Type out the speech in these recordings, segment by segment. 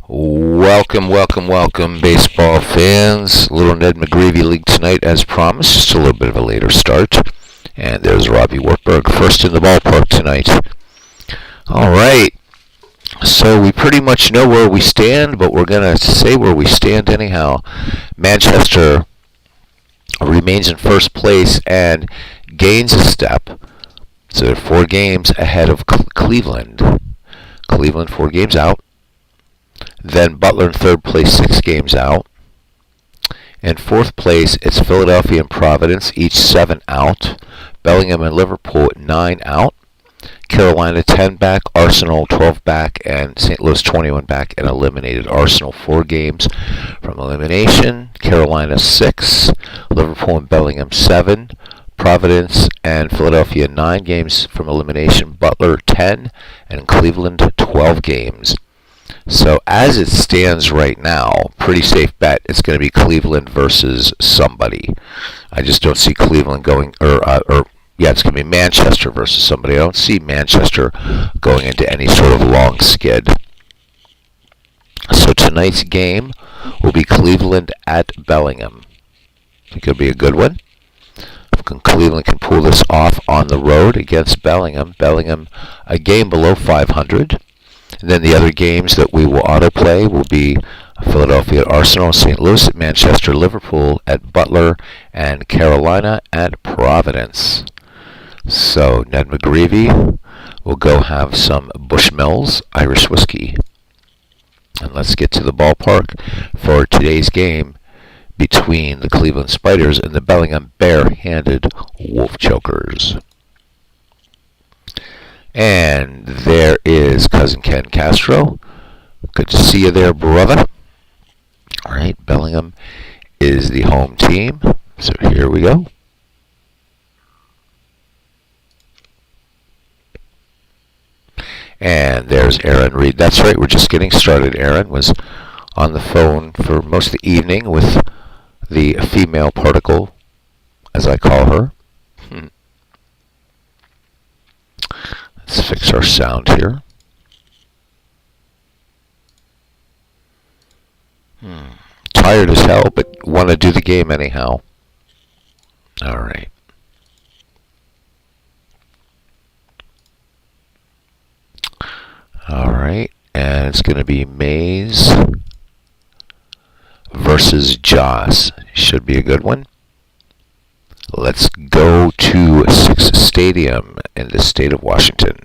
Welcome, baseball fans. Little Ned McGreevy League tonight, as promised. Just a little bit of a later start. And there's Robbie Wartburg, first in the ballpark tonight. All right. So we pretty much know where we stand, but we're going to say where we stand anyhow. Manchester remains in first place and gains a step. So they're 4 games ahead of Cleveland. Cleveland 4 games out. Then Butler in third place, 6 games out. In fourth place, it's Philadelphia and Providence, each 7 out. Bellingham and Liverpool, 9 out. Carolina, 10 back. Arsenal, 12 back. And St. Louis, 21 back and eliminated. Arsenal, 4 games from elimination. Carolina, 6. Liverpool and Bellingham, 7. Providence and Philadelphia, 9 games from elimination. Butler, 10. And Cleveland, 12 games. So as it stands right now, pretty safe bet it's going to be Cleveland versus somebody. I just don't see Cleveland going, it's going to be Manchester versus somebody. I don't see Manchester going into any sort of long skid. So tonight's game will be Cleveland at Bellingham. I think it'll be a good one. If Cleveland can pull this off on the road against Bellingham. Bellingham, a game below 500. And then the other games that we will autoplay will be Philadelphia at Arsenal, St. Louis at Manchester, Liverpool at Butler, and Carolina at Providence. So Ned McGreevy will go have some Bushmills Irish whiskey. And let's get to the ballpark for today's game between the Cleveland Spiders and the Bellingham Bare-Handed Wolf Chokers. And there is Cousin Ken Castro. Good to see you there, brother. All right, Bellingham is the home team. So here we go. And there's Aaron Reed. That's right, we're just getting started. Aaron was on the phone for most of the evening with the female particle, as I call her. Let's fix our sound here. Tired as hell, but want to do the game anyhow. All right. All right, and it's going to be Mays versus Joss. Should be a good one. Let's go to 6 Stadium in the state of Washington.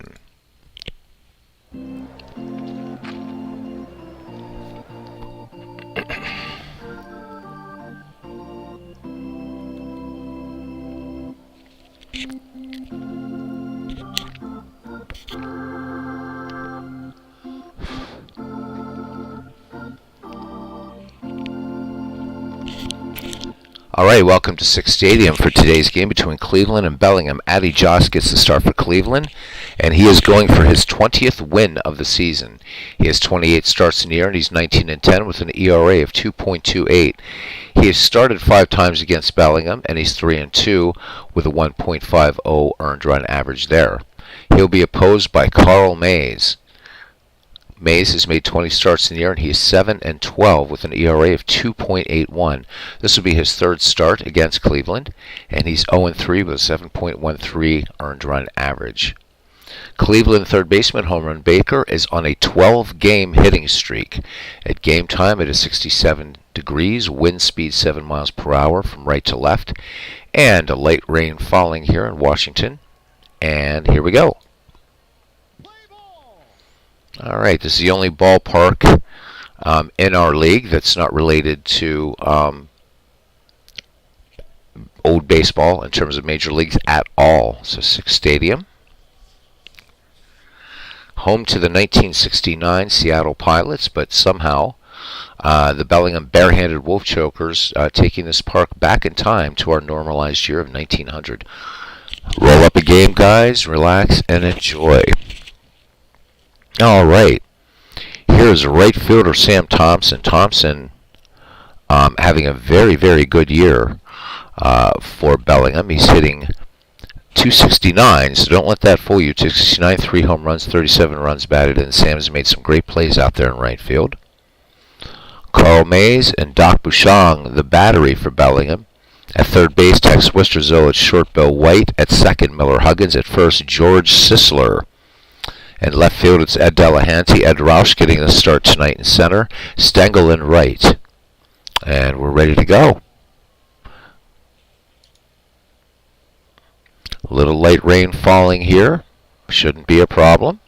All right, welcome to 6 Stadium for today's game between Cleveland and Bellingham. Addy Joss gets the start for Cleveland, and he is going for his 20th win of the season. He has 28 starts in the year, and he's 19-10 with an ERA of 2.28. He has started 5 times against Bellingham, and he's 3-2 with a 1.50 earned run average there. He'll be opposed by Carl Mays. Mays has made 20 starts in the year, and he is 7-12 with an ERA of 2.81. This will be his 3rd start against Cleveland, and he's 0-3 with a 7.13 earned run average. Cleveland third baseman home run Baker is on a 12-game hitting streak. At game time, it is 67 degrees, wind speed 7 miles per hour from right to left, and a light rain falling here in Washington. And here we go. All right, this is the only ballpark in our league that's not related to old baseball in terms of major leagues at all. So 6 Stadium. Home to the 1969 Seattle Pilots, but somehow the Bellingham Bare-Handed Wolf Chokers taking this park back in time to our normalized year of 1900. Roll up a game, guys. Relax and enjoy. All right, here's right fielder Sam Thompson. Thompson having a very, very good year for Bellingham. He's hitting .269, so don't let that fool you. .269, 3 home runs, 37 runs batted in. Sam has made some great plays out there in right field. Carl Mays and Doc Bouchon, the battery for Bellingham. At third base, Tex Wisterzo. At short, Bill White. At second, Miller Huggins. At first, George Sisler. And left field, it's Ed Delahanty. Ed Roush getting the start tonight in center. Stengel in right. And we're ready to go. A little light rain falling here. Shouldn't be a problem.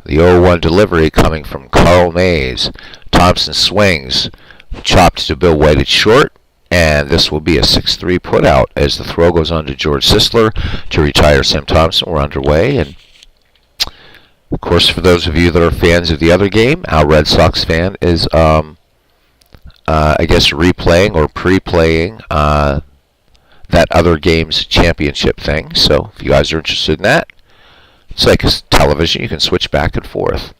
The 0-1 delivery coming from Carl Mays. Thompson swings. Chopped to Bill White at short. And this will be a 6-3 putout as the throw goes on to George Sisler to retire Sam Thompson. We're underway. And of course, for those of you that are fans of the other game, our Red Sox fan is, I guess, replaying or pre-playing that other game's championship thing. So if you guys are interested in that, it's like television. You can switch back and forth.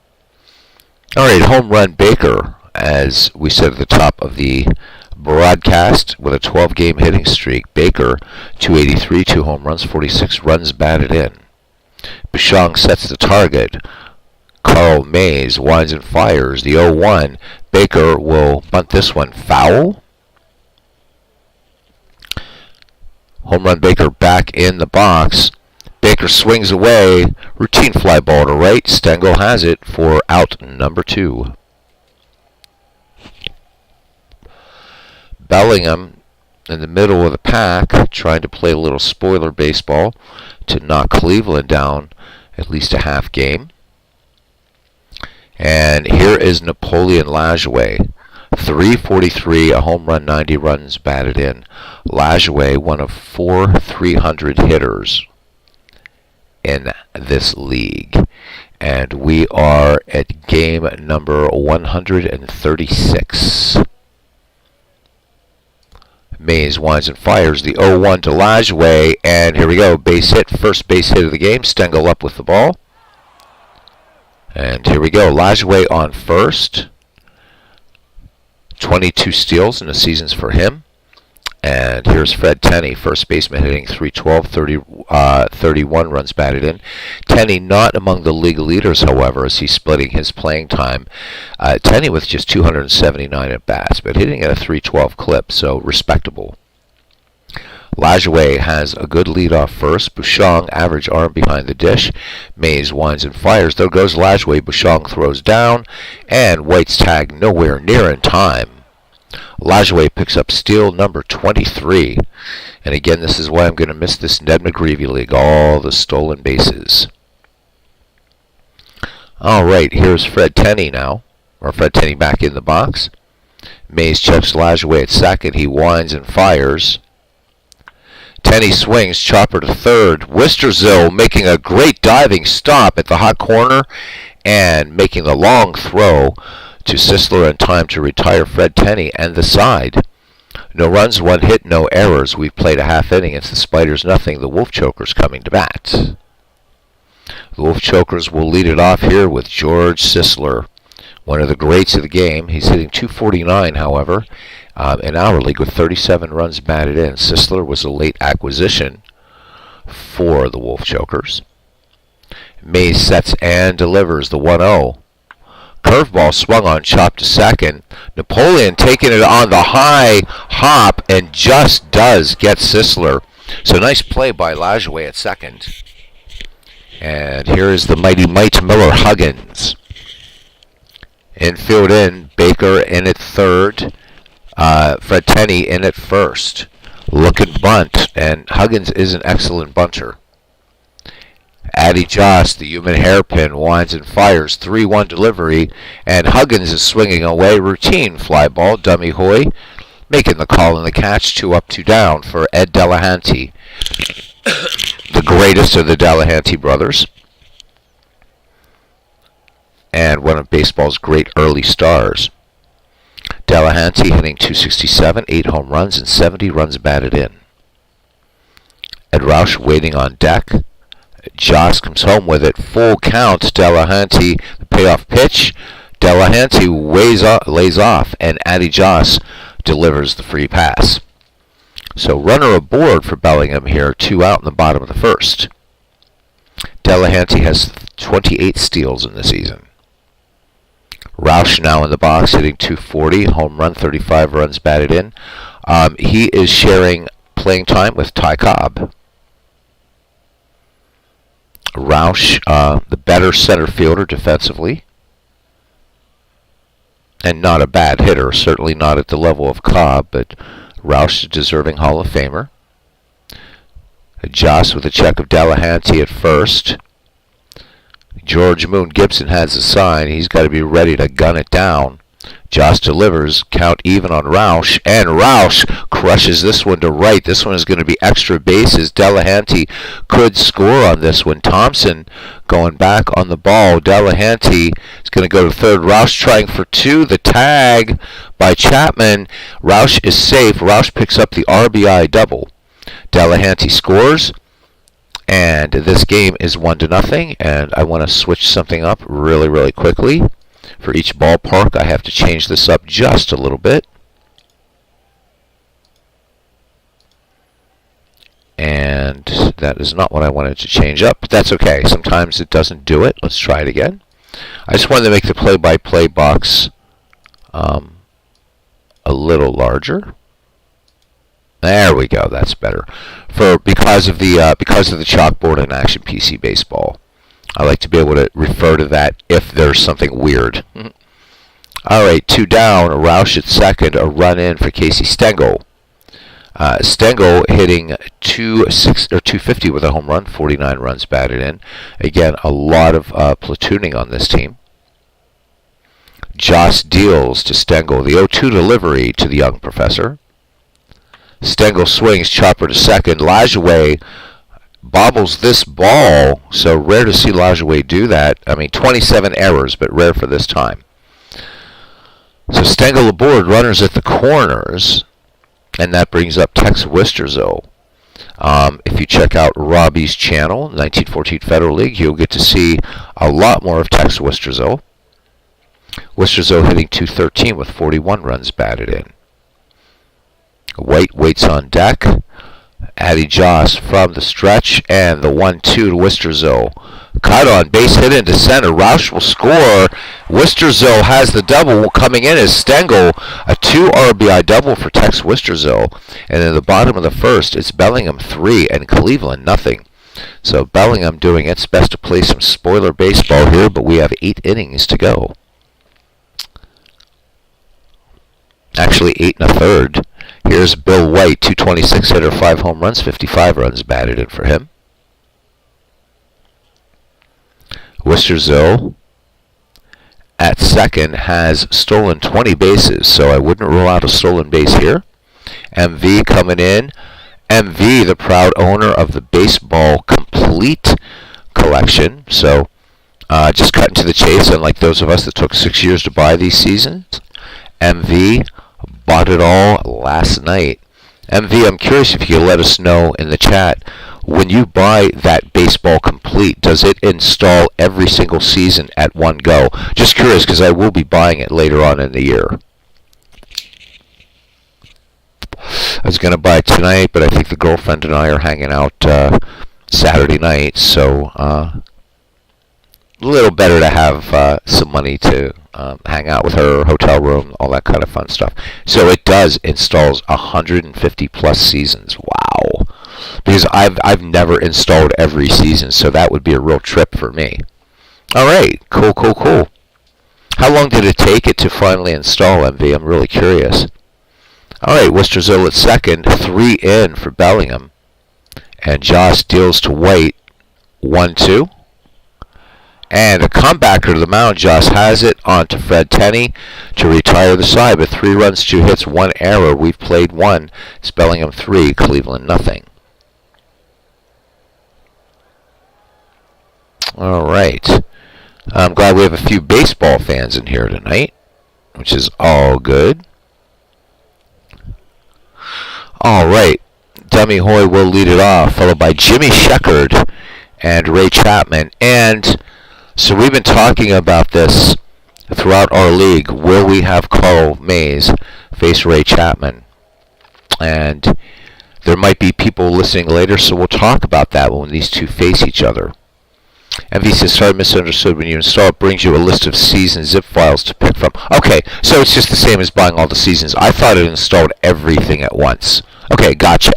All right, home run Baker, as we said at the top of the broadcast, with a 12-game hitting streak. Baker, 283, 2 home runs, 46 runs batted in. Bouchon sets the target. Carl Mays winds and fires the 0-1. Baker will bunt this one foul. Home run Baker back in the box. Baker swings away. Routine fly ball to right. Stengel has it for out number 2. Bellingham in the middle of the pack, trying to play a little spoiler baseball to knock Cleveland down at least a half game. And here is Napoleon Lajoie, 343, a home run, 90 runs batted in. Lajoie, one of 4 300 hitters in this league. And we are at game number 136. Mays winds and fires the 0-1 to Lajoie, and here we go, base hit, first base hit of the game. Stengel up with the ball. And here we go, Lajoie on first. 22 steals in the seasons for him. And here's Fred Tenney, first baseman, hitting 312, 31 runs batted in. Tenney not among the league leaders, however, as he's splitting his playing time. Tenney with just 279 at-bats, but hitting at a 312 clip, so respectable. Lajoie has a good lead off first. Bouchon, average arm behind the dish. Mays winds and fires. There goes Lajoie. Bouchon throws down, and White's tag nowhere near in time. Lajoie picks up steal number 23. And again, this is why I'm going to miss this Ned McGreevy League, all the stolen bases. All right, here's Fred Tenney now, or Fred Tenney back in the box. Mays checks Lajoie at second. He winds and fires. Tenney swings, chopper to third. Wisterzo making a great diving stop at the hot corner and making the long throw to Sisler in time to retire Fred Tenney and the side. No runs, 1 hit, no errors. We've played a half inning. It's the Spiders nothing. The Wolf Chokers coming to bat. The Wolf Chokers will lead it off here with George Sisler, one of the greats of the game. He's hitting 249, however, in our league with 37 runs batted in. Sisler was a late acquisition for the Wolf Chokers. Mays sets and delivers the 1-0. Curveball swung on, chopped to second. Napoleon taking it on the high hop and just does get Sisler. So nice play by Lajoie at second. And here is the mighty Mike Miller Huggins. Infield in, Baker in at third. Fred Tenney in at first. Looking bunt, and Huggins is an excellent bunter. Addy Joss, the human hairpin, winds and fires. 3-1 delivery, and Huggins is swinging away. Routine fly ball, dummy hoy, making the call and the catch. 2 up, 2 down for Ed Delahanty, the greatest of the Delahanty brothers, and one of baseball's great early stars. Delahanty hitting 267, 8 home runs, and 70 runs batted in. Ed Roush waiting on deck. Joss comes home with it. Full count. Delahanty, the payoff pitch. Delahanty lays off, and Addy Joss delivers the free pass. So runner aboard for Bellingham here. 2 out in the bottom of the first. Delahanty has 28 steals in the season. Roush now in the box, hitting .240, home run, 35 runs batted in. He is sharing playing time with Ty Cobb. Roush, the better center fielder defensively, and not a bad hitter, certainly not at the level of Cobb, but Roush is a deserving Hall of Famer. Joss with a check of Delahanty at first. George Moon Gibson has a sign. He's got to be ready to gun it down. Joss delivers, count even on Roush, and Roush crushes this one to right. This one is going to be extra bases. Delahanty could score on this one. Thompson going back on the ball. Delahanty is going to go to third. Roush trying for two. The tag by Chapman. Roush is safe. Roush picks up the RBI double. Delahanty scores, and this game is 1-0. And I want to switch something up really quickly. For each ballpark, I have to change this up just a little bit. And that is not what I wanted to change up, but that's okay. Sometimes it doesn't do it. Let's try it again. I just wanted to make the play-by-play box a little larger. There we go. That's better. Because of the chalkboard and Action PC Baseball. I like to be able to refer to that if there's something weird. All right, 2 down, Roush at second, a run in for Casey Stengel. Stengel hitting 250 with a home run, 49 runs batted in. Again, a lot of platooning on this team. Joss deals to Stengel, the 0-2 delivery to the young professor. Stengel swings, chopper to second. Lajoie bobbles this ball, so rare to see Lajoie do that. I mean, 27 errors, but rare for this time. So Stengel aboard, runners at the corners, and that brings up Tex Wisterzo. If you check out Robbie's channel, 1914 Federal League, you'll get to see a lot more of Tex Wisterzo. Wisterzo hitting .213 with 41 runs batted in. White waits on deck. Addy Joss from the stretch, and the 1-2 to Wisterzo. Cut on base hit into center. Roush will score. Wisterzo has the double coming in as Stengel, a 2 RBI double for Tex Wisterzo. And in the bottom of the first, it's Bellingham 3 and Cleveland nothing. So Bellingham doing its best to play some spoiler baseball here, but we have 8 innings to go. Actually, 8 1/3. Here's Bill White, 226 hitter, 5 home runs, 55 runs batted in for him. Wisterzo at second has stolen 20 bases, so I wouldn't rule out a stolen base here. MV coming in. MV, the proud owner of the Baseball Complete collection. So just cutting to the chase, unlike those of us that took 6 years to buy these seasons. MV bought it all last night. MV, I'm curious if you could let us know in the chat, when you buy that Baseball Complete, does it install every single season at one go? Just curious, because I will be buying it later on in the year. I was going to buy it tonight, but I think the girlfriend and I are hanging out Saturday night, so a little better to have some money to hang out with her, hotel room, all that kind of fun stuff. So it does installs 150 plus seasons. Wow. Because I've never installed every season, so that would be a real trip for me. All right, cool. How long did it take it to finally install, MV? I'm really curious. All right, Wisterzo at second, 3 in for Bellingham. And Joss deals to White, 1-2. And a comebacker to the mound. Joss has it on to Fred Tenney to retire the side. But 3 runs, 2 hits, 1 error. We've played 1. It's Bellingham 3, Cleveland nothing. All right. I'm glad we have a few baseball fans in here tonight, which is all good. All right. Demi Hoy will lead it off, followed by Jimmy Sheckard and Ray Chapman. And so we've been talking about this throughout our league. Will we have Carl Mays face Ray Chapman? And there might be people listening later, so we'll talk about that when these two face each other. MV says, sorry, misunderstood. When you install it, brings you a list of season zip files to pick from. Okay, so it's just the same as buying all the seasons. I thought it installed everything at once. Okay, gotcha.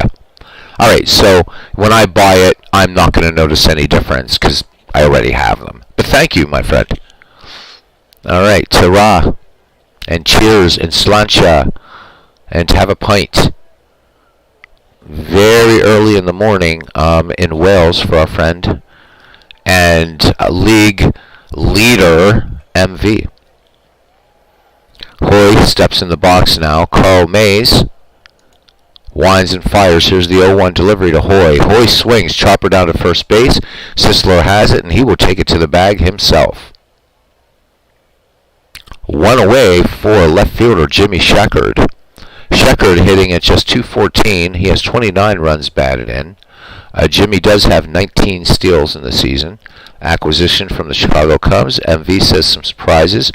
All right, so when I buy it, I'm not going to notice any difference because I already have them. But thank you, my friend. All right, ta-ra, and cheers, and slancha, and have a pint. Very early in the morning in Wales for our friend. And league leader, MV. Hoy steps in the box now. Carl Mays winds and fires. Here's the 0-1 delivery to Hoy. Hoy swings. Chopper down to first base. Sisler has it, and he will take it to the bag himself. One away for left fielder Jimmy Sheckard. Sheckard hitting at just .214. He has 29 runs batted in. Jimmy does have 19 steals in the season. Acquisition from the Chicago Cubs. MV says some surprises.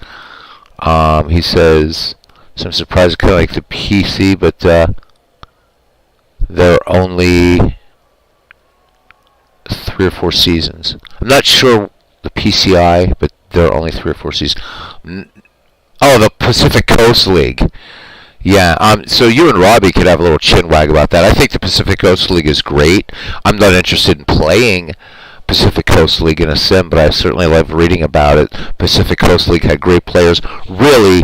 He says some surprises kind of like the PC, but they're only 3 or 4 seasons. I'm not sure the PCI, but they're only 3 or 4 seasons. Oh, the Pacific Coast League. Yeah, so you and Robbie could have a little chin wag about that. I think the Pacific Coast League is great. I'm not interested in playing Pacific Coast League in a sim, but I certainly love reading about it. Pacific Coast League had great players. Really,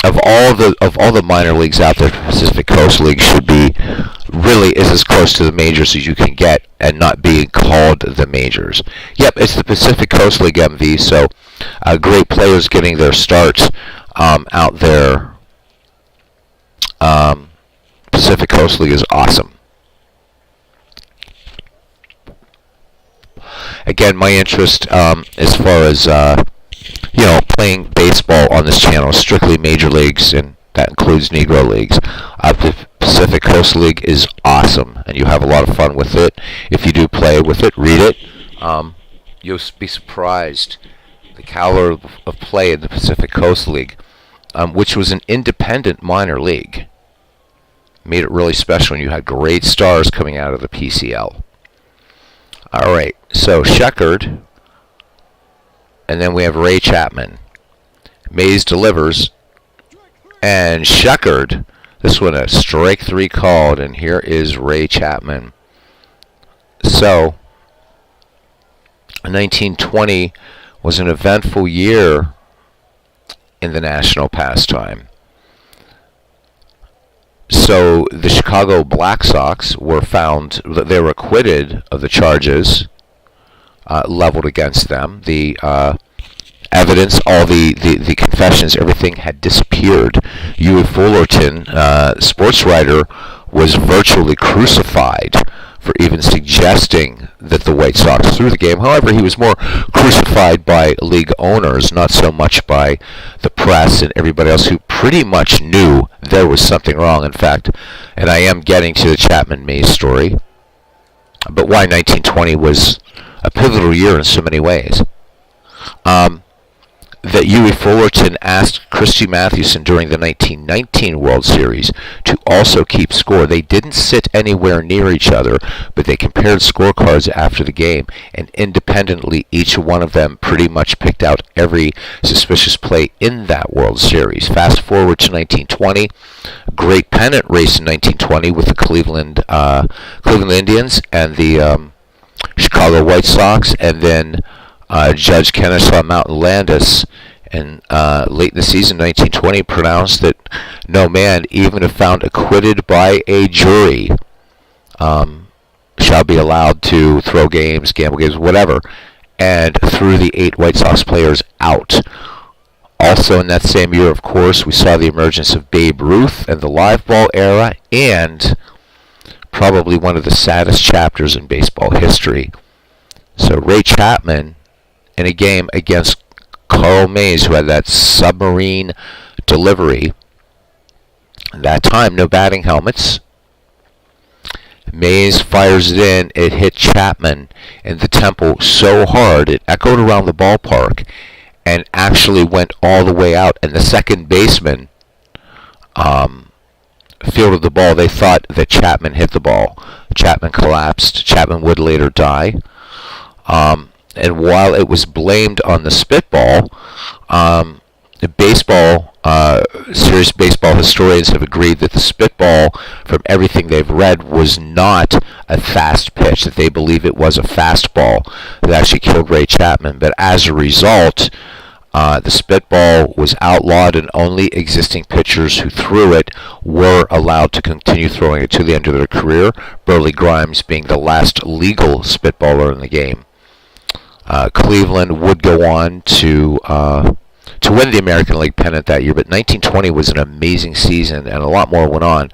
of all the minor leagues out there, Pacific Coast League should be really is as close to the majors as you can get, and not being called the majors. Yep, it's the Pacific Coast League, MV. So great players getting their starts out there. Pacific Coast League is awesome. Again, my interest as far as playing baseball on this channel is strictly major leagues, and that includes Negro leagues. The Pacific Coast League is awesome, and you have a lot of fun with it. If you do play with it, read it. You'll be surprised the caliber of play in the Pacific Coast League, which was an independent minor league. Made it really special, and you had great stars coming out of the PCL. All right, so Sheckard, and then we have Ray Chapman. Mays delivers, and Sheckard, this one a strike 3 called, and here is Ray Chapman. So, 1920 was an eventful year in the national pastime. So the Chicago Black Sox were found, they were acquitted of the charges leveled against them. The evidence, all the confessions, everything had disappeared. Huey Fullerton, sports writer, was virtually crucified for even suggesting that the White Sox threw the game. However, he was more crucified by league owners, not so much by the press and everybody else who pretty much knew there was something wrong. In fact, and I am getting to the Chapman-Mays story, but why 1920 was a pivotal year in so many ways. That Huey Fullerton asked Christy Mathewson during the 1919 World Series to also keep score. They didn't sit anywhere near each other, but they compared scorecards after the game, and independently each one of them pretty much picked out every suspicious play in that World Series. Fast forward to 1920, great pennant race in 1920 with the Cleveland Indians and the Chicago White Sox, and then Judge Kennesaw Mountain Landis, and late in the season, 1920, pronounced that no man, even if found acquitted by a jury, shall be allowed to throw games, gamble games, whatever, and threw the 8 White Sox players out. Also in that same year, of course, we saw the emergence of Babe Ruth and the live ball era, and probably one of the saddest chapters in baseball history. So Ray Chapman, in a game against Carl Mays, who had that submarine delivery. At that time, no batting helmets. Mays fires it in. It hit Chapman in the temple so hard it echoed around the ballpark and actually went all the way out. And the second baseman fielded the ball. They thought that Chapman hit the ball. Chapman collapsed. Chapman would later die. And while it was blamed on the spitball, the baseball, serious baseball historians have agreed that the spitball, from everything they've read, was not a fast pitch, that they believe it was a fastball that actually killed Ray Chapman. But as a result, the spitball was outlawed, and only existing pitchers who threw it were allowed to continue throwing it to the end of their career, Burley Grimes being the last legal spitballer in the game. Cleveland would go on to win the American League pennant that year, but 1920 was an amazing season, and a lot more went on.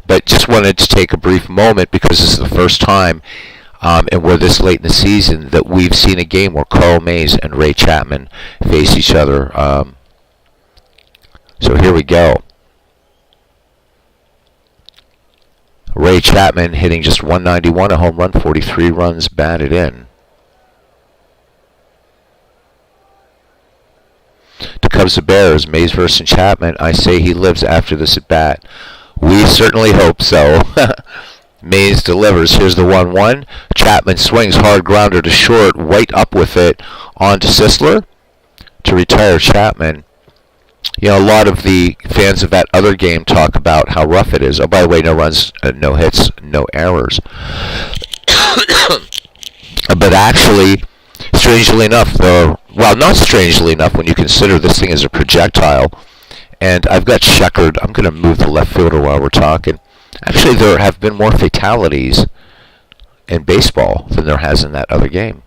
But just wanted to take a brief moment, because this is the first time, and we're this late in the season, that we've seen a game where Carl Mays and Ray Chapman face each other. So here we go. Ray Chapman hitting just 191, a home run, 43 runs batted in. The Cubs of Bears, Mays versus Chapman. I say he lives after this at bat. We certainly hope so. Mays delivers. Here's the 1-1. Chapman swings, hard grounder to short. White up with it on to Sisler to retire Chapman. You know, a lot of the fans of that other game talk about how rough it is. Oh, by the way, no runs, no hits, no errors. But actually, strangely enough, though, well, not strangely enough when you consider this thing is a projectile, and I've got checkered. I'm going to move the left fielder while we're talking. Actually, there have been more fatalities in baseball than there has in that other game.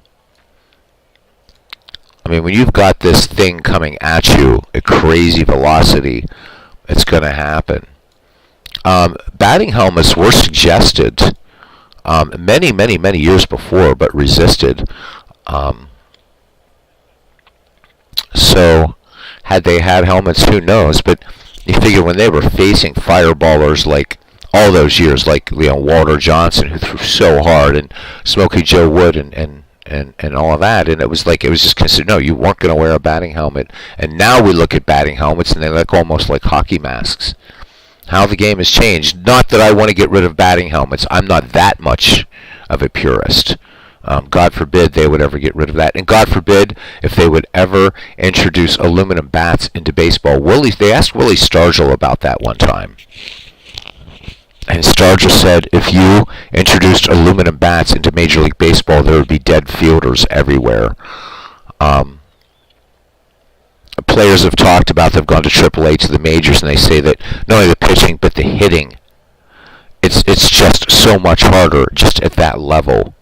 I mean, when you've got this thing coming at you at crazy velocity, it's going to happen. Batting helmets were suggested many years before, but resisted. So, had they had helmets, who knows? But you figure when they were facing fireballers like all those years, like Walter Johnson, who threw so hard, and Smokey Joe Wood, and all of that, and it was just considered, no, you weren't going to wear a batting helmet. And now we look at batting helmets, and they look almost like hockey masks. How the game has changed. Not that I want to get rid of batting helmets. I'm not that much of a purist. God forbid they would ever get rid of that. And God forbid if they would ever introduce aluminum bats into baseball. They asked Willie Stargell about that one time. And Stargell said if you introduced aluminum bats into Major League Baseball, there would be dead fielders everywhere. Players have talked about they've gone to AAA to the majors, and they say that not only the pitching, but the hitting, it's just so much harder just at that level.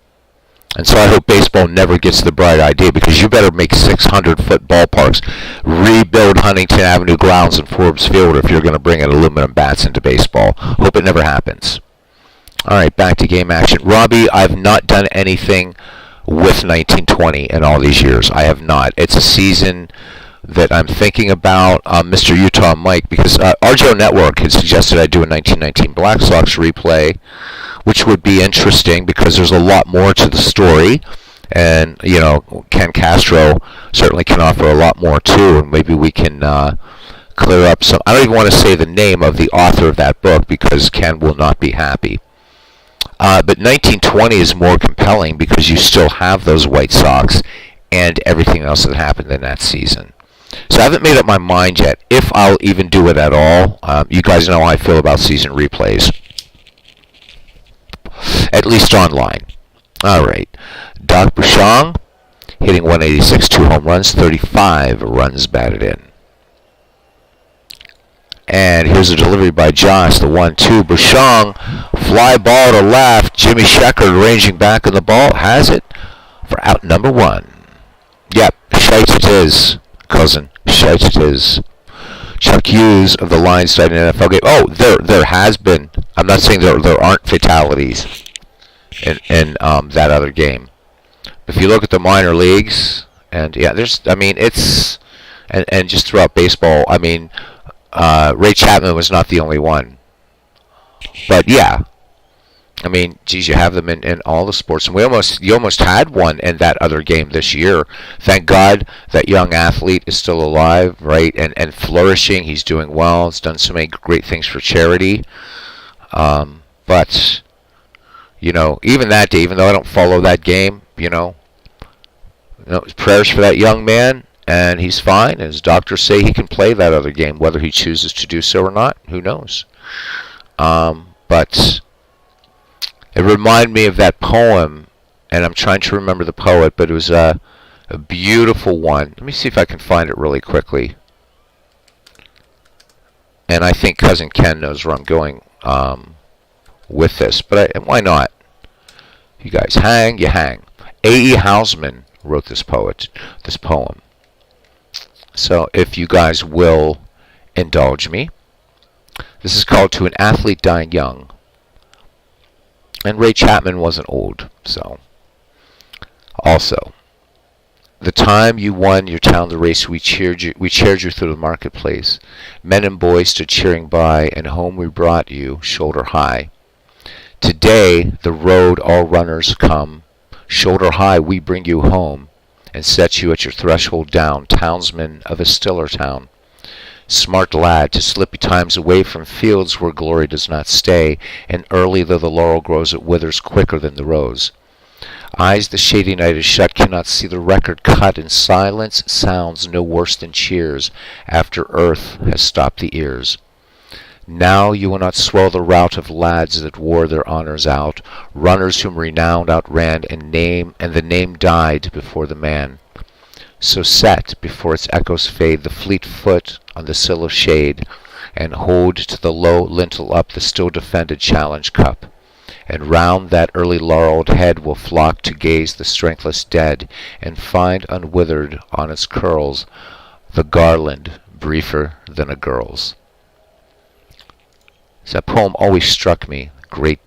And so I hope baseball never gets the bright idea, because you better make 600-foot ballparks, rebuild Huntington Avenue grounds and Forbes Field if you're going to bring in aluminum bats into baseball. Hope it never happens. All right, back to game action. Robbie, I've not done anything with 1920 in all these years. I have not. It's a season that I'm thinking about. Mr. Utah Mike, because RJO Network had suggested I do a 1919 Black Sox replay, which would be interesting because there's a lot more to the story, and Ken Castro certainly can offer a lot more too, and maybe we can clear up some. I don't even want to say the name of the author of that book because Ken will not be happy. But 1920 is more compelling because you still have those White Sox and everything else that happened in that season. So I haven't made up my mind yet if I'll even do it at all. You guys know how I feel about season replays, at least online. All right. Doc Bushong hitting 186, 2 home runs, 35 runs batted in. And here's a delivery by Josh, the 1-2. Bushong, fly ball to left. Jimmy Sheckard ranging back on the ball. Has it for out number 1. Yep, shite it is, cousin. Shite it is. Chuck Hughes of the Lions died in an NFL game. Oh, there has been. I'm not saying there aren't fatalities in that other game. If you look at the minor leagues, and yeah, it's and just throughout baseball. I mean, Ray Chapman was not the only one, but yeah. I mean, geez, you have them in all the sports, and you almost had one in that other game this year. Thank God that young athlete is still alive, right, and flourishing. He's doing well. He's done so many great things for charity. But even that day, even though I don't follow that game, prayers for that young man, and he's fine. And his doctors say he can play that other game. Whether he chooses to do so or not, who knows? But it reminded me of that poem, and I'm trying to remember the poet, but it was a beautiful one. Let me see if I can find it really quickly. And I think Cousin Ken knows where I'm going with this, but why not? You guys hang, you hang. A.E. Housman wrote this poem. So if you guys will indulge me, this is called To an Athlete Dying Young. And Ray Chapman wasn't old, so. Also, the time you won your town the race, we cheered you through the marketplace. Men and boys stood cheering by, and home we brought you, shoulder high. Today, the road all runners come. Shoulder high, we bring you home, and set you at your threshold down, townsman of a stiller town. Smart lad, to slippy times away from fields where glory does not stay, and early though the laurel grows, it withers quicker than the rose. Eyes the shady night is shut cannot see the record cut, and silence sounds no worse than cheers after earth has stopped the ears. Now you will not swell the rout of lads that wore their honors out, runners whom renown outran, and the name died before the man. So set, before its echoes fade, the fleet foot on the sill of shade, and hold to the low lintel up the still defended challenge cup. And round that early laureled head will flock to gaze the strengthless dead, and find unwithered on its curls the garland briefer than a girl's. So that poem always struck me. A great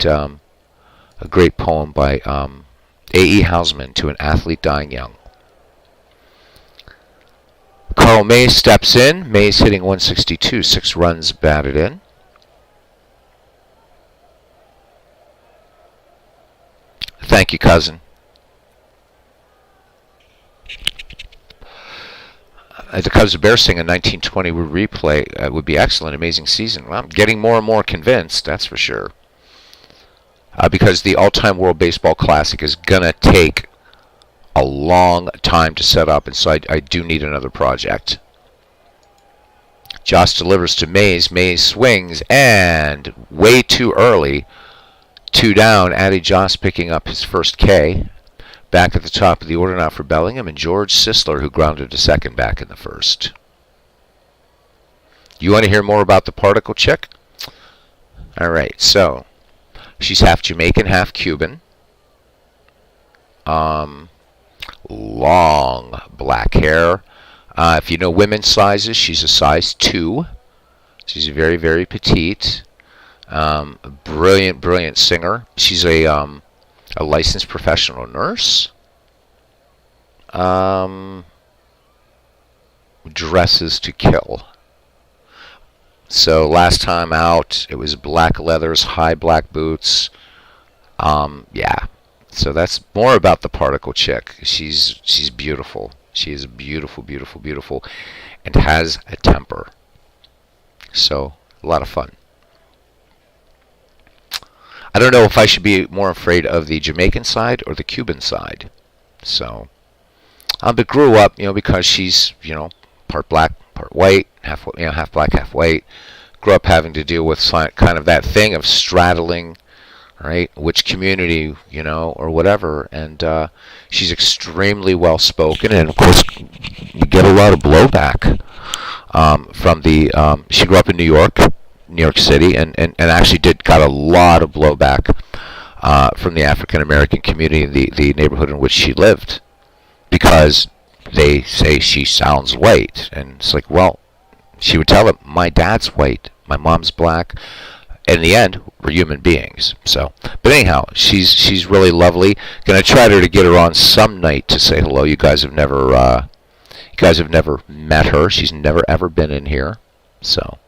poem by A.E. Housman, To an Athlete Dying Young. Carl Mays steps in. Mays hitting 162, 6 runs batted in. Thank you, cousin. The Cubs of Bears sing a 1920 replay would be excellent, amazing season. Well, I'm getting more and more convinced, that's for sure. Because the all-time World Baseball Classic is going to take a long time to set up, and so I do need another project. Joss delivers to Mays. Mays swings, and way too early. 2 down. Addy Joss picking up his first K. Back at the top of the order now for Bellingham and George Sisler, who grounded to second back in the first. You want to hear more about the particle chick? All right, so she's half Jamaican, half Cuban. Long black hair. If you know women's sizes, she's a size 2. She's very, very petite. Brilliant singer. She's a licensed professional nurse. Dresses to kill. So last time out, it was black leathers, high black boots. Yeah. So that's more about the particle chick. She's beautiful. She is beautiful, and has a temper. So a lot of fun. I don't know if I should be more afraid of the Jamaican side or the Cuban side. So, but grew up, because she's, part black, part white, half black, half white. Grew up having to deal with kind of that thing of straddling, right, which community, or whatever. And she's extremely well spoken, and of course, you get a lot of blowback from the. She grew up in New York City, and actually got a lot of blowback from the African American community in the neighborhood in which she lived, because they say she sounds white, and it's like, well, she would tell them, my dad's white, my mom's black. In the end, we're human beings. So, but anyhow, she's really lovely. Gonna try to get her on some night to say hello. You guys have never met her. She's never ever been in here. So.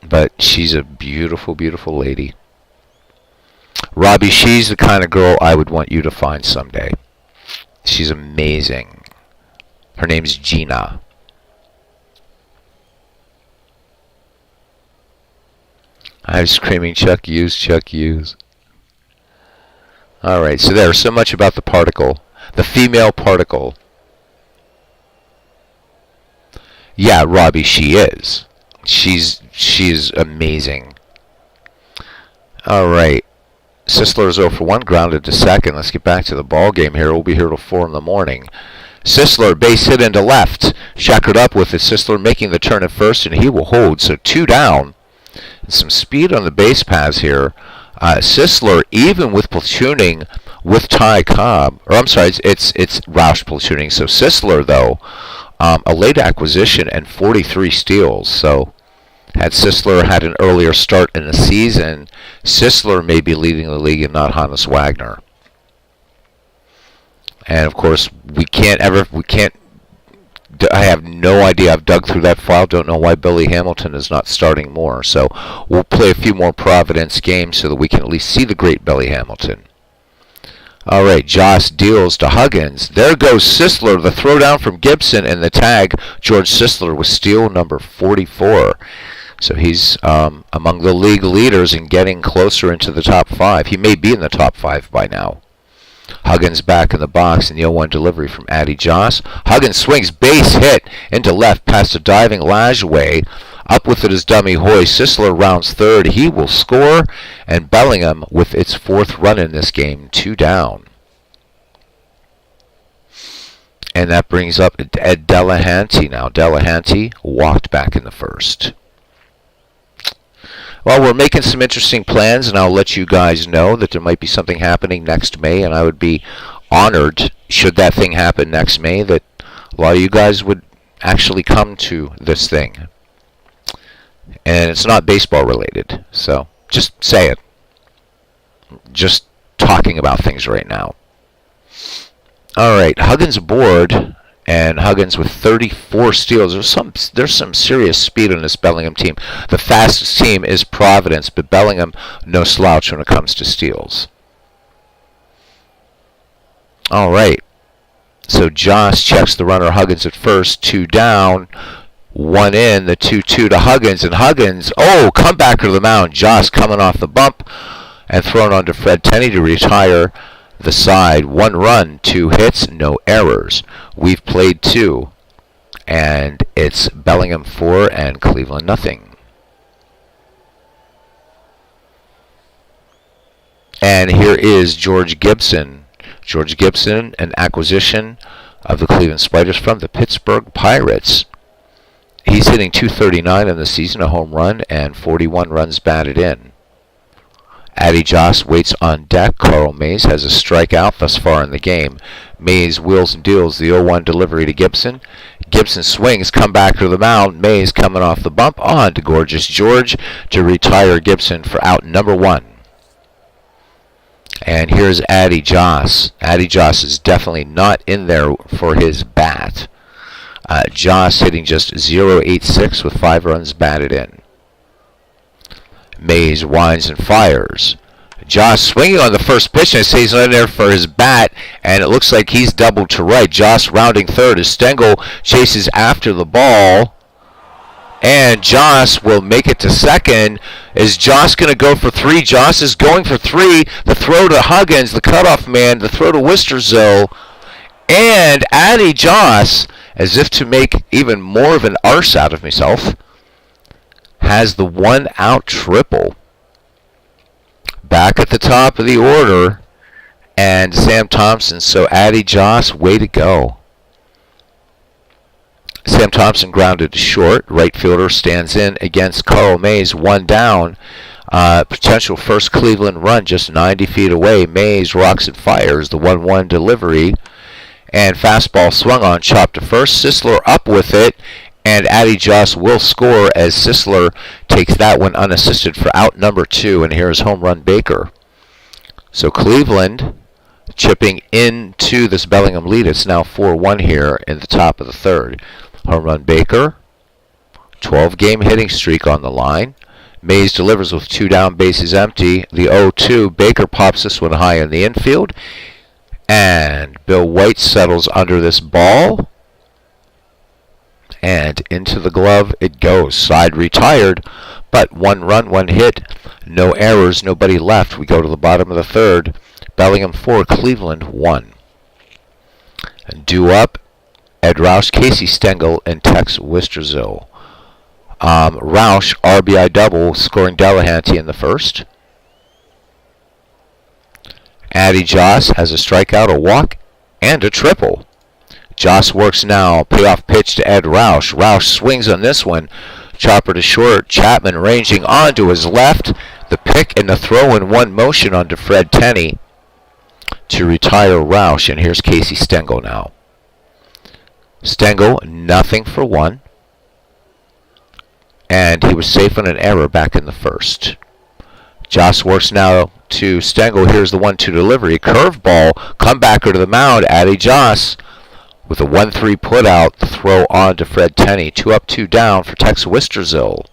But she's a beautiful lady. Robbie, she's the kind of girl I would want you to find someday. She's amazing. Her name's Gina. I was screaming, Chuck Hughes, Chuck Hughes. All right, so there's so much about the particle. The female particle. Yeah, Robbie, she is. She's amazing. All right. Sisler's 0 for 1, grounded to second. Let's get back to the ball game here. We'll be here till 4 in the morning. Sisler, base hit into left. Checkered up with it. Sisler making the turn at first, and he will hold. So 2 down. And some speed on the base paths here. Sisler, even with platooning with Ty Cobb, or I'm sorry, it's Roush platooning. So Sisler, though, a late acquisition and 43 steals. So had Sisler had an earlier start in the season, Sisler may be leading the league and not Hannes Wagner. And of course, I have no idea. I've dug through that file. Don't know why Billy Hamilton is not starting more. So we'll play a few more Providence games so that we can at least see the great Billy Hamilton. All right, Joss deals to Huggins. There goes Sisler, the throwdown from Gibson, and the tag, George Sisler, with steal number 44. So he's among the league leaders and getting closer into the top 5. He may be in the top 5 by now. Huggins back in the box, and the 0-1 delivery from Addy Joss. Huggins swings, base hit into left past a diving Lajoie. Up with it is dummy Hoy. Sisler rounds third. He will score, and Bellingham with its 4th run in this game, 2 down. And that brings up Ed Delahanty now. Delahanty walked back in the first. Well, we're making some interesting plans, and I'll let you guys know that there might be something happening next May, and I would be honored, should that thing happen next May, that a lot of you guys would actually come to this thing. And it's not baseball related, so just say it. Just talking about things right now. All right, Huggins aboard, and Huggins with 34 steals. There's some serious speed on this Bellingham team. The fastest team is Providence, but Bellingham no slouch when it comes to steals. All right, so Joss checks the runner. Huggins at first, 2 down. 1 in, the 2-2 to Huggins, and Huggins, come back to the mound. Joss coming off the bump and thrown on to Fred Tenney to retire the side. 1 run, 2 hits, no errors. We've played 2, and it's Bellingham 4 and Cleveland nothing. And here is George Gibson. George Gibson, an acquisition of the Cleveland Spiders from the Pittsburgh Pirates. He's hitting .239 in the season, a home run, and 41 runs batted in. Addy Joss waits on deck. Carl Mays has a strikeout thus far in the game. Mays wheels and deals the 0-1 delivery to Gibson. Gibson swings, come back to the mound. Mays coming off the bump on to Gorgeous George to retire Gibson for out number 1. And here's Addy Joss. Addy Joss is definitely not in there for his bat. Joss hitting just .086 with 5 runs batted in. Mays winds and fires. Joss swinging on the first pitch, and it stays in there for his bat, and it looks like he's doubled to right. Joss rounding third as Stengel chases after the ball, and Joss will make it to second. Is Joss going to go for 3? Joss is going for 3. The throw to Huggins, the cutoff man, the throw to Wisterzo, and Addy Joss, as if to make even more of an arse out of myself, has the 1-out triple. Back at the top of the order, and Sam Thompson. So Addy Joss, way to go. Sam Thompson grounded to short. Right fielder stands in against Carl Mays, 1 down. Potential first Cleveland run just 90 feet away. Mays rocks and fires the 1-1 delivery. And fastball swung on, chopped to first. Sisler up with it, and Addy Joss will score as Sisler takes that one unassisted for out number 2. And here's home run Baker. So Cleveland chipping into this Bellingham lead. It's now 4-1 here in the top of the 3rd. Home run Baker. 12-game hitting streak on the line. Mays delivers with 2 down, bases empty. The 0-2. Baker pops this one high in the infield. And Bill White settles under this ball. And into the glove it goes. Side retired, but 1 run, 1 hit. No errors, nobody left. We go to the bottom of the 3rd. Bellingham 4, Cleveland 1. Due up, Ed Roush, Casey Stengel, and Tex Wisterzo. Roush, RBI double, scoring Delahanty in the first. Addy Joss has a strikeout, a walk, and a triple. Joss works now. Payoff pitch to Ed Roush. Roush swings on this one. Chopper to short. Chapman ranging onto his left. The pick and the throw in one motion onto Fred Tenney to retire Roush. And here's Casey Stengel now. Stengel, nothing for one. And he was safe on an error back in the first. Joss works now to Stengel. Here's the 1-2 delivery. Curveball. Comebacker to the mound. Addy Joss with a 1-3 put out. The throw on to Fred Tenney. 2 up, 2 down for Tex Wisterzo.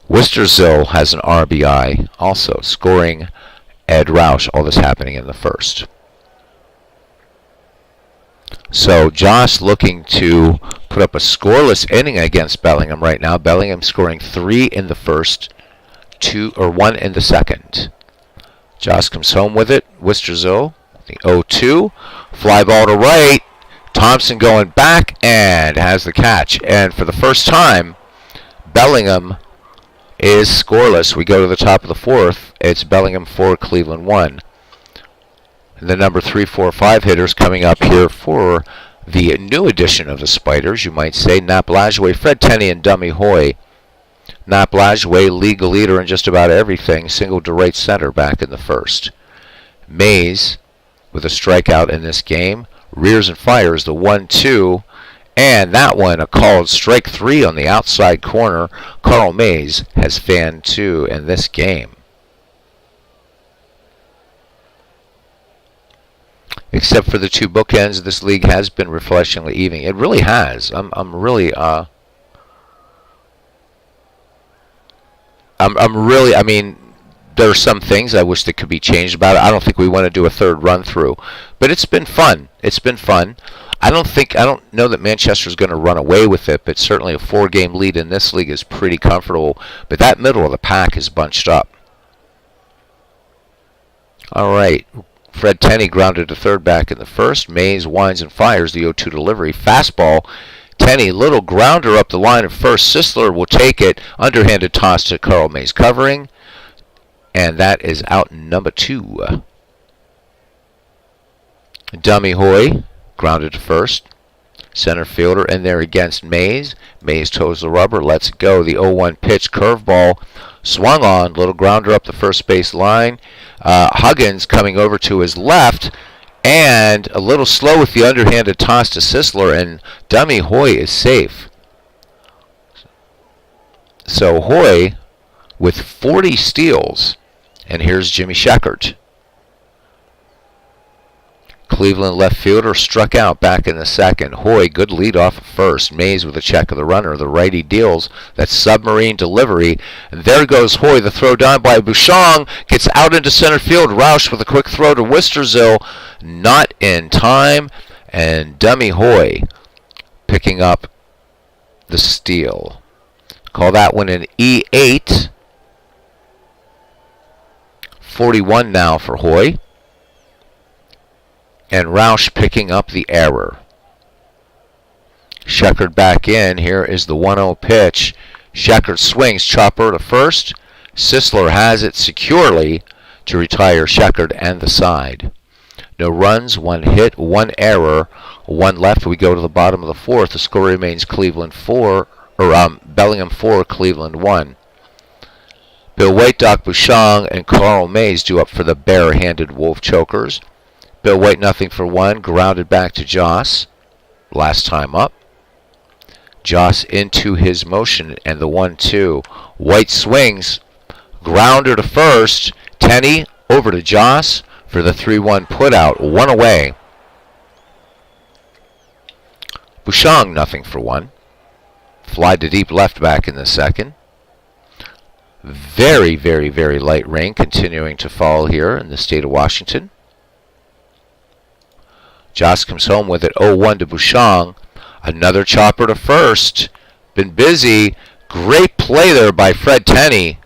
Wisterzo has an RBI also, scoring Ed Roush. All this happening in the first. So Joss looking to put up a scoreless inning against Bellingham right now. Bellingham scoring 3 in the first, 1 in the second. Joss comes home with it. Wisterzo, the 0-2. Fly ball to right. Thompson going back and has the catch. And for the first time, Bellingham is scoreless. We go to the top of the fourth. It's Bellingham 4, Cleveland 1. And the number 3, 4, 5 hitters coming up here for the new edition of the Spiders, you might say. Nap Lajoie, Fred Tenney, and Dummy Hoy. Nap Lajoie, league leader in just about everything, single to right center back in the first. Mays with a strikeout in this game. Rears and fires the 1-2. And that one, a called strike 3 on the outside corner. Carl Mays has fanned 2 in this game. Except for the 2 bookends, this league has been refreshingly even. It really has. I'm really I mean, there are some things I wish that could be changed about it. I don't think we want to do a third run through, but it's been fun. It's been fun. I don't know that Manchester's going to run away with it, but certainly a 4-game lead in this league is pretty comfortable. But that middle of the pack is bunched up. All right. Fred Tenney grounded to third back in the first. Mays winds and fires the 0-2 delivery. Fastball. Tenney, little grounder up the line at first. Sisler will take it. Underhanded toss to Carl Mays covering. And that is out number 2. Dummy Hoy grounded to first. Center fielder in there against Mays. Mays toes the rubber. Lets it go. The 0-1 pitch. Curveball. Swung on. Little grounder up the first base line. Huggins coming over to his left. And a little slow with the underhanded toss to Sisler. And Dummy Hoy is safe. So Hoy with 40 steals. And here's Jimmy Sheckert. Cleveland left fielder struck out back in the second. Hoy, good lead off at first. Mays with a check of the runner. The righty deals that submarine delivery. And there goes Hoy. The throw down by Bouchon. Gets out into center field. Roush with a quick throw to Wisterzo. Not in time. And Dummy Hoy picking up the steal. Call that one an E8. 41 now for Hoy. And Roush picking up the error. Sheckert back in. Here is the 1-0 pitch. Sheckert swings. Chopper to first. Sisler has it securely to retire Sheckert and the side. No runs, 1 hit, 1 error, 1 left. We go to the bottom of the fourth. The score remains Bellingham 4, Cleveland 1. Bill White, Doc Bouchon, and Carl Mays due up for the bare-handed Wolf Chokers. Bill White, nothing for 1, grounded back to Joss. Last time up. Joss into his motion, and the 1-2. White swings, grounder to first. Tenney over to Joss for the 3-1 putout. 1 away. Bouchon, nothing for 1. Fly to deep left back in the second. Very, very, very light rain continuing to fall here in the state of Washington. Joss comes home with it. 0-1 to Bouchon. Another chopper to first. Been busy. Great play there by Fred Tenney.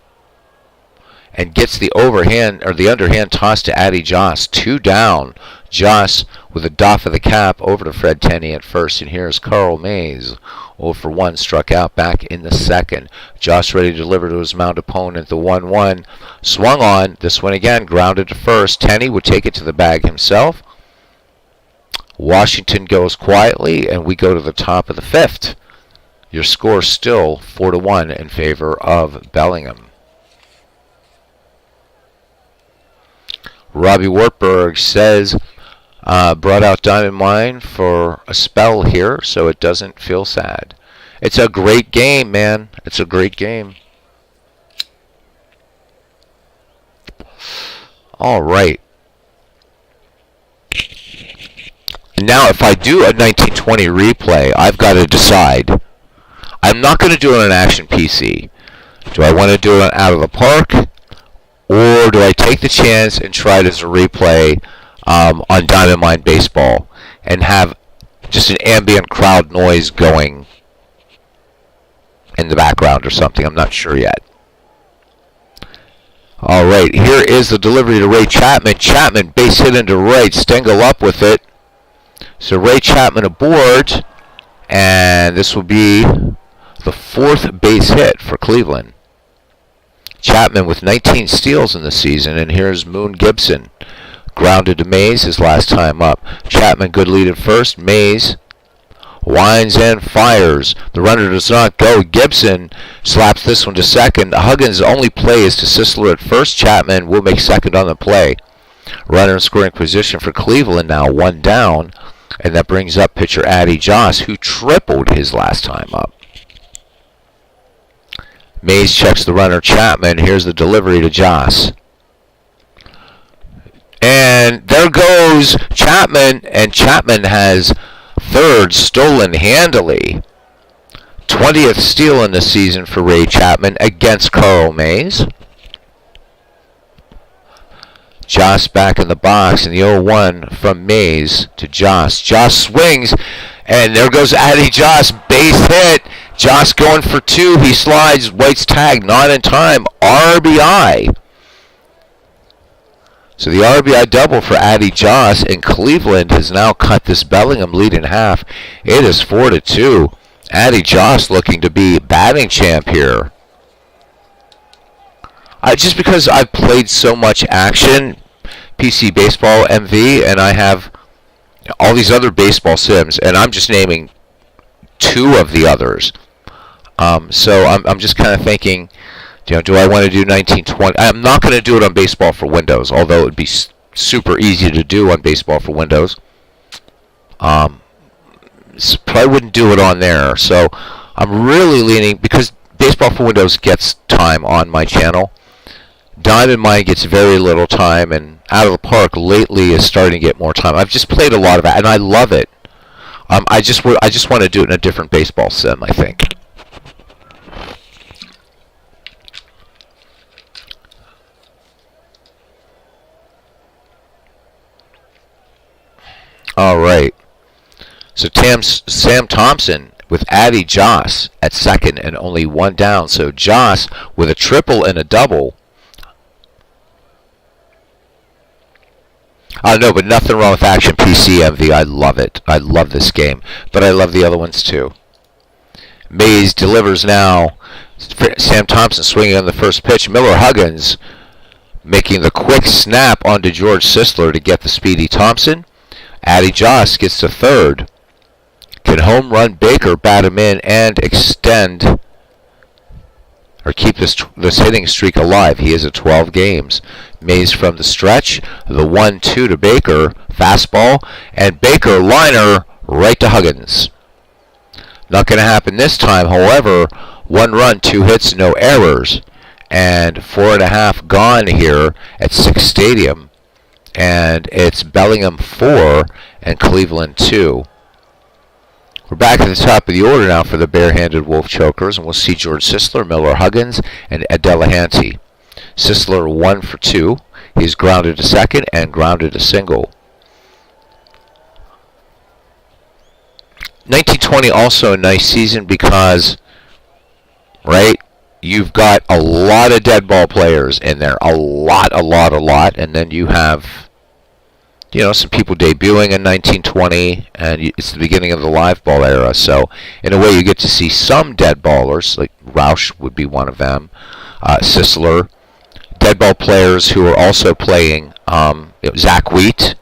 and gets the overhand or the underhand toss to Addy Joss. 2 down. Joss with a doff of the cap over to Fred Tenney at first, and here's Carl Mays. 0 for 1, struck out back in the second. Joss ready to deliver to his mound opponent. The 1-1 swung on. This one again grounded to first. Tenney would take it to the bag himself. Washington goes quietly, and we go to the top of the 5th. Your score still 4-1 in favor of Bellingham. Robbie Wartburg says, brought out Diamond Mine for a spell here, so it doesn't feel sad. It's a great game, man. It's a great game. All right. Now, if I do a 1920 replay, I've got to decide. I'm not going to do it on an Action PC. Do I want to do it out of the park, or do I take the chance and try it as a replay on Diamond Mine Baseball and have just an ambient crowd noise going in the background or something? I'm not sure yet. All right, here is the delivery to Ray Chapman. Chapman base hit into right. Stengel up with it. So Ray Chapman aboard, and this will be the 4th base hit for Cleveland. Chapman with 19 steals in the season, and here's Moon Gibson. Grounded to Mays his last time up. Chapman good lead at first. Mays winds and fires. The runner does not go. Gibson slaps this one to second. Huggins' only play is to Sisler at first. Chapman will make second on the play. Runner in scoring position for Cleveland now, 1 down. And that brings up pitcher Addy Joss, who tripled his last time up. Mays checks the runner Chapman. Here's the delivery to Joss. And there goes Chapman, and Chapman has 3rd stolen handily. 20th steal in the season for Ray Chapman against Carl Mays. Joss back in the box, and the 0-1 from Mays to Joss. Joss swings, and there goes Addy Joss, base hit. Joss going for 2. He slides. White's tag, not in time. RBI. So the RBI double for Addy Joss, and Cleveland has now cut this Bellingham lead in half. It is 4-2. Addy Joss looking to be batting champ here. Just because I've played so much action, PC Baseball MV, and I have all these other baseball sims, and I'm just naming 2 of the others. So I'm just kind of thinking, do I want to do 1920? I'm not going to do it on Baseball for Windows, although it would be super easy to do on Baseball for Windows. Probably wouldn't do it on there. So I'm really leaning, because Baseball for Windows gets time on my channel. Diamond Mine gets very little time, and Out of the Park lately is starting to get more time. I've just played a lot of it, and I love it. I just want to do it in a different baseball sim, I think. All right. So Sam Thompson with Addy Joss at second and only 1 down. So Joss with a triple and a double. I don't know, but nothing wrong with Action PC MV. I love it. I love this game, but I love the other ones too. Mays delivers now. Sam Thompson swinging on the first pitch. Miller Huggins making the quick snap onto George Sisler to get the speedy Thompson. Addy Joss gets to third. Can home run Baker bat him in and extend or keep this hitting streak alive? He is at 12 games. Mays from the stretch. The 1-2 to Baker. Fastball. And Baker liner right to Huggins. Not going to happen this time. However, 1 run, 2 hits, no errors. And 4.5 gone here at 6 Stadium. And it's Bellingham 4 and Cleveland 2. We're back at the top of the order now for the barehanded Wolf Chokers, and we'll see George Sisler, Miller Huggins, and Ed Delahanty. Sisler 1 for 2. He's grounded to second and grounded a single. 1920 also a nice season because, right, you've got a lot of dead ball players in there. A lot. And then you have, some people debuting in 1920, and it's the beginning of the live ball era. So, in a way, you get to see some dead ballers, like Roush would be one of them, Sisler, dead ball players who are also playing, Zach Wheat,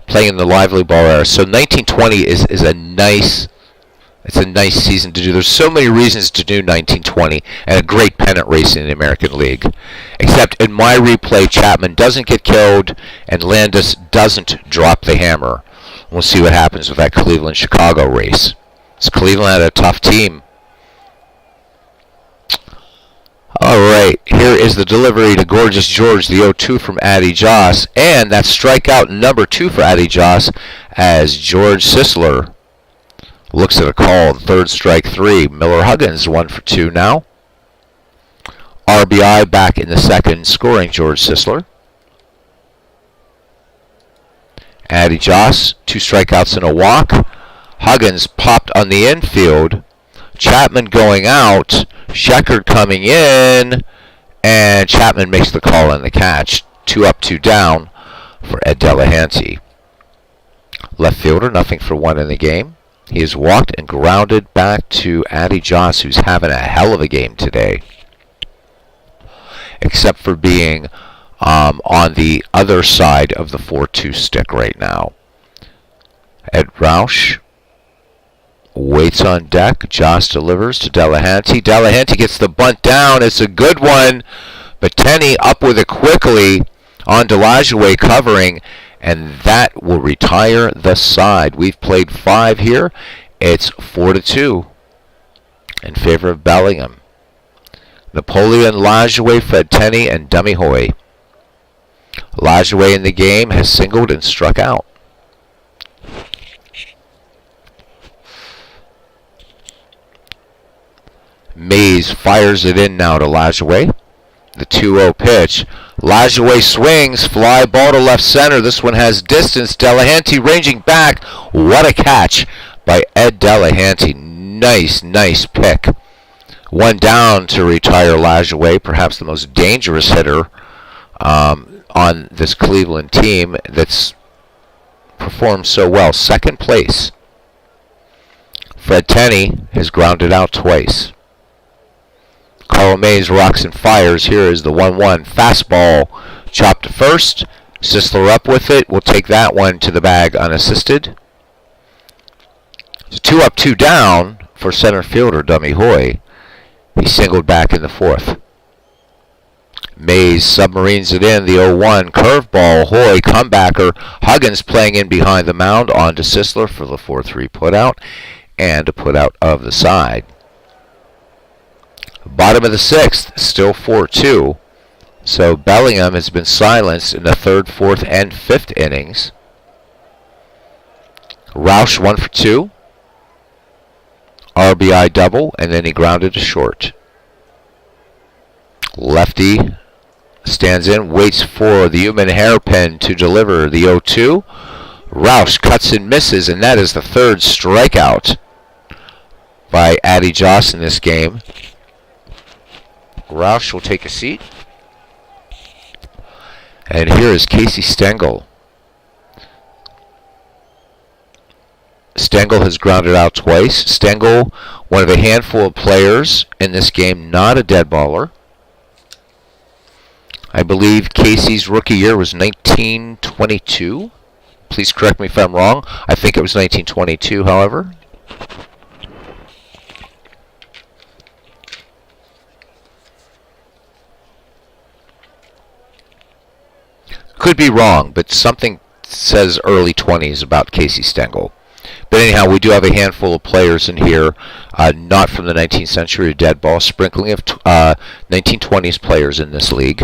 playing in the lively ball era. So 1920 is a nice season to do. There's so many reasons to do 1920, and a great pennant race in the American League. Except in my replay, Chapman doesn't get killed, and Landis doesn't drop the hammer. We'll see what happens with that Cleveland-Chicago race. So Cleveland had a tough team. All right, here is the delivery to Gorgeous George, the 0-2 from Addy Joss, and that's strikeout number 2 for Addy Joss as George Sisler looks at a call. Third strike 3. Miller Huggins 1 for 2 now. RBI back in the second, scoring George Sisler. Addy Joss, 2 strikeouts and a walk. Huggins popped on the infield. Chapman going out. Sheckard coming in. And Chapman makes the call and the catch. 2 up, 2 down for Ed Delahanty. Left fielder, nothing for 1 in the game. He is walked and grounded back to Addy Joss, who's having a hell of a game today. Except for being on the other side of the 4-2 stick right now. Ed Roush waits on deck. Joss delivers to Delahanty. Delahanty gets the bunt down. It's a good one. But Tenney up with it quickly on Delajouet covering. And that will retire the side. We've played 5 here. It's 4-2 in favor of Bellingham. Napoleon, Lajoie, Fred Tenney, and Dummy Hoy. Lajoie in the game has singled and struck out. Mays fires it in now to Lajoie. The 2-0 pitch. Lajoie swings, fly ball to left center. This one has distance. Delahanty ranging back. What a catch by Ed Delahanty. Nice pick. 1 down to retire Lajoie, perhaps the most dangerous hitter on this Cleveland team that's performed so well. Second place. Fred Tenney has grounded out twice. Carl Mays rocks and fires. Here is the 1-1 fastball. Chopped to first. Sisler up with it. We'll take that one to the bag unassisted. It's 2 up, 2 down for center fielder Dummy Hoy. He singled back in the 4th. Mays submarines it in. The 0-1 curveball. Hoy comebacker. Huggins playing in behind the mound. On to Sisler for the 4-3 putout. And a putout of the side. Bottom of the 6th, still 4-2. So Bellingham has been silenced in the 3rd, 4th, and 5th innings. Roush 1 for 2. RBI double, and then he grounded to short. Lefty stands in, waits for the human hairpin to deliver the 0-2. Roush cuts and misses, and that is the 3rd strikeout by Addy Joss in this game. Roush will take a seat. And here is Casey Stengel. Stengel has grounded out twice. Stengel, one of a handful of players in this game, not a dead baller. I believe Casey's rookie year was 1922. Please correct me if I'm wrong. I think it was 1922, however. Could be wrong, but something says early 20s about Casey Stengel. But anyhow, we do have a handful of players in here, not from the 19th century, dead ball, sprinkling of 1920s players in this league.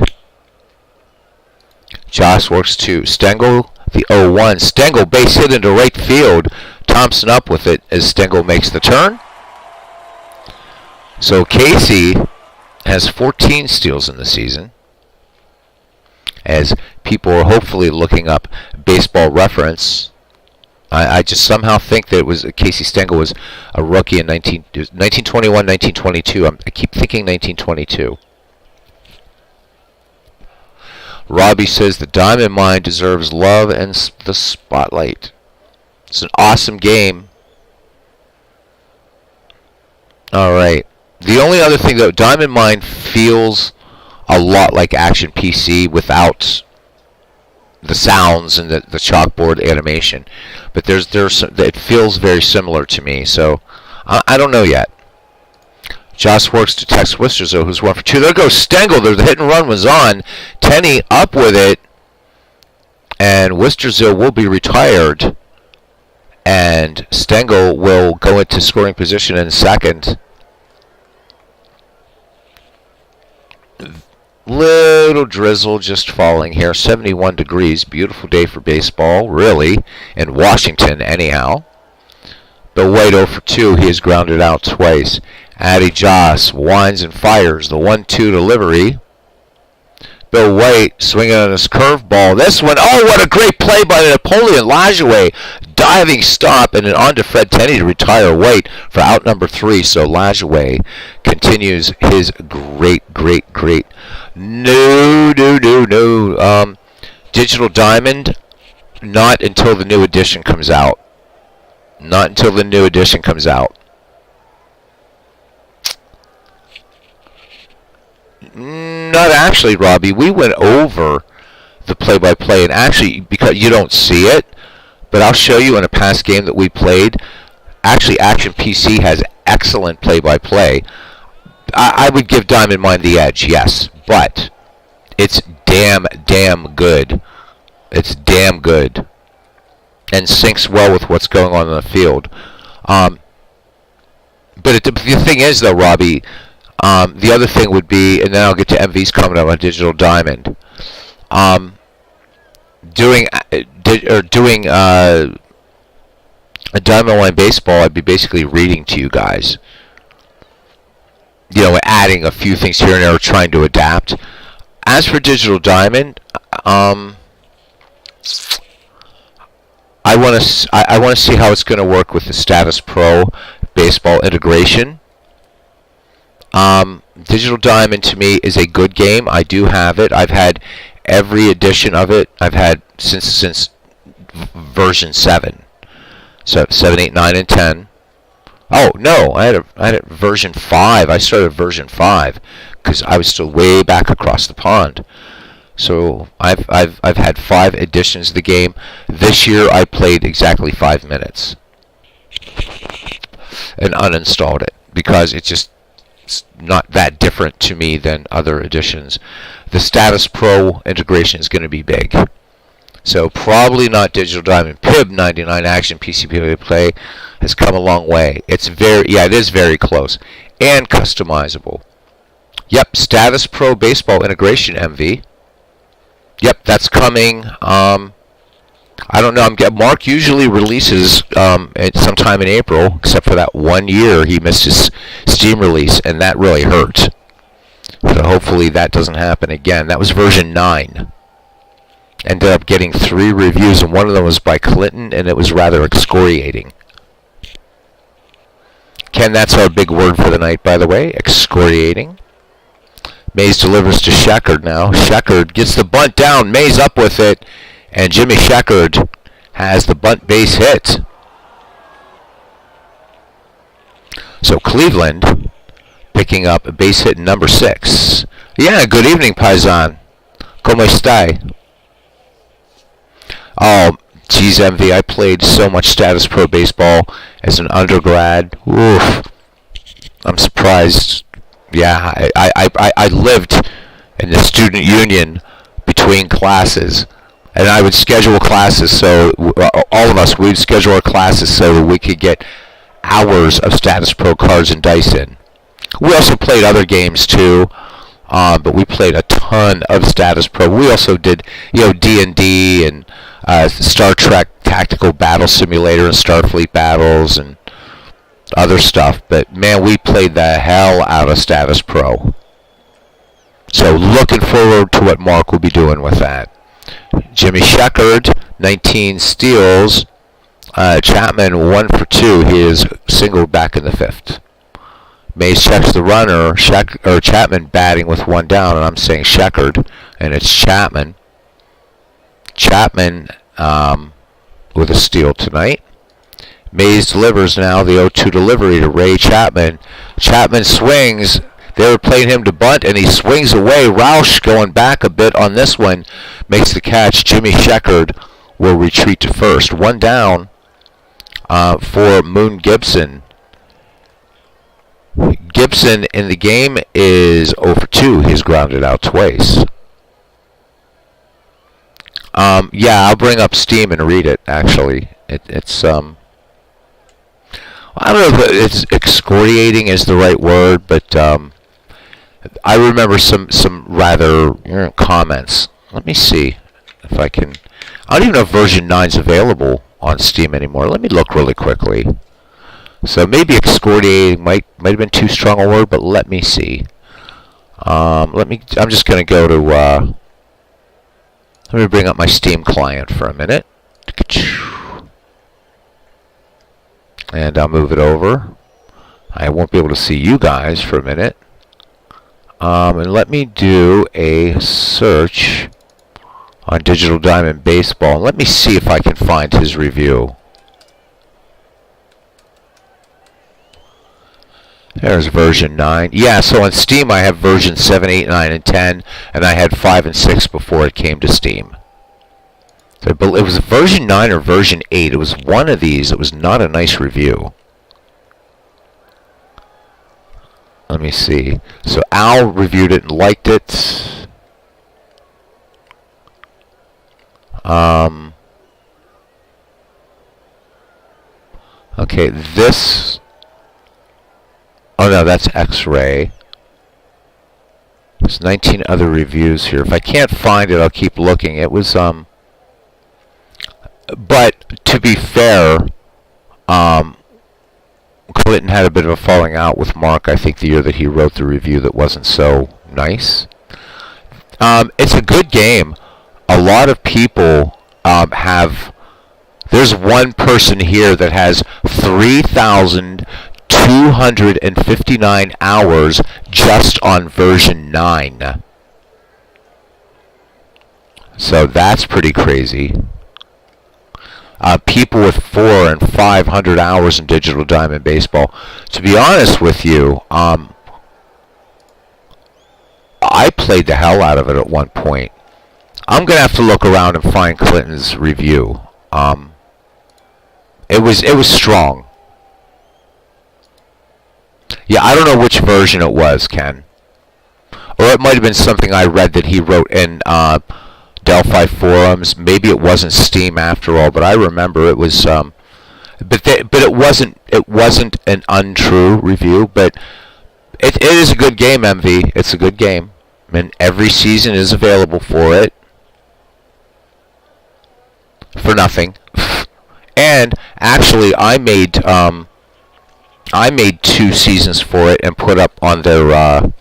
Joss works to Stengel, the 0-1. Stengel base hit into right field. Thompson up with it as Stengel makes the turn. So Casey has 14 steals in the season, as people are hopefully looking up Baseball Reference I just somehow think that it was Casey Stengel was a rookie in 1921, 1922. I keep thinking 1922. Robbie says the Diamond Mine deserves love and the spotlight. It's an awesome game. All right. The only other thing, though, Diamond Mine feels a lot like Action PC without the sounds and the chalkboard animation, but it feels very similar to me. So I don't know yet. Josh works to text Wisterzo, who's 1 for 2. There goes Stengel. The hit and run was on. Tenney up with it, and Wisterzo will be retired, and Stengel will go into scoring position in second. Little drizzle just falling here. 71 degrees. Beautiful day for baseball, really, in Washington anyhow. Bill White 0 for 2. He is grounded out twice. Addy Joss winds and fires the 1-2 delivery. Bill White swinging on his curveball. This one, oh, what a great play by Napoleon Lajoie. Diving stop and an on to Fred Tenney to retire White for out number 3. So Lajoie continues his great. No. Digital Diamond, not until the new edition comes out. Not actually, Robbie. We went over the play-by-play, and actually, because you don't see it, but I'll show you in a past game that we played. Actually, Action PC has excellent play-by-play. I would give Diamond Mine the edge, yes, but it's damn good. It's damn good, and syncs well with what's going on in the field. But the thing is, though, Robbie, the other thing would be, and then I'll get to MV's coming up on Digital Diamond. Doing a Diamond Line baseball, I'd be basically reading to you guys. You know, adding a few things here and there, trying to adapt. As for Digital Diamond, I want to see how it's going to work with the Status Pro baseball integration. Digital Diamond to me is a good game. I do have it. I've had every edition of it. I've had since version 7. So 7, 8, 9, and 10. Oh no, I had a version 5. I started version 5 because I was still way back across the pond. So I've had 5 editions of the game. This year I played exactly 5 minutes and uninstalled it because it's not that different to me than other editions. The Status Pro integration is going to be big. So probably not Digital Diamond. PIB 99 Action PCP Play has come a long way. It is very close and customizable. Yep, Status Pro baseball integration, MV. Yep, that's coming. I don't know. Mark usually releases sometime in April, except for that 1 year he missed his Steam release, and that really hurt. So hopefully that doesn't happen again. That was version 9. Ended up getting 3 reviews, and one of them was by Clinton, and it was rather excoriating. Ken, that's our big word for the night, by the way, excoriating. Mays delivers to Sheckard now. Sheckard gets the bunt down. Mays up with it, and Jimmy Sheckard has the bunt base hit. So Cleveland picking up a base hit number 6. Yeah, good evening, Paisan. ¿Cómo está? Oh, geez, MV, I played so much Status Pro baseball as an undergrad. Oof. I'm surprised. Yeah, I lived in the student union between classes, and I would schedule classes, so all of us, we'd schedule our classes so we could get hours of Status Pro cards and dice in. We also played other games too, but we played a ton of Status Pro. We also did, D&D and Star Trek Tactical Battle Simulator and Starfleet Battles and other stuff. But man, we played the hell out of Status Pro. So looking forward to what Mark will be doing with that. Jimmy Sheckard, 19 steals, Chapman 1 for 2. He is singled back in the 5th. Mays checks the runner. Chapman batting with 1 down, and I'm saying checkered, and it's Chapman. Chapman with a steal tonight. Mays delivers now the 0-2 delivery to Ray Chapman. Chapman swings. They were playing him to bunt, and he swings away. Roush going back a bit on this one. Makes the catch. Jimmy Sheckard will retreat to first. 1 down for Moon Gibson. Gibson in the game is 0 for 2. He's grounded out twice. Yeah, I'll bring up Steam and read it, actually. It's I don't know if it's excoriating is the right word, but I remember some rather comments. Let me see if I can. I don't even know if version 9 is available on Steam anymore. Let me look really quickly. So maybe excoriating might have been too strong a word, but let me see. I'm just going to go to. Let me bring up my Steam client for a minute. And I'll move it over. I won't be able to see you guys for a minute. And let me do a search on Digital Diamond Baseball. Let me see if I can find his review. There's version 9. Yeah, so on Steam I have version 7, 8, 9, and 10. And I had 5 and 6 before it came to Steam. It was version 9 or version 8. It was one of these. It was not a nice review. Let me see. So Al reviewed it and liked it. Okay, this... Oh no, that's X-Ray. There's 19 other reviews here. If I can't find it, I'll keep looking. It was, But to be fair, Clinton had a bit of a falling out with Mark, I think, the year that he wrote the review that wasn't so nice. It's a good game. A lot of people have... There's one person here that has 3,259 hours just on version 9. So that's pretty crazy. People with 400 and 500 hours in Digital Diamond Baseball. To be honest with you, I played the hell out of it at one point. I'm going to have to look around and find Clinton's review. It was strong. Yeah, I don't know which version it was, Ken. Or it might have been something I read that he wrote in Delphi forums. Maybe it wasn't Steam after all, but I remember it was. But it wasn't an untrue review. But it is a good game, MV. It's a good game, and every season is available for it for nothing. And actually, I made 2 seasons for it and put up on their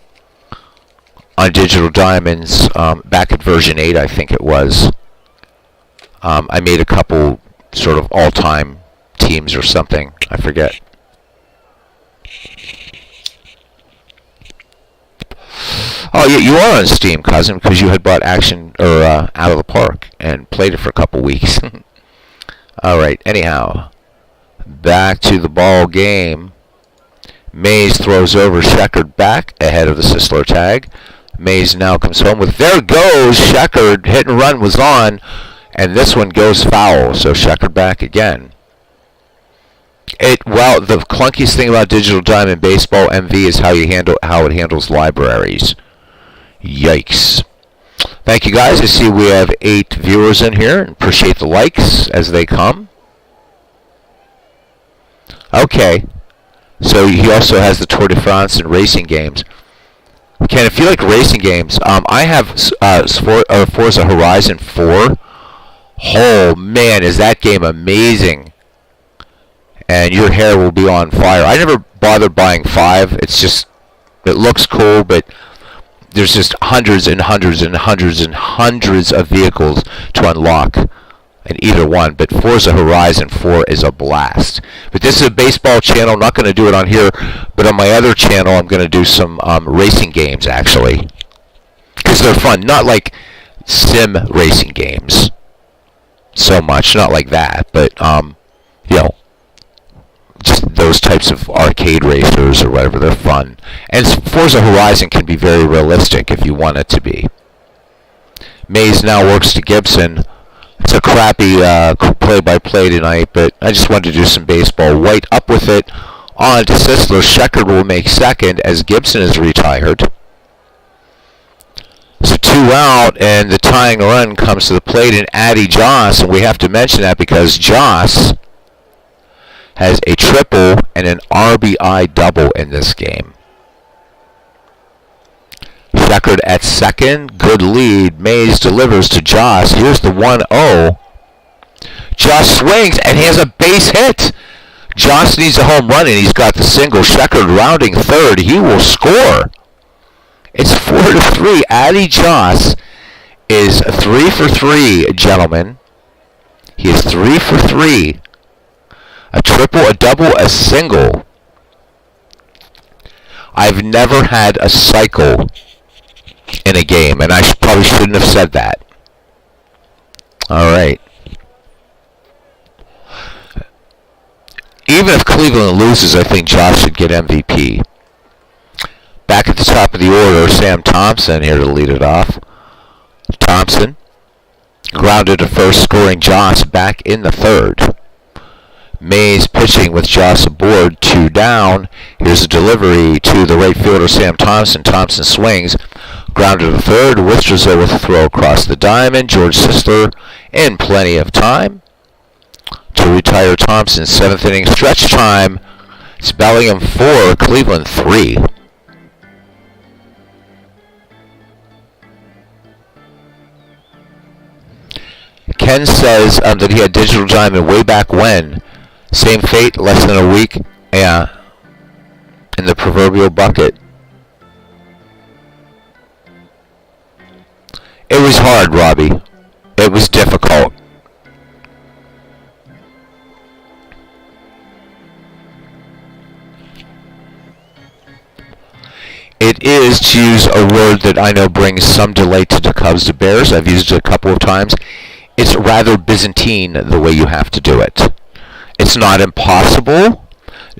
on Digital Diamonds back at version 8, I think it was. I made a couple sort of all-time teams or something. I forget. Oh, yeah, you are on Steam, cousin, because you had bought Action or Out of the Park and played it for a couple weeks. All right. Anyhow, back to the ball game. Mays throws over Sheckard back ahead of the Sisler tag. Mays now comes home with, there goes Sheckard. Hit and run was on, and this one goes foul. So Sheckard back again. Well, the clunkiest thing about Digital Diamond Baseball MV is how it handles libraries. Yikes. Thank you guys. I see we have 8 viewers in here. Appreciate the likes as they come. Okay. So he also has the Tour de France and racing games. Ken, if you like racing games, I have Forza Horizon 4. Oh man, is that game amazing! And your hair will be on fire. I never bothered buying 5. It's just, it looks cool, but there's just hundreds and hundreds and hundreds and hundreds of vehicles to unlock. in either one, but Forza Horizon 4 is a blast. But this is a baseball channel. I'm not going to do it on here, but on my other channel, I'm going to do some racing games, actually, because they're fun. Not like sim racing games so much, not like that, but, you know, just those types of arcade racers or whatever. They're fun. And Forza Horizon can be very realistic if you want it to be. Mays now works to Gibson. It's a crappy play-by-play tonight, but I just wanted to do some baseball. White up with it. On to Sisler. Sheckard will make second as Gibson is retired. So 2 out, and the tying run comes to the plate in Addy Joss, and we have to mention that because Joss has a triple and an RBI double in this game. Sheckard at second, good lead. Mays delivers to Joss. Here's the 1-0. Joss swings, and he has a base hit. Joss needs a home run, and he's got the single. Sheckard rounding third. He will score. It's 4-3. Addy Joss is 3 for 3, gentlemen. He is 3 for 3. A triple, a double, a single. I've never had a cycle in a game, and I probably shouldn't have said that. All right. Even if Cleveland loses, I think Josh should get MVP. Back at the top of the order, Sam Thompson here to lead it off. Thompson grounded to first, scoring Joss back in the third. Mays pitching with Joss aboard, 2 down. Here's a delivery to the right fielder, Sam Thompson. Thompson swings, grounded to third. Wisterzel with a throw across the diamond. George Sisler in plenty of time to retire Thompson. 7th inning stretch time. It's Bellingham 4, Cleveland 3. Ken says that he had Digital Diamond way back when. Same fate, less than a week, in the proverbial bucket. It was hard, Robbie. It was difficult. It is, to use a word that I know brings some delight to the Cubs to Bears. I've used it a couple of times. It's rather Byzantine the way you have to do it. It's not impossible.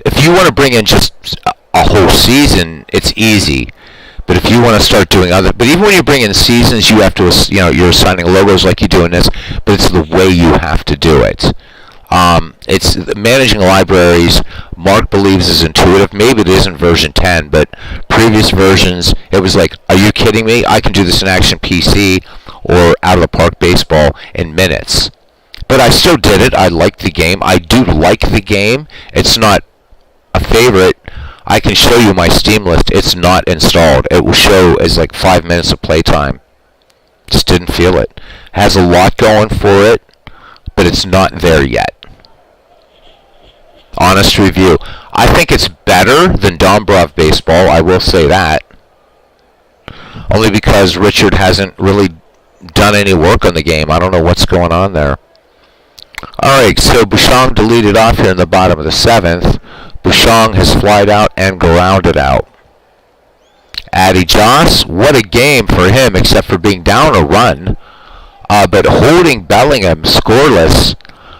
If you want to bring in just a whole season, it's easy. But if you want to start doing but even when you bring in seasons, you have to, you're assigning logos like you do in this, but it's the way you have to do it. It's managing libraries. Mark believes is intuitive. Maybe it isn't version 10, but previous versions, it was like, are you kidding me? I can do this in Action PC or Out of the Park Baseball in minutes. But I still did it. I liked the game. I do like the game. It's not a favorite. I can show you my Steam list. It's not installed. It will show as like 5 minutes of playtime. Just didn't feel it. Has a lot going for it, but it's not there yet. Honest review. I think it's better than Dombrov Baseball. I will say that. Only because Richard hasn't really done any work on the game. I don't know what's going on there. Alright, so Bouchon deleted off here in the bottom of the 7th. Bouchon has flied out and grounded out. Addy Joss, what a game for him, except for being down a run. But holding Bellingham scoreless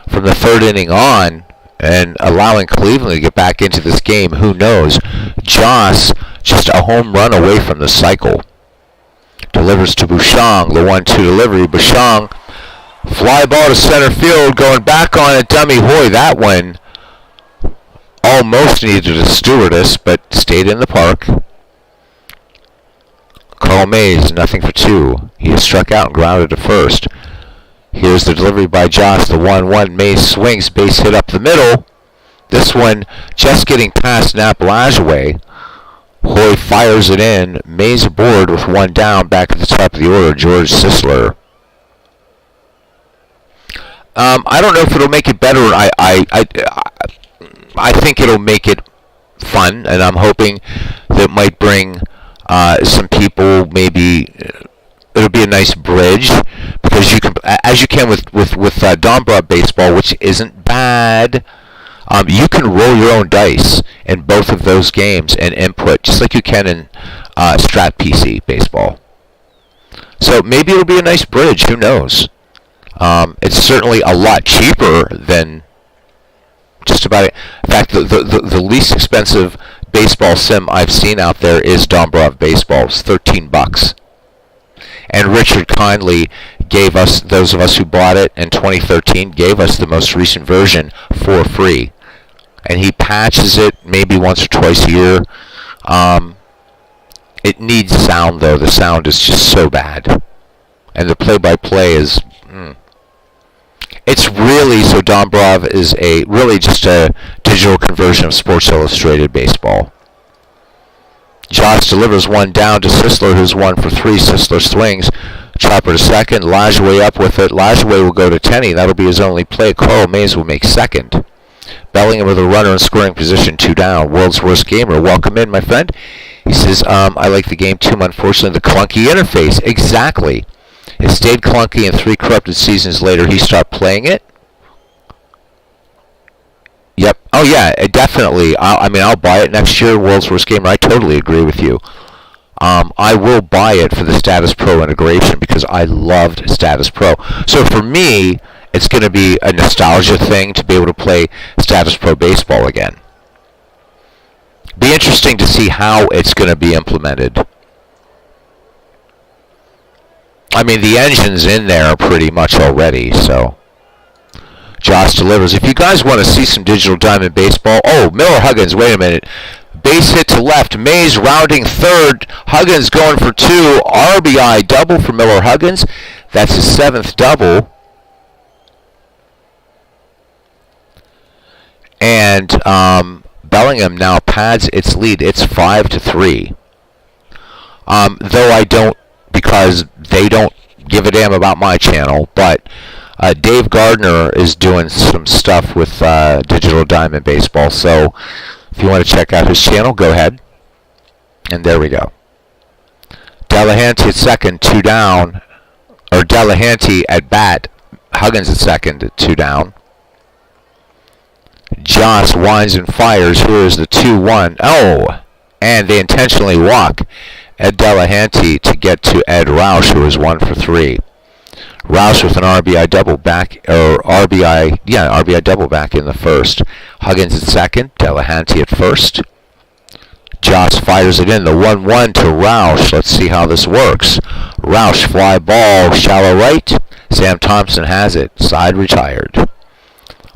from the 3rd inning on and allowing Cleveland to get back into this game, who knows? Joss, just a home run away from the cycle. Delivers to Bouchon, the 1-2 delivery. Bouchon, fly ball to center field, going back on it, dummy. Boy, that one almost needed a stewardess, but stayed in the park. Carl Mays, nothing for 2. He is struck out and grounded to first. Here's the delivery by Josh, the 1-1. Mays swings, base hit up the middle. This one just getting past Nap Lajoie. Hoy fires it in. Mays aboard with 1 down. Back at the top of the order, George Sisler. I don't know if it'll make it better. I think it'll make it fun, and I'm hoping that might bring some people maybe it'll be a nice bridge because you can, as you can with Dombrov baseball, which isn't bad. You can roll your own dice in both of those games and input, just like you can in Strat PC baseball. So maybe it'll be a nice bridge. Who knows? It's certainly a lot cheaper than just about it. In fact, the least expensive baseball sim I've seen out there is Dombrov Baseball. It's $13. And Richard kindly gave us, those of us who bought it in 2013, gave us the most recent version for free. And he patches it maybe once or twice a year. It needs sound, though. The sound is just so bad. And the play-by-play is... It's really, so Dombrov is really just a digital conversion of Sports Illustrated baseball. Josh delivers one down to Sisler, who's 1 for 3. Sisler swings. Chopper to second. Lajoie up with it. Lajoie will go to Tenney. That'll be his only play. Carl Mays will make second. Bellingham with a runner in scoring position, 2 down. World's worst gamer. Welcome in, my friend. He says, I like the game too. Unfortunately, the clunky interface. Exactly. It stayed clunky, and 3 corrupted seasons later, he stopped playing it. Yep. Oh, yeah, definitely. I'll buy it next year, World's Worst Gamer. I totally agree with you. I will buy it for the Status Pro integration because I loved Status Pro. So for me, it's going to be a nostalgia thing to be able to play Status Pro baseball again. Be interesting to see how it's going to be implemented. The engines in there are pretty much already, so... Josh delivers. If you guys want to see some Digital Diamond baseball... Oh, Miller Huggins, wait a minute. Base hit to left. Mays rounding third. Huggins going for 2. RBI double for Miller Huggins. That's his 7th double. And Bellingham now pads its lead. It's 5-3. Though I don't, because they don't give a damn about my channel, but Dave Gardner is doing some stuff with Digital Diamond Baseball, so if you want to check out his channel, go ahead. And there we go. Delahanty at second, 2 down. Or Delahanty at bat. Huggins at second, 2 down. Joss winds and fires. Here is the 2-1. Oh! And they intentionally walk Ed Delahanty to get to Ed Roush, who is 1 for 3. Roush with an RBI double back, or RBI double back in the first. Huggins at second, Delahanty at first. Joss fires it in, the 1-1 to Roush. Let's see how this works. Roush fly ball, shallow right. Sam Thompson has it, side retired.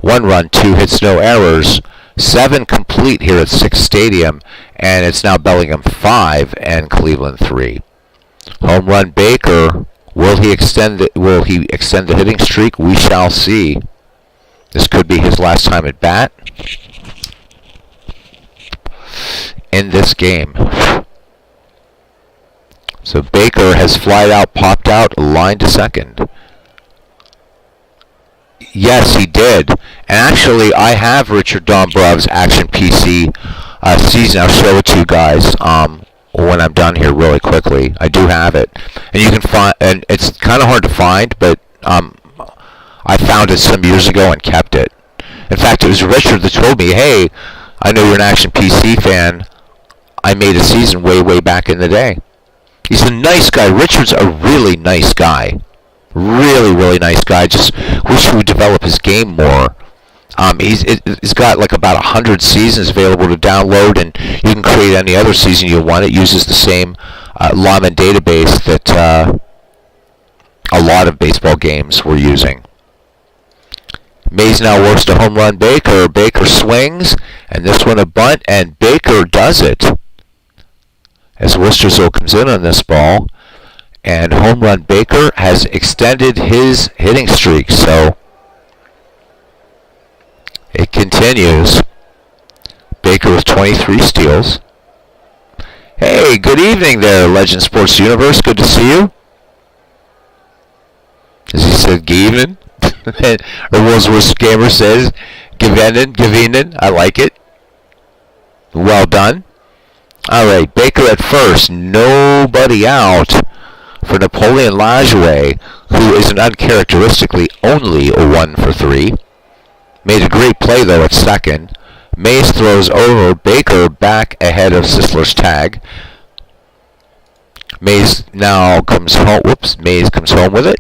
1 run, 2 hits, no errors. 7 complete here at 6 Stadium, and it's now Bellingham 5 and Cleveland 3. Home run Baker. Will he extend the hitting streak? We shall see. This could be his last time at bat in this game. So Baker has flied out, popped out, lined to second. Yes, he did. And actually, I have Richard Dombrov's Action PC season. I'll show it to you guys when I'm done here really quickly. I do have it. And you can find, and it's kind of hard to find, but I found it some years ago and kept it. In fact, it was Richard that told me, hey, I know you're an Action PC fan. I made a season way, way back in the day. He's a nice guy. Richard's a really nice guy. Really, really nice guy. Just wish he would develop his game more. He's got like about 100 seasons available to download, and you can create any other season you want. It uses the same Lyman database that a lot of baseball games were using. Mays now works to home run Baker. Baker swings, and this one a bunt, and Baker does it. As Worcesterville comes in on this ball, and home run Baker has extended his hitting streak, so it continues. Baker with 23 steals. Hey, good evening there, Legend Sports Universe. Good to see you. As he said, good evening. Or World's Worst Gamer says, Gavinen. I like it. Well done. All right, Baker at first. Nobody out for Napoleon Lajoie, who is an uncharacteristically only a 1 for 3. Made a great play, though, at second. Mays throws over. Baker back ahead of Sisler's tag. Mays now comes home. Whoops. Mays comes home with it.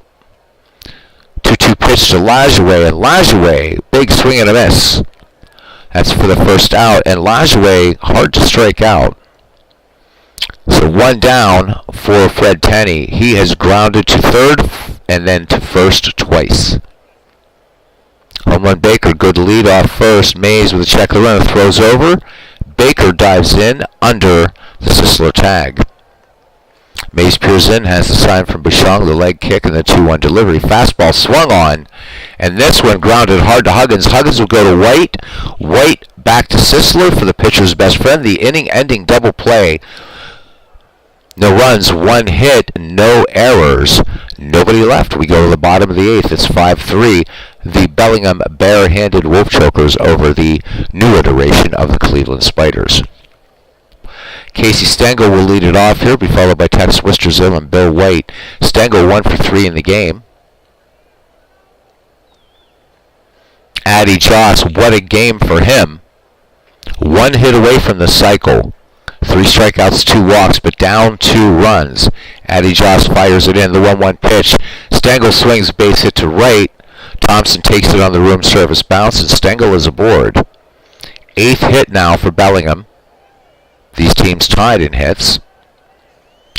2-2 pitch to Lajoie, and Lajoie, big swing and a miss. That's for the first out, and Lajoie hard to strike out. So one down for Fred Tenney. He has grounded to third and then to first twice. Home run Baker, good lead off first. Mays with a check of the runner, throws over. Baker dives in under the Sisler tag. Mays peers in, has the sign from Bouchon, the leg kick, and the 2-1 delivery. Fastball swung on, and this one grounded hard to Huggins. Huggins will go to White. White back to Sisler for the pitcher's best friend. The inning-ending double play. No runs, 1 hit, no errors. Nobody left. We go to the bottom of the 8th. It's 5-3. The Bellingham bare-handed wolf chokers over the new iteration of the Cleveland Spiders. Casey Stengel will lead it off here, be followed by Tex Wisterzill and Bill White. Stengel 1 for 3 in the game. Addy Joss, what a game for him. 1 hit away from the cycle. 3 strikeouts, 2 walks, but down 2 runs. Addy Joss fires it in, the 1-1 pitch. Stengel swings, base hit to right. Thompson takes it on the room service bounce, and Stengel is aboard. 8th hit now for Bellingham. These teams tied in hits.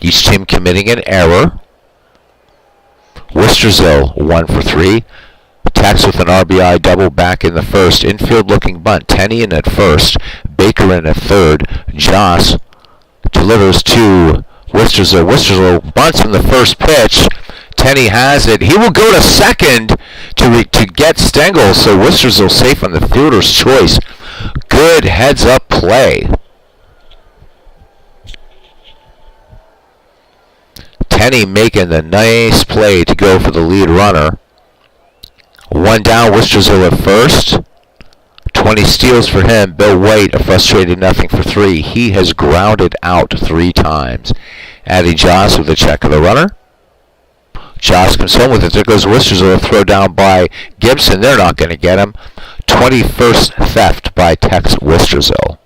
Each team committing an error. Wisterzill 1 for 3. Tex with an RBI double back in the first. Infield looking bunt. Tenney in at first. Baker in at third. Joss delivers to Wisterzill. Wisterzill bunts in the first pitch. Tenney has it. He will go to second to get Stengel. So Wisterzill safe on the fielder's choice. Good heads-up play. Tenney making the nice play to go for the lead runner. 1 down, Wisterzill at first. 20 steals for him. Bill White, a frustrated 0 for 3. He has grounded out 3 times. Addy Joss with a check of the runner. Joss comes home with it. There goes Wisterzill, a throw down by Gibson. They're not going to get him. 21st theft by Tex Wisterzill.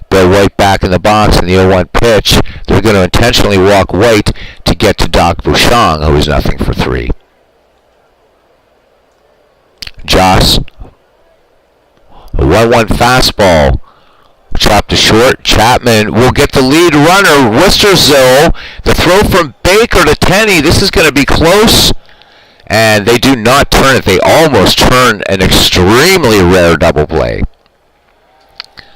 Bill White back in the box in the 0-1 pitch. They're going to intentionally walk White to get to Doc Bouchon, who is 0 for 3. Joss, a 1-1 fastball. Chopped to short. Chapman will get the lead runner. Wisterzill, the throw from Baker to Tenney. This is going to be close. And they do not turn it. They almost turn an extremely rare double play.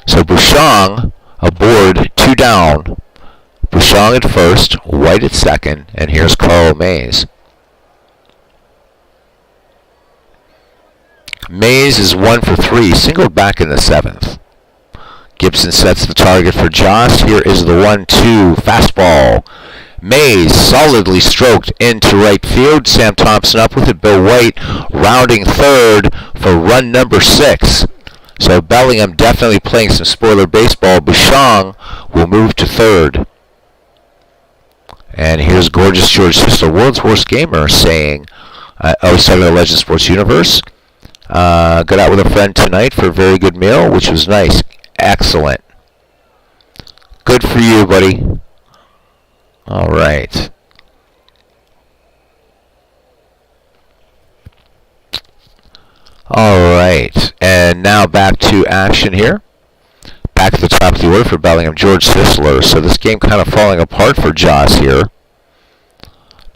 So Bouchon aboard, 2 down. Bouchon at first, White at second, and here's Carl Mays. Mays is 1 for 3, singled back in the 7th. Gibson sets the target for Joss. Here is the 1-2 fastball. Mays solidly stroked into right field. Sam Thompson up with it. Bill White rounding third for run number 6. So Bellingham definitely playing some spoiler baseball. Bouchon will move to third. And here's gorgeous George Sisler, world's worst gamer, saying, he's talking about Legend Sports Universe. Got out with a friend tonight for a very good meal, which was nice. Excellent. Good for you, buddy. All right. All right. And now back to action here. Back at the top of the order for Bellingham, George Sisler. So this game kind of falling apart for Joss here.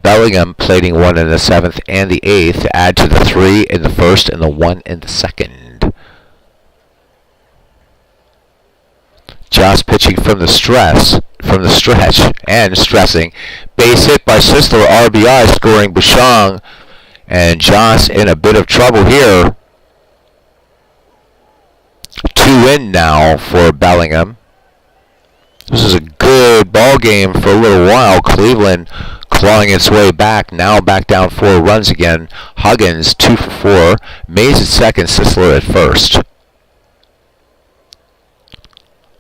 Bellingham plating 1 in the 7th and the 8th to add to the 3 in the 1st and the 1 in the 2nd. Joss pitching from the stretch and stressing. Base hit by Sisler, RBI, scoring Bouchon, and Joss in a bit of trouble here. 2 in now for Bellingham. This is a good ball game for a little while. Cleveland clawing its way back, now back down 4 runs again. Huggins 2 for 4. Mays at second, Sisler at first.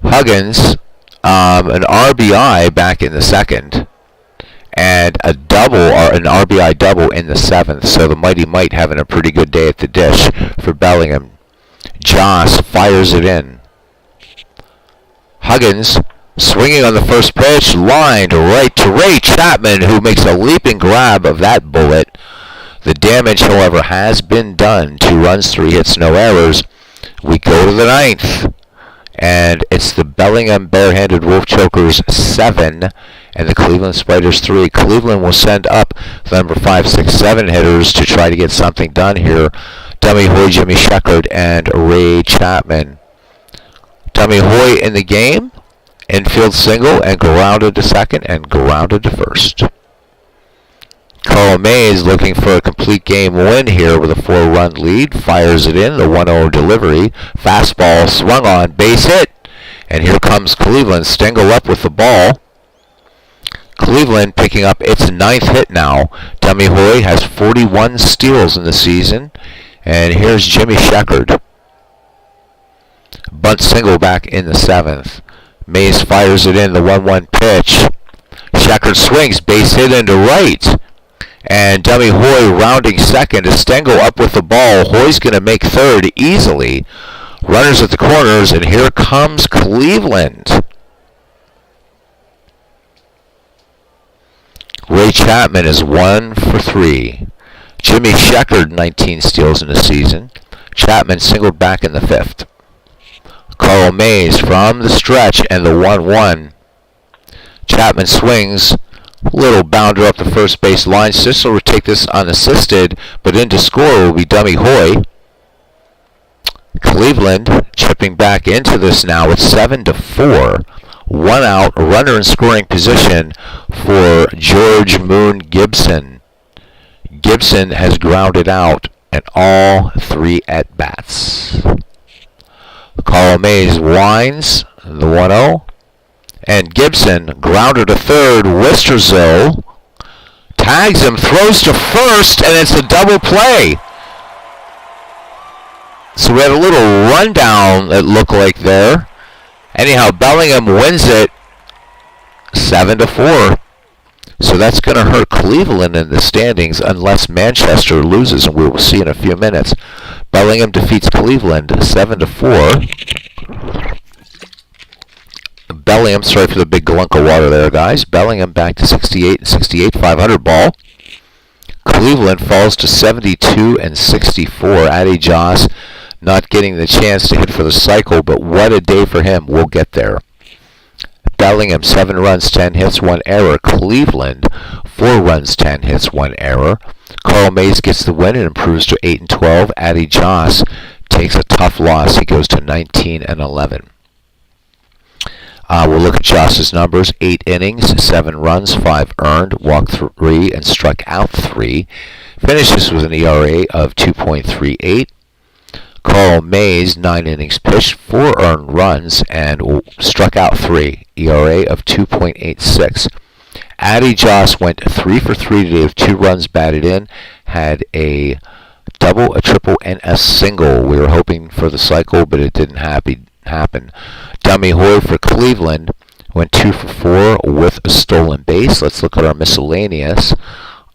Huggins, an RBI back in the 2nd. and a double, or an RBI double in the 7th. So the Mighty Might having a pretty good day at the dish for Bellingham. Joss fires it in. Huggins swinging on the first pitch, lined right to Ray Chapman, who makes a leaping grab of that bullet. The damage, however, has been done. 2 runs, 3 hits, no errors. We go to the 9th, and it's the Bellingham Barehanded Wolf Chokers 7 and the Cleveland Spiders 3. Cleveland will send up the number 5, 6, 7 hitters to try to get something done here. Dummy Hoy, Jimmy Sheckard, and Ray Chapman. Dummy Hoy in the game. Infield single and grounded to second and grounded to first. Carl Mays looking for a complete game win here with a 4-run lead. Fires it in, the 1-0 delivery. Fastball swung on, base hit. And here comes Cleveland. Stengel up with the ball. Cleveland picking up its 9th hit now. Dummy Hoy has 41 steals in the season. And here's Jimmy Sheckard. Bunt single back in the 7th. Mays fires it in, the 1-1 pitch. Sheckard swings, base hit into right. And Dummy Hoy rounding second. Stengel up with the ball. Hoy's going to make third easily. Runners at the corners, and here comes Cleveland. Ray Chapman is 1 for 3. Jimmy Sheckard, 19 steals in the season. Chapman singled back in the 5th. Carl Mays from the stretch and the 1-1. Chapman swings. Little bounder up the first base line. Sissel will take this unassisted, but in to score will be Dummy Hoy. Cleveland chipping back into this now. It's 7-4. 1 out, a runner in scoring position for George Moon Gibson. Gibson has grounded out in all 3 at-bats. Carl Mays winds the 1-0. And Gibson grounder to third. Wisterzo tags him, throws to first, and it's a double play. So we had a little rundown, it looked like there. Anyhow, Bellingham wins it 7-4. So that's going to hurt Cleveland in the standings unless Manchester loses, and we will see in a few minutes. Bellingham defeats Cleveland 7-4. Bellingham, sorry for the big glunk of water there, guys. Bellingham back to 68 and 68, 500 ball. Cleveland falls to 72 and 64. Addy Joss not getting the chance to hit for the cycle, but what a day for him. We'll get there. Bellingham, 7 runs, 10 hits, 1 error. Cleveland, 4 runs, 10 hits, 1 error. Carl Mays gets the win and improves to 8 and 12. Addy Joss takes a tough loss. He goes to 19 and 11. We'll look at Joss's numbers. 8 innings, 7 runs, 5 earned, walked 3, and struck out 3. Finishes with an ERA of 2.38. Carl Mays, 9 innings pitched, 4 earned runs, and struck out 3. ERA of 2.86. Addy Joss went 3 for 3 today with 2 runs batted in. Had a double, a triple, and a single. We were hoping for the cycle, but it didn't happen. Dummy Hoy for Cleveland went 2 for 4 with a stolen base. Let's look at our miscellaneous.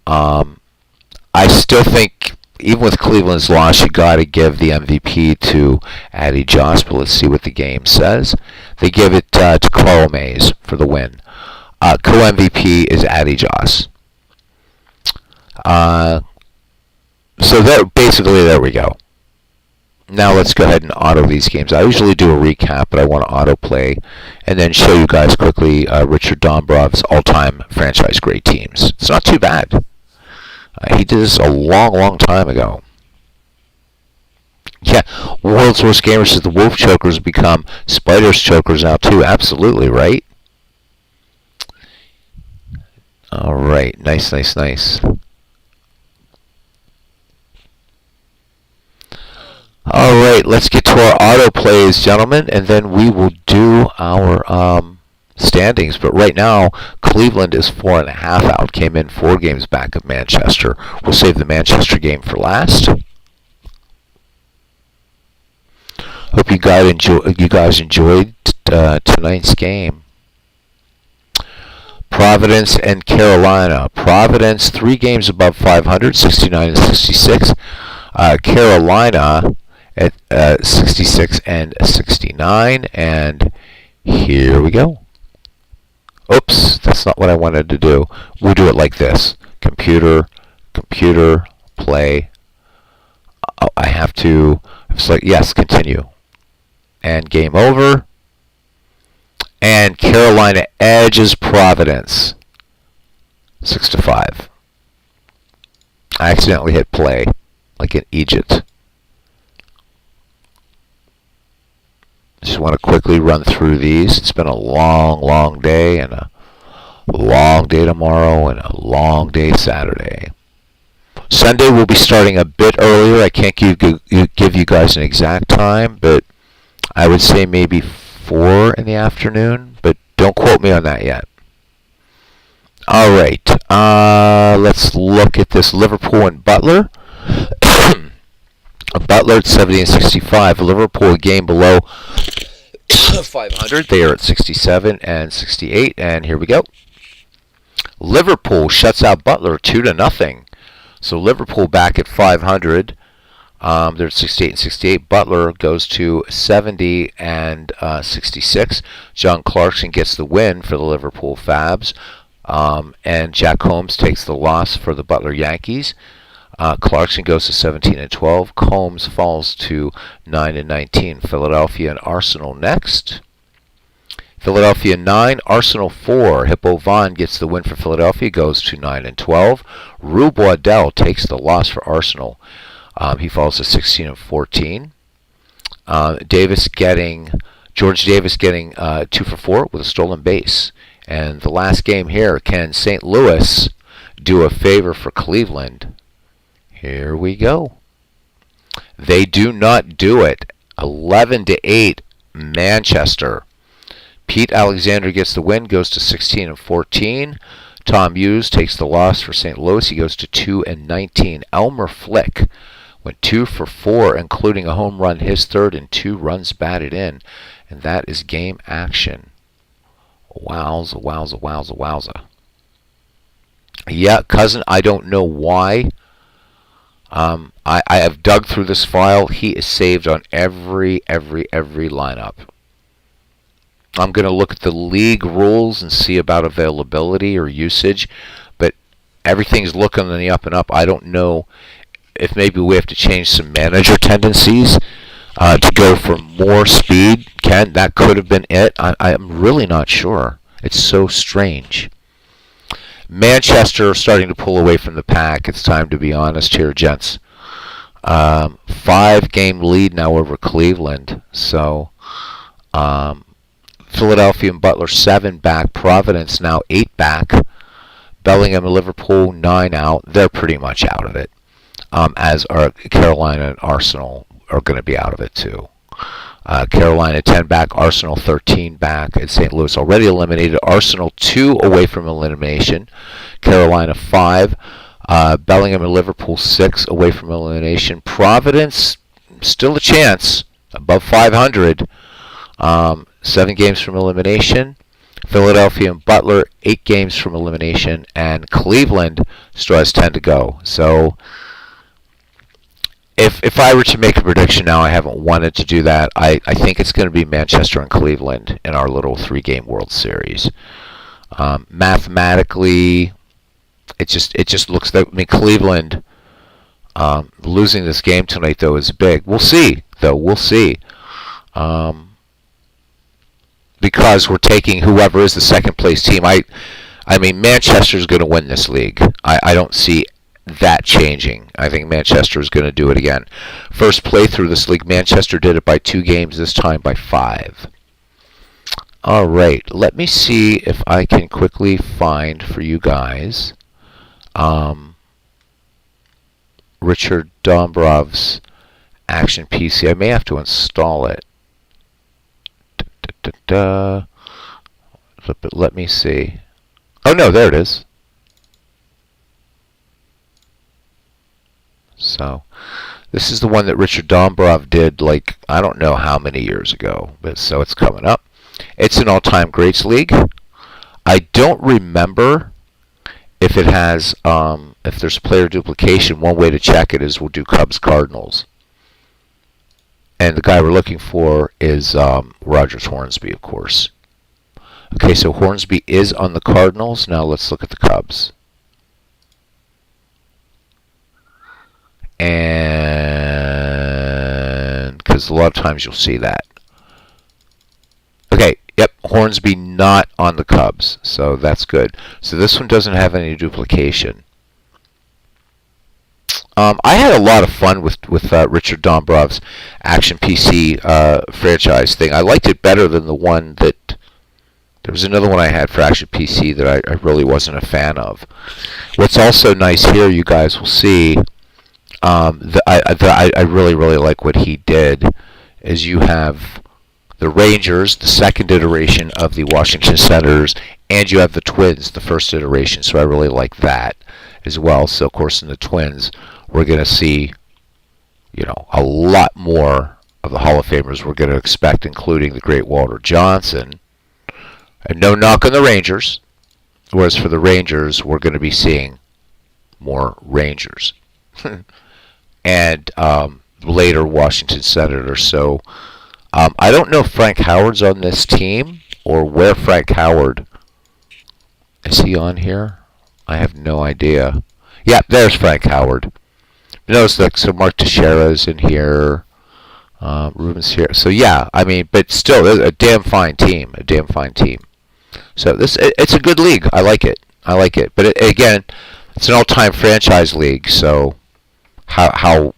I still think, even with Cleveland's loss, you got to give the MVP to Addy Joss, but let's see what the game says. They give it to Carl Mays for the win. Co-MVP is Addy Joss. So basically, there we go. Now let's go ahead and auto these games. I usually do a recap, but I want to autoplay and then show you guys quickly Richard Dombrov's all-time franchise great teams. It's not too bad. He did this a long, long time ago. Yeah, World's Worst Gamers says the Wolf Chokers become Spiders Chokers now too. Absolutely, right? All right, nice, nice, nice. All right, let's get to our auto plays, gentlemen, and then we will do our standings. But right now, Cleveland is 4.5 out. Came in 4 games back of Manchester. We'll save the Manchester game for last. Hope you guys enjoyed tonight's game. Providence and Carolina. Providence 3 games above 500, 69 and 66. Carolina at 66 and 69. And here we go. Oops, that's not what I wanted to do. We'll do it like this. Computer, play. Oh, I have to select yes, continue. And game over. And Carolina edges Providence 6-5. I accidentally hit play, like in Egypt. Just want to quickly run through these. It's been a long day, and a long day tomorrow, and a long day Saturday. Sunday we'll be starting a bit earlier. I can't give you guys an exact time, but I would say maybe 4 in the afternoon, but don't quote me on that yet. All right, let's look at this Liverpool and Butler. Butler at 70 and 65. Liverpool a game below 500. They are at 67 and 68. And here we go. Liverpool shuts out Butler 2-0. So Liverpool back at 500. They're at 68 and 68. Butler goes to 70 and 66. John Clarkson gets the win for the Liverpool Fabs. And Jack Holmes takes the loss for the Butler Yankees. Clarkson goes to 17 and 12. Combs falls to 9 and 19. Philadelphia and Arsenal next. Philadelphia 9, Arsenal 4. Hippo Vaughn gets the win for Philadelphia, goes to 9 and 12. Rue Boisdel takes the loss for Arsenal. He falls to 16 and 14. George Davis getting 2 for 4 with a stolen base. And the last game here, can St. Louis do a favor for Cleveland? Here we go. They do not do it. 11-8, Manchester. Pete Alexander gets the win, goes to 16 and 14. Tom Hughes takes the loss for St. Louis. He goes to 2 and 19. Elmer Flick went 2 for 4, including a home run, his third, and 2 runs batted in. And that is game action. Wowza, wowza, wowza, wowza. Yeah, cousin, I don't know why. I have dug through this file. He is saved on every lineup. I'm going to look at the league rules and see about availability or usage, but everything's looking on the up and up. I don't know if maybe we have to change some manager tendencies to go for more speed. Ken, that could have been it. I'm really not sure. It's so strange. Manchester starting to pull away from the pack. It's time to be honest here, gents. 5-game lead now over Cleveland. So Philadelphia and Butler 7 back. Providence now 8 back. Bellingham and Liverpool 9 out. They're pretty much out of it. As are Carolina and Arsenal are going to be out of it too. Carolina 10 back, Arsenal 13 back, and St. Louis already eliminated. Arsenal 2 away from elimination. Carolina 5. Bellingham and Liverpool 6 away from elimination. Providence still a chance above 500. 7 games from elimination. Philadelphia and Butler 8 games from elimination, and Cleveland still has 10 to go. So if I were to make a prediction now, I haven't wanted to do that. I think it's going to be Manchester and Cleveland in our little 3-game World Series. Mathematically, it just looks that, I mean, Cleveland losing this game tonight though is big. We'll see though. We'll see. Because we're taking whoever is the second place team. I mean, Manchester's going to win this league. I don't see that changing. I think Manchester is going to do it again. First play through this league, Manchester did it by 2 games, this time by 5. All right, let me see if I can quickly find for you guys Richard Dombrov's Action PC. I may have to install it. Let me see. Oh no, there it is. So, this is the one that Richard Dombrov did, like, I don't know how many years ago, but so it's coming up. It's an all-time greats league. I don't remember if it has, if there's player duplication. One way to check it is we'll do Cubs Cardinals. And the guy we're looking for is Rogers Hornsby, of course. Okay, so Hornsby is on the Cardinals. Now let's look at the Cubs. And because a lot of times you'll see that. Okay, yep, Hornsby not on the Cubs, so that's good. So this one doesn't have any duplication. I had a lot of fun with Richard Dombrov's Action PC franchise thing. I liked it better than the one that... There was another one I had for Action PC that I really wasn't a fan of. What's also nice here, you guys will see, I really, really like what he did, is you have the Rangers, the second iteration of the Washington Senators, and you have the Twins, the first iteration. So I really like that as well. So, of course, in the Twins, we're going to see, a lot more of the Hall of Famers we're going to expect, including the great Walter Johnson. And no knock on the Rangers. Whereas for the Rangers, we're going to be seeing more Rangers. And later Washington Senators. So I don't know if Frank Howard's on this team or where Frank Howard... Is he on here? I have no idea. Yeah, there's Frank Howard. Notice that, so Mark Teixeira's in here. Ruben's here. So yeah, I mean, but still, a damn fine team. A damn fine team. So it's a good league. I like it. But again, it's an all-time franchise league. So how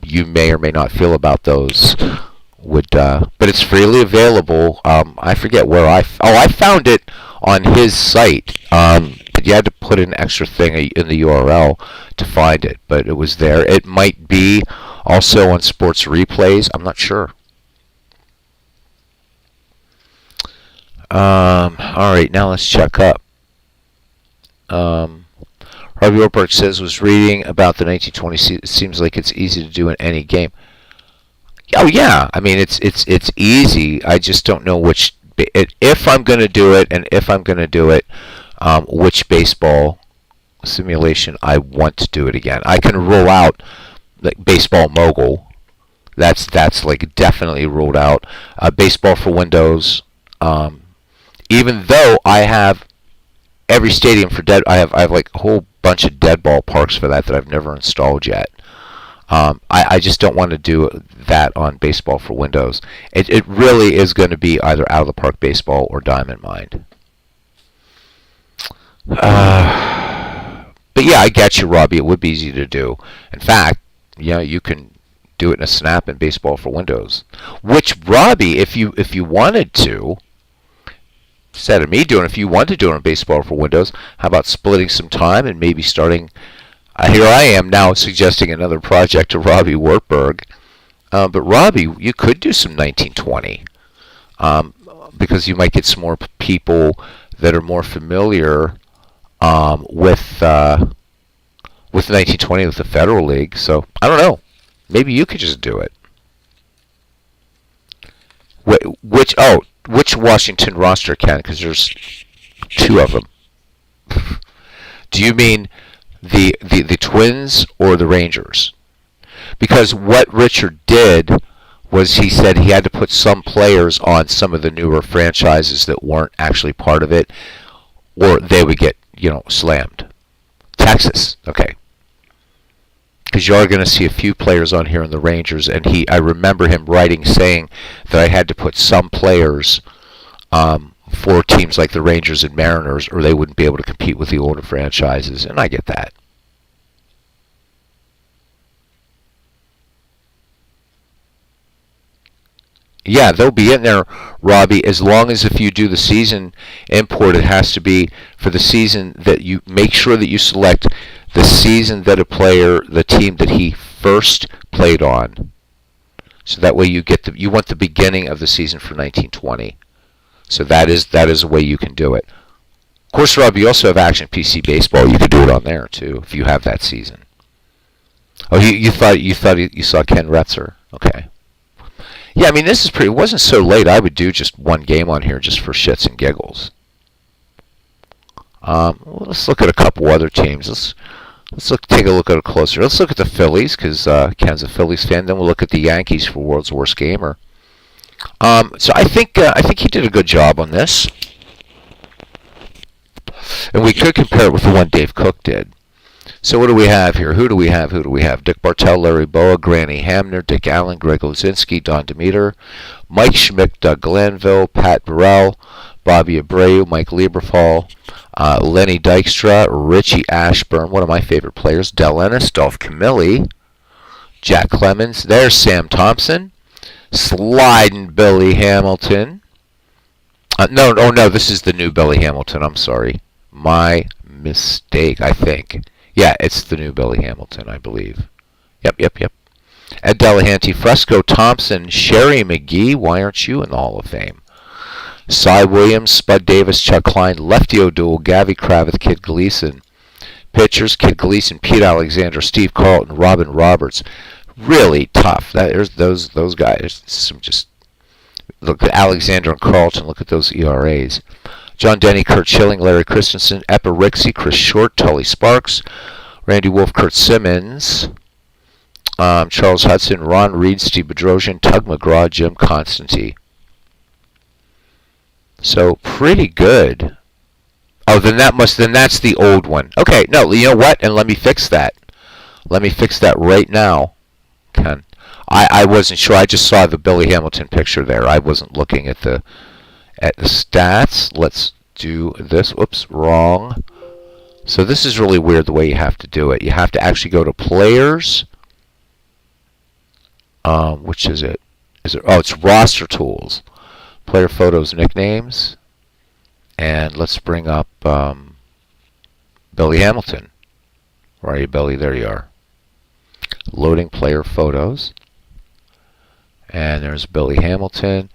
you may or may not feel about those would. But it's freely available. I forget where I found it on his site. But you had to put an extra thing in the URL to find it. But it was there. It might be also on Sports Replays. I'm not sure. Alright, now let's check up. Harvey Ortberg says, was reading about the 1920. It seems like it's easy to do in any game. Oh yeah, I mean it's easy. I just don't know which, if I'm going to do it, and if I'm going to do it, which baseball simulation I want to do it again. I can rule out like Baseball Mogul. That's like definitely ruled out. Baseball for Windows. Even though I have every stadium for dead, I have like a whole bunch of dead ball parks for that I've never installed yet. I just don't want to do that on Baseball for Windows. It really is going to be either Out of the Park Baseball or Diamond Mine. But yeah, I get you, Robbie. It would be easy to do. In fact, you can do it in a snap in Baseball for Windows. Which, Robbie, if you wanted to, instead of me doing it, if you wanted to do it on Baseball for Windows, how about splitting some time and maybe starting... here I am now suggesting another project to Robbie Wartberg. But Robbie, you could do some 1920. Because you might get some more people that are more familiar with 1920 with the Federal League. So, I don't know. Maybe you could just do it. Which Washington roster can? Because there's two of them. Do you mean the Twins or the Rangers? Because what Richard did was he said he had to put some players on some of the newer franchises that weren't actually part of it, or they would get, slammed. Texas, okay. Because you are going to see a few players on here in the Rangers, and I remember him saying that I had to put some players for teams like the Rangers and Mariners, or they wouldn't be able to compete with the older franchises, and I get that. Yeah, they'll be in there, Robbie, as long as if you do the season import, it has to be for the season that you make sure that you select the season that the team that he first played on. So that way you want the beginning of the season for 1920. So that is a way you can do it. Of course, Robbie, you also have Action PC Baseball. You could do it on there too if you have that season. Oh, you thought you saw Ken Retzer. Okay. Yeah, I mean, this is it wasn't so late. I would do just one game on here just for shits and giggles. Let's look at a couple other teams. Take a look at it closer. Let's look at the Phillies because Ken's a Phillies fan. Then we'll look at the Yankees for World's Worst Gamer. So I think he did a good job on this, and we could compare it with the one Dave Cook did. So what do we have here? Who do we have? Dick Bartell, Larry Boa, Granny Hamner, Dick Allen, Greg Luzinski, Don Demeter, Mike Schmidt, Doug Glanville, Pat Burrell, Bobby Abreu, Mike Lieberfall, Lenny Dykstra, Richie Ashburn, one of my favorite players, Del Ennis, Dolph Camilli, Jack Clemens. There's Sam Thompson, Sliding Billy Hamilton. No, this is the new Billy Hamilton. I'm sorry. My mistake, I think. Yeah, it's the new Billy Hamilton, I believe. Yep. Ed Delahanty, Fresco Thompson, Sherry McGee. Why aren't you in the Hall of Fame? Cy Williams, Spud Davis, Chuck Klein, Lefty O'Doul, Gavy Kravitz, Kid Gleason. Pitchers, Kid Gleason, Pete Alexander, Steve Carlton, Robin Roberts. Really tough. There's those guys. Some just look at Alexander and Carlton. Look at those ERAs. John Denny, Kurt Schilling, Larry Christensen, Eppa Rixey, Chris Short, Tully Sparks, Randy Wolf, Kurt Simmons, Charles Hudson, Ron Reed, Steve Bedrosian, Tug McGraw, Jim Constantine. So pretty good. Oh, then that's the old one. Okay, no, you know what? And let me fix that. Let me fix that right now, Ken. I wasn't sure. I just saw the Billy Hamilton picture there. I wasn't looking at the stats. Let's do this. Whoops, wrong. So this is really weird the way you have to do it. You have to actually go to players. Which is it? Oh, it's roster tools. Player photos, nicknames. And let's bring up Billy Hamilton. Where are you, Billy? There you are. Loading player photos. And there's Billy Hamilton.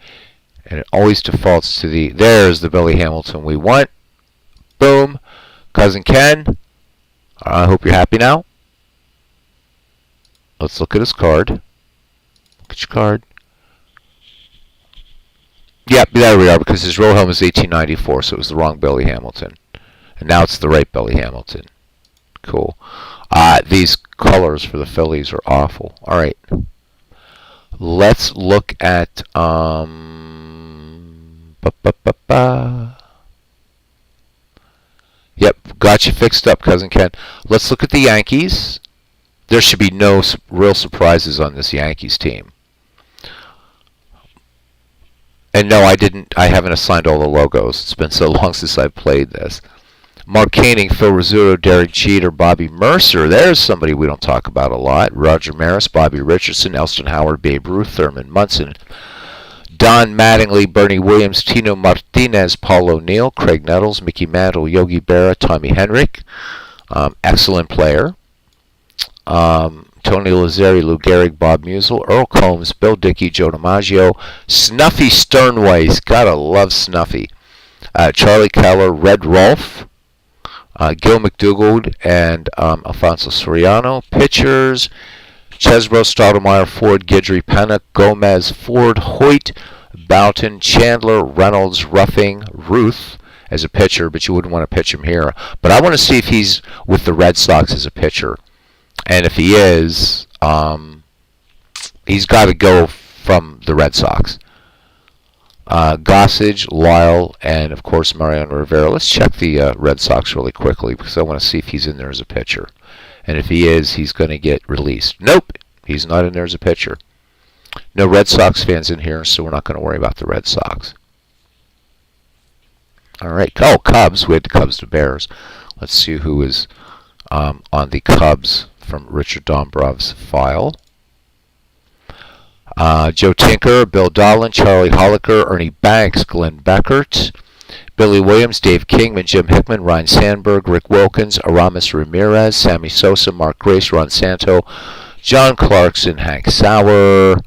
And it always defaults to there's the Billy Hamilton we want. Boom. Cousin Ken. I hope you're happy now. Let's look at his card. Look at your card. Yep, there we are, because his row home is 1894, so it was the wrong Billy Hamilton. And now it's the right Billy Hamilton. Cool. These colors for the Phillies are awful. All right. Let's look at Yep, got you fixed up, Cousin Ken. Let's look at the Yankees. There should be no real surprises on this Yankees team. And no, I haven't assigned all the logos. It's been so long since I've played this. Mark Koenig, Phil Rizzuto, Derek Jeter, Bobby Mercer. There's somebody we don't talk about a lot. Roger Maris, Bobby Richardson, Elston Howard, Babe Ruth, Thurman Munson, Don Mattingly, Bernie Williams, Tino Martinez, Paul O'Neill, Craig Nettles, Mickey Mantle, Yogi Berra, Tommy Henrik. Excellent player. Tony Lazzeri, Lou Gehrig, Bob Musial, Earl Combs, Bill Dickey, Joe DiMaggio, Snuffy Sternweiss. Gotta love Snuffy. Charlie Keller, Red Rolfe, Gil McDougald, and Alfonso Soriano. Pitchers, Chesbro, Stoudemire, Ford, Guidry, Pennock, Gomez, Ford, Hoyt, Boughton, Chandler, Reynolds, Ruffing, Ruth as a pitcher, but you wouldn't want to pitch him here. But I want to see if he's with the Red Sox as a pitcher. And if he is, he's got to go from the Red Sox. Gossage, Lyle, and of course Mariano Rivera. Let's check the Red Sox really quickly because I want to see if he's in there as a pitcher. And if he is, he's going to get released. Nope, he's not in there as a pitcher. No Red Sox fans in here, so we're not going to worry about the Red Sox. All right. Oh, Cubs. We had the Cubs to Bears. Let's see who is on the Cubs from Richard Dombrov's file. Joe Tinker, Bill Dolan, Charlie Holliker, Ernie Banks, Glenn Beckert, Billy Williams, Dave Kingman, Jim Hickman, Ryan Sandberg, Rick Wilkins, Aramis Ramirez, Sammy Sosa, Mark Grace, Ron Santo, John Clarkson, Hank Sauer,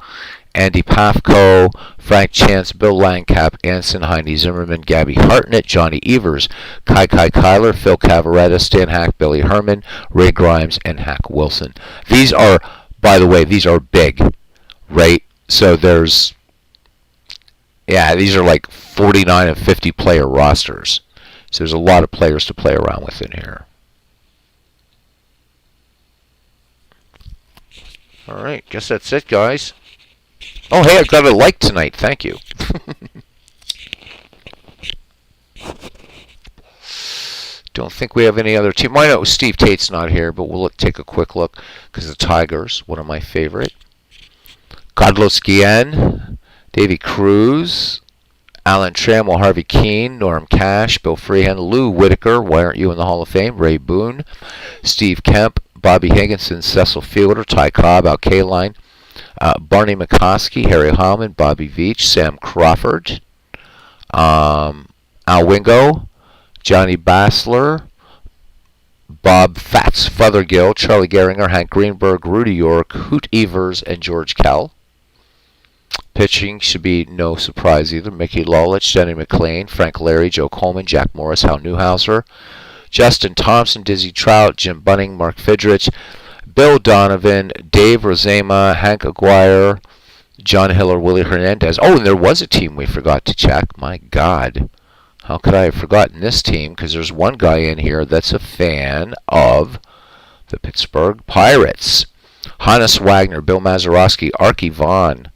Andy Pafko, Frank Chance, Bill Langcap, Anson, Heine Zimmerman, Gabby Hartnett, Johnny Evers, Kai Kyler, Phil Cavaretta, Stan Hack, Billy Herman, Ray Grimes, and Hack Wilson. These are, by the way, these are big, right? So these are like 49 and 50 player rosters. So there's a lot of players to play around with in here. All right, guess that's it, guys. Oh, hey, I got a like tonight. Thank you. Don't think we have any other team. I know Steve Tate's not here, but we'll take a quick look because the Tigers, one of my favorite. Carlos Guillen, Davy Cruz, Alan Trammell, Harvey Keene, Norm Cash, Bill Freehan, Lou Whitaker, why aren't you in the Hall of Fame? Ray Boone, Steve Kemp, Bobby Higginson, Cecil Fielder, Ty Cobb, Al Kaline, Barney McCoskey, Harry Hallman, Bobby Veach, Sam Crawford, Al Wingo, Johnny Bassler, Bob Fats Fothergill, Charlie Gehringer, Hank Greenberg, Rudy York, Hoot Evers, and George Kell. Pitching should be no surprise either. Mickey Lolich, Denny McClain, Frank Larry, Joe Coleman, Jack Morris, Hal Newhouser, Justin Thompson, Dizzy Trout, Jim Bunning, Mark Fidrich, Bill Donovan, Dave Rosema, Hank Aguirre, John Hiller, Willie Hernandez. Oh, and there was a team we forgot to check. My God. How could I have forgotten this team? Because there's one guy in here that's a fan of the Pittsburgh Pirates. Hannes Wagner, Bill Mazeroski, Archie Vaughn.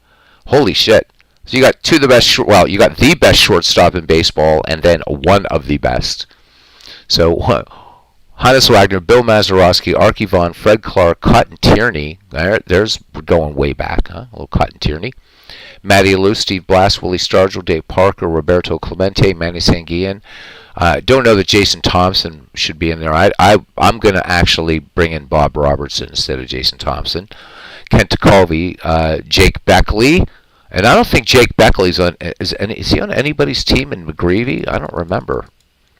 Holy shit. So you got two of the best, well, you got the best shortstop in baseball and then one of the best. So Hannes Wagner, Bill Mazeroski, Archie Vaughn, Fred Clark, Cotton Tierney. There's we're going way back, huh? A little Cotton Tierney. Matty Alou, Steve Blass, Willie Stargell, Dave Parker, Roberto Clemente, Manny Sanguillen. Don't know that Jason Thompson should be in there. I'm going to actually bring in Bob Robertson instead of Jason Thompson. Kent Tekulve, Jake Beckley. And I don't think Jake Beckley's on. Is he on anybody's team in McGreevy? I don't remember.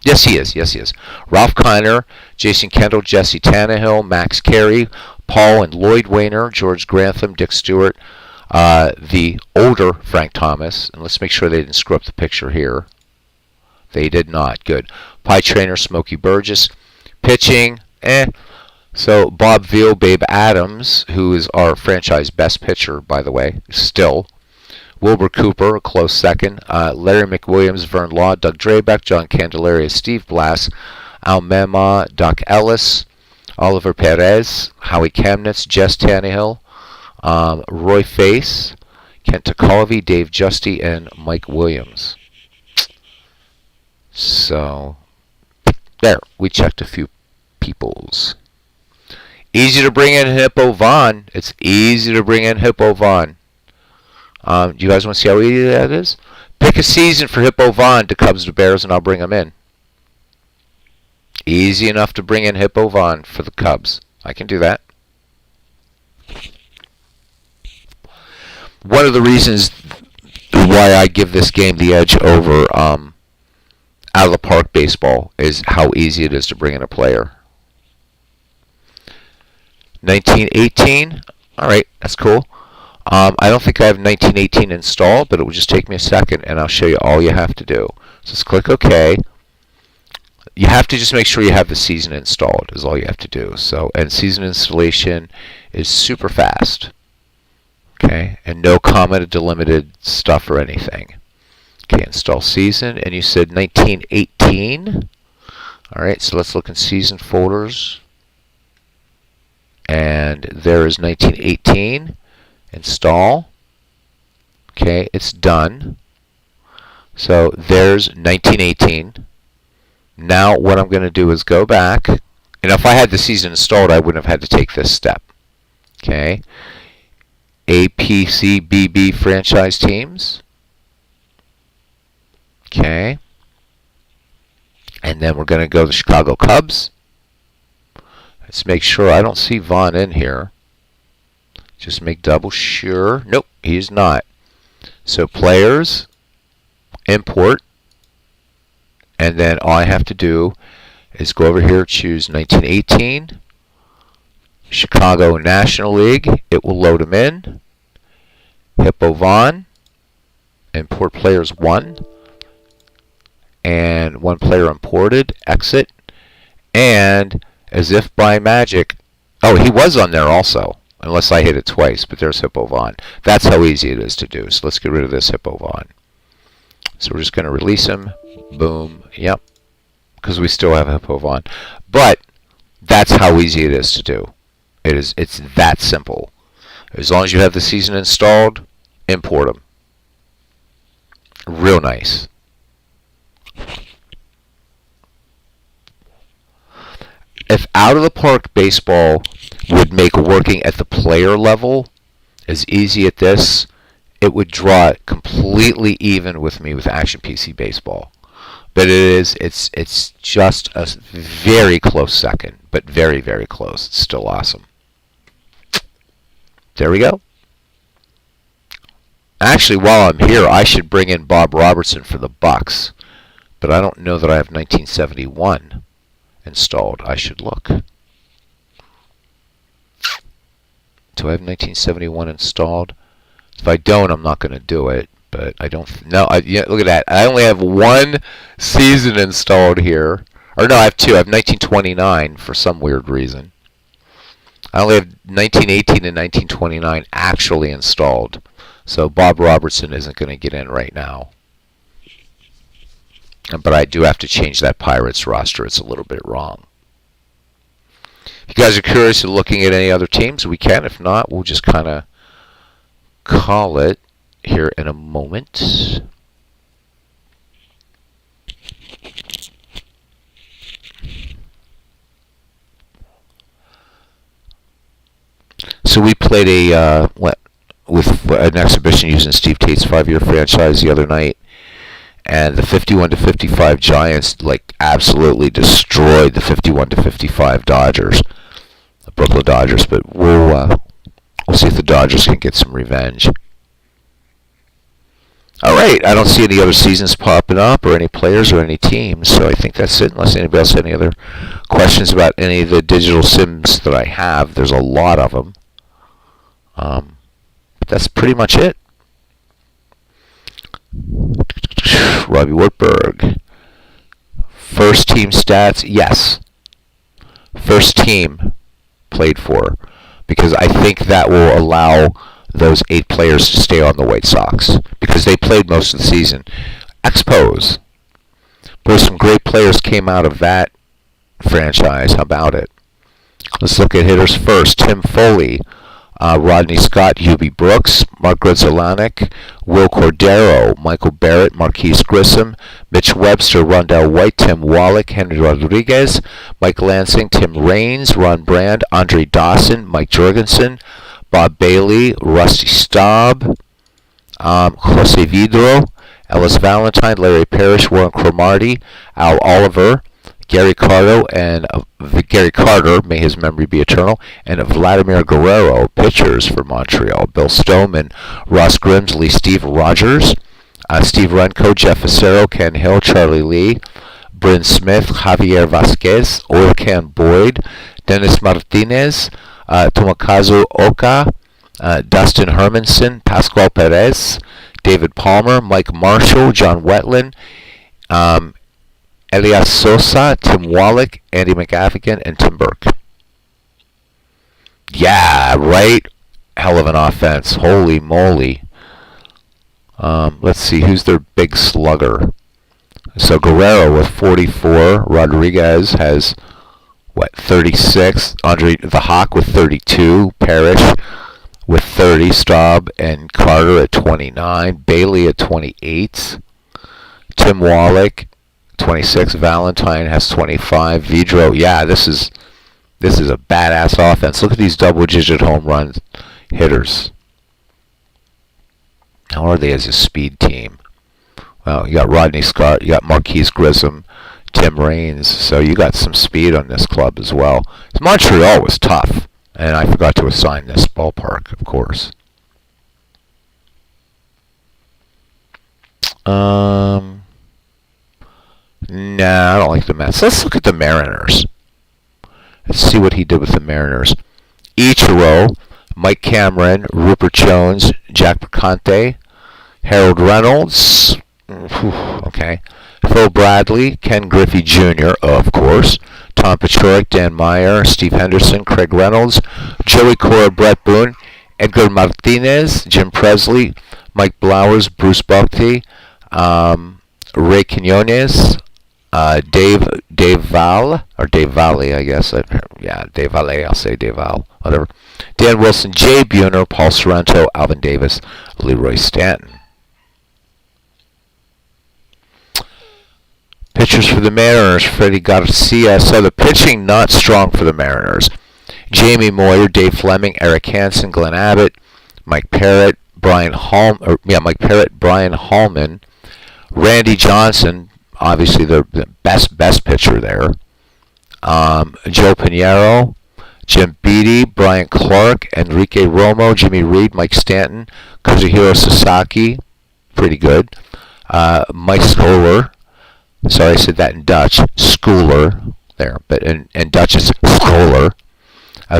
Yes, he is. Yes, he is. Ralph Kiner, Jason Kendall, Jesse Tannehill, Max Carey, Paul and Lloyd Wayner, George Grantham, Dick Stewart, the older Frank Thomas. And let's make sure they didn't screw up the picture here. They did not. Good. Pie Trainer, Smokey Burgess. Pitching, So Bob Veal, Babe Adams, who is our franchise best pitcher, by the way, still. Wilbur Cooper, a close second. Larry McWilliams, Vern Law, Doug Drabeck, John Candelaria, Steve Blass, Al Mema, Doc Ellis, Oliver Perez, Howie Chemnitz, Jess Tannehill, Roy Face, Kent Tekulve, Dave Justy, and Mike Williams. So, there, we checked a few peoples. Easy to bring in Hippo Vaughn. It's easy to bring in Hippo Vaughn. You guys want to see how easy that is? Pick a season for Hippo Vaughn to Cubs to Bears, and I'll bring him in. Easy enough to bring in Hippo Vaughn for the Cubs. I can do that. One of the reasons why I give this game the edge over out of the park baseball is how easy it is to bring in a player. 1918. All right, that's cool. I don't think I have 1918 installed, but it will just take me a second, and I'll show you all you have to do. So let's click OK. You have to just make sure you have the season installed is all you have to do. So, and season installation is super fast. Okay, and no commented delimited stuff or anything. Okay, install season, and you said 1918. All right, so let's look in season folders. And there is 1918. Install. Okay, it's done. So there's 1918. Now what I'm going to do is go back. And if I had the season installed, I wouldn't have had to take this step. Okay. APCBB franchise teams. Okay. And then we're going to go to the Chicago Cubs. Let's make sure I don't see Vaughn in here. Just make double sure. Nope, he's not. So players, import, and then all I have to do is go over here, choose 1918, Chicago National League. It will load them in. Hippo Vaughn, import players 1, and 1 player imported, exit, and as if by magic, oh, he was on there also. Unless I hit it twice, but there's Hippo Vaughn. That's how easy it is to do. So let's get rid of this Hippo Vaughn. So we're just going to release him. Boom. Yep. because we still have Hippo Vaughn. But that's how easy it is to do. It's that simple. As long as you have the season installed, import them. Real nice. If out of the park baseball would make working at the player level as easy as this, it would draw it completely even with me with Action PC Baseball. But it's just a very close second, but very, very close. It's still awesome. There we go. Actually, while I'm here, I should bring in Bob Robertson for the Bucks, but I don't know that I have 1971 installed. I should look. Do I have 1971 installed? If I don't, I'm not going to do it. But I don't. No, yeah, look at that. I only have one season installed here. Or no, I have two. I have 1929 for some weird reason. I only have 1918 and 1929 actually installed. So Bob Robertson isn't going to get in right now. But I do have to change that Pirates roster. It's a little bit wrong. If you guys are curious of looking at any other teams, we can. If not, we'll just kind of call it here in a moment. So we played with an exhibition using Steve Tate's 5-year franchise the other night, and the 51-55 Giants absolutely destroyed the 51-55 Dodgers, the Brooklyn Dodgers. But we'll see if the Dodgers can get some revenge. All right, I don't see any other seasons popping up or any players or any teams, so I think that's it, unless anybody else has any other questions about any of the digital sims that I have. There's a lot of them. But that's pretty much it. Robbie Wartburg. First team stats, yes. First team played for, because I think that will allow those 8 players to stay on the White Sox, because they played most of the season. Expos. Boy, some great players came out of that franchise. How about it? Let's look at hitters first. Tim Foley, Rodney Scott, Hubie Brooks, Mark Grudzielanek, Will Cordero, Michael Barrett, Marquise Grissom, Mitch Webster, Rondell White, Tim Wallach, Henry Rodriguez, Mike Lansing, Tim Raines, Ron Brand, Andre Dawson, Mike Jorgensen, Bob Bailey, Rusty Staub, Jose Vidro, Ellis Valentine, Larry Parrish, Warren Cromartie, Al Oliver, Gary Carter, may his memory be eternal, and Vladimir Guerrero, pitchers for Montreal. Bill Stoneman, Ross Grimsley, Steve Rogers, Steve Renko, Jeff Facero, Ken Hill, Charlie Lee, Bryn Smith, Javier Vasquez, Orkan Boyd, Dennis Martinez, Tomokazu Oka, Dustin Hermanson, Pascual Perez, David Palmer, Mike Marshall, John Wetland, Elias Sosa, Tim Wallach, Andy McAfee, and Tim Burke. Yeah, right? Hell of an offense. Holy moly. Let's see, who's their big slugger? So Guerrero with 44. Rodriguez has, 36? Andre the Hawk with 32. Parrish with 30. Staub and Carter at 29. Bailey at 28. Tim Wallach, 26. Valentine has 25. Vidro, yeah, this is a badass offense. Look at these double-digit home run hitters. How are they as a speed team? Well, you got Rodney Scott, you got Marquise Grissom, Tim Raines, so you got some speed on this club as well. Montreal was tough, and I forgot to assign this ballpark, of course. Nah, I don't like the Mets. Let's look at the Mariners. Let's see what he did with the Mariners. Ichiro, Mike Cameron, Rupert Jones, Jack Picante, Harold Reynolds, okay, Phil Bradley, Ken Griffey Jr., of course, Tom Paciorek, Dan Meyer, Steve Henderson, Craig Reynolds, Joey Cora, Brett Boone, Edgar Martinez, Jim Presley, Mike Blowers, Bruce Buckty, Ray Quinones, Dave Val, or Dave Valley, I guess. Yeah, Dave Valley. I'll say Dave Val, whatever. Dan Wilson, Jay Buhner, Paul Sorrento, Alvin Davis, Leroy Stanton. Pitchers for the Mariners, Freddie Garcia. So the pitching not strong for the Mariners. Jamie Moyer, Dave Fleming, Eric Hansen, Glenn Abbott, Mike Parrott, Brian Hallman, Randy Johnson, obviously the best pitcher there. Joe Pinheiro, Jim Beattie, Brian Clark, Enrique Romo, Jimmy Reed, Mike Stanton, Kazuhiro Sasaki, pretty good. Mike Scholar, sorry I said that in Dutch, Schooler there, but in Dutch it's Scholar.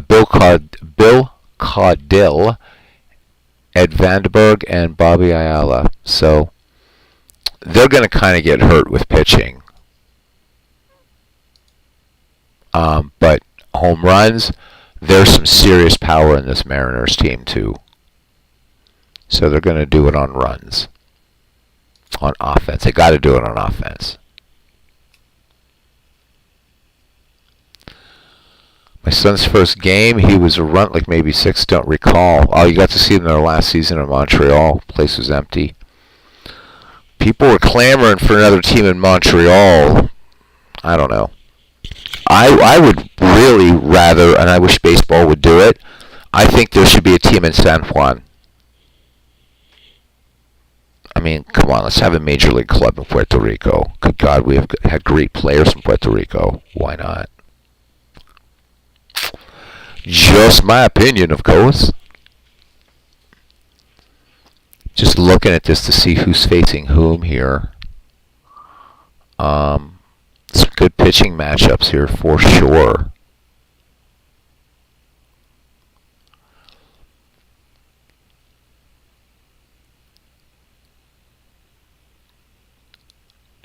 Bill Caudill, Ed Vandenberg, and Bobby Ayala. So they're going to kind of get hurt with pitching. But home runs, there's some serious power in this Mariners team too. So they're going to do it on runs. On offense. They got to do it on offense. My son's first game, he was a runt, like maybe 6, don't recall. Oh, you got to see them in their last season in Montreal. Place was empty. People were clamoring for another team in Montreal. I don't know. I would really rather, and I wish baseball would do it, I think there should be a team in San Juan. I mean, come on, let's have a major league club in Puerto Rico. Good God, we have had great players in Puerto Rico. Why not? Just my opinion, of course. Just looking at this to see who's facing whom here. Some good pitching matchups here for sure.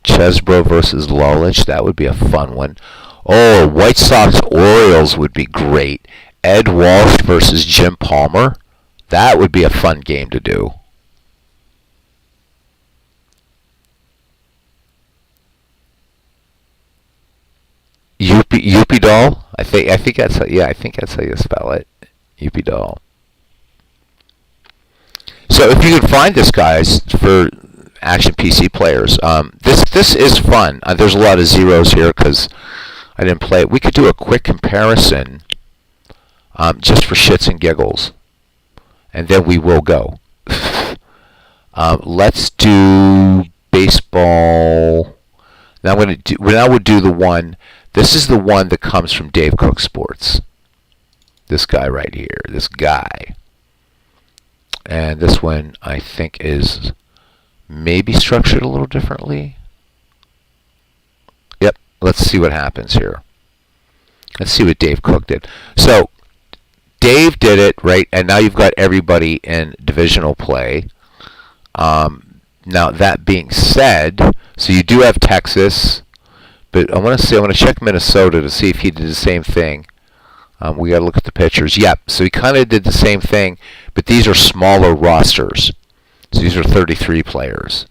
Chesbro versus Lulich, that would be a fun one. Oh, White Sox Orioles would be great. Ed Walsh versus Jim Palmer. That would be a fun game to do. Upidal. I think that's how you spell it. Upidal. So if you could find this, guys, for Action PC players, this is fun. There's a lot of zeros here because I didn't play it. We could do a quick comparison, just for shits and giggles, and then we will go. Let's do baseball. Now we'll do the one. This is the one that comes from Dave Cook Sports. This guy right here. This guy. And this one I think is maybe structured a little differently. Yep. Let's see what happens here. Let's see what Dave Cook did. So Dave did it, right? And now you've got everybody in divisional play. Now that being said, so you do have Texas, but I want to check Minnesota to see if he did the same thing. We got to look at the pitchers. Yep, so he kind of did the same thing, but these are smaller rosters. So these are 33 players,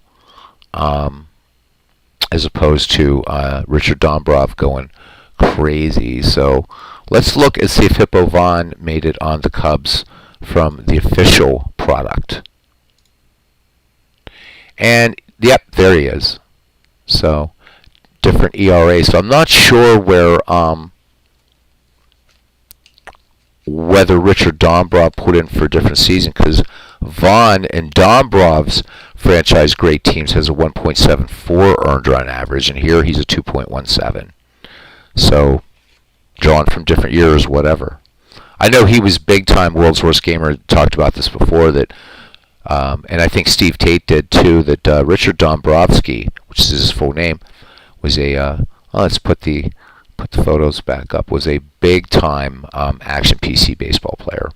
as opposed to Richard Dombrov going crazy. So let's look and see if Hippo Vaughn made it on the Cubs from the official product. And yep, there he is. So different ERA. So I'm not sure whether Richard Dombrov put in for a different season, because Vaughn and Dombrov's franchise great teams has a 1.74 earned run average, and here he's a 2.17. So drawn from different years, whatever. I know he was big time World's Worst Gamer. Talked about this before, that and I think Steve Tate did too, that Richard Dombrowski, which is his full name, was a let's put the photos back up, was a big time Action PC baseball player.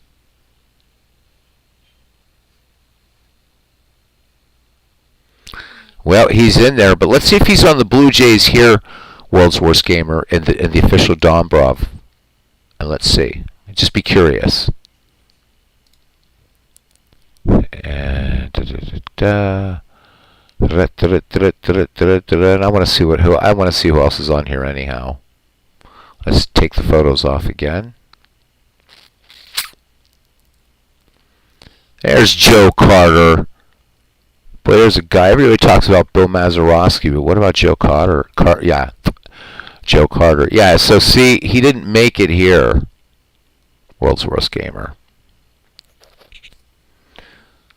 Well, he's in there, but let's see if he's on the Blue Jays here, World's Worst Gamer, in the official Dombrov. And let's see. Just be curious. And And I want to see who else is on here anyhow. Let's take the photos off again. There's Joe Carter. Boy, there's a guy. Everybody talks about Bill Mazeroski, but what about Joe Carter? Yeah, Joe Carter. Yeah, so see, he didn't make it here. World's Worst Gamer.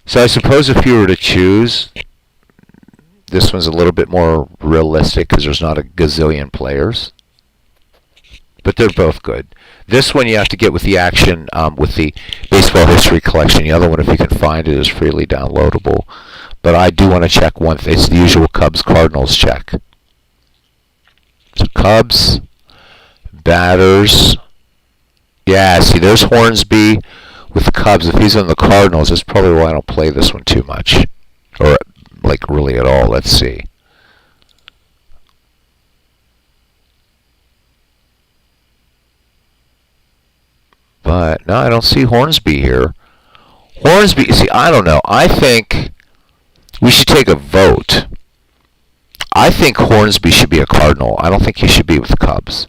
So I suppose if you were to choose, this one's a little bit more realistic because there's not a gazillion players. But they're both good. This one you have to get with the action with the baseball history collection. The other one, if you can find it, is freely downloadable. But I do want to check one thing. It's the usual Cubs-Cardinals check. So Cubs, batters. Yeah, see, there's Hornsby with the Cubs. If he's on the Cardinals, that's probably why I don't play this one too much. Or, like, really at all. Let's see. But, no, I don't see Hornsby here. Hornsby, see, I don't know. I think we should take a vote. I think Hornsby should be a Cardinal. I don't think he should be with the Cubs.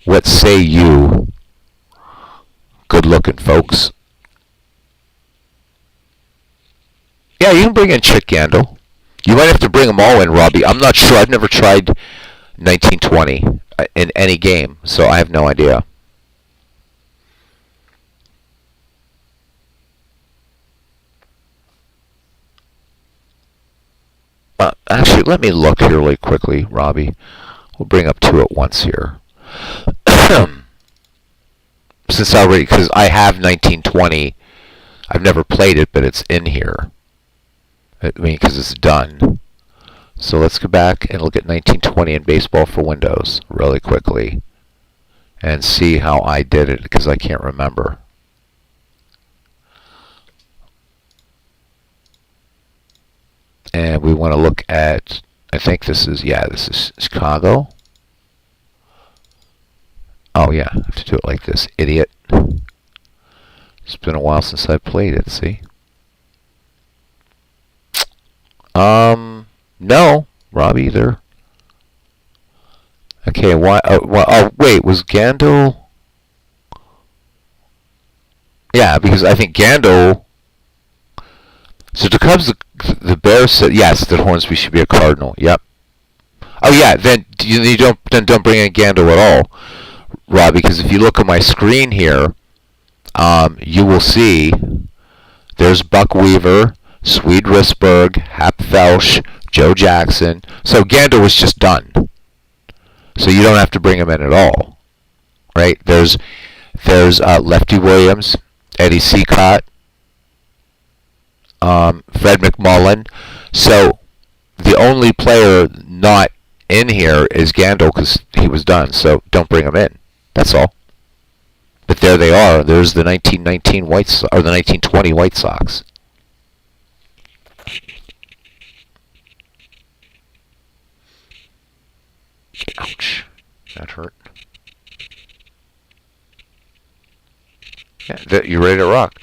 What say you? Good looking, folks. Yeah, you can bring in Chick Gandil. You might have to bring them all in, Robbie. I'm not sure. I've never tried 1920 in any game, so I have no idea. Actually, let me look here really quickly, Robbie. We'll bring up two at once here. Since because I have 1920, I've never played it, but it's in here. I mean, because it's done. So let's go back and look at 1920 in Baseball for Windows really quickly and see how I did it, because I can't remember. And we want to look at, I think this is Chicago. Oh yeah, I have to do it like this, idiot. It's been a while since I played it, see? No, Rob, either. Okay, why, oh wait, was Gandil? Yeah, because I think Gandil. So the Cubs, the Bears said yes that Hornsby should be a Cardinal. Yep. Oh yeah, then you don't bring in Gandil at all, Rob, because if you look at my screen here, you will see there's Buck Weaver, Swede Risberg, Hap Felsch, Joe Jackson. So Gandil was just done. So you don't have to bring him in at all, right? There's Lefty Williams, Eddie Seacott, Fred McMullen. So the only player not in here is Gandil because he was done. So don't bring him in. That's all. But there they are. There's the 1919 or the 1920 White Sox. Ouch. That hurt. Yeah, you ready to rock?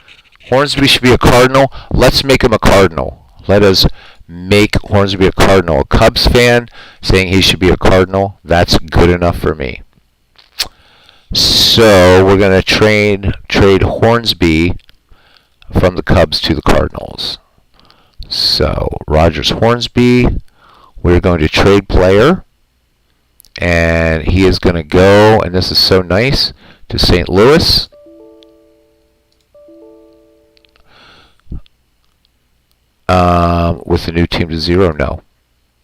Hornsby should be a Cardinal. Let's make him a Cardinal. Let us make Hornsby a Cardinal. A Cubs fan saying he should be a Cardinal. That's good enough for me. So we're going to trade Hornsby from the Cubs to the Cardinals. So Rogers Hornsby, we're going to trade player. And he is going to go, and this is so nice, to St. Louis. With the new team to 0, no.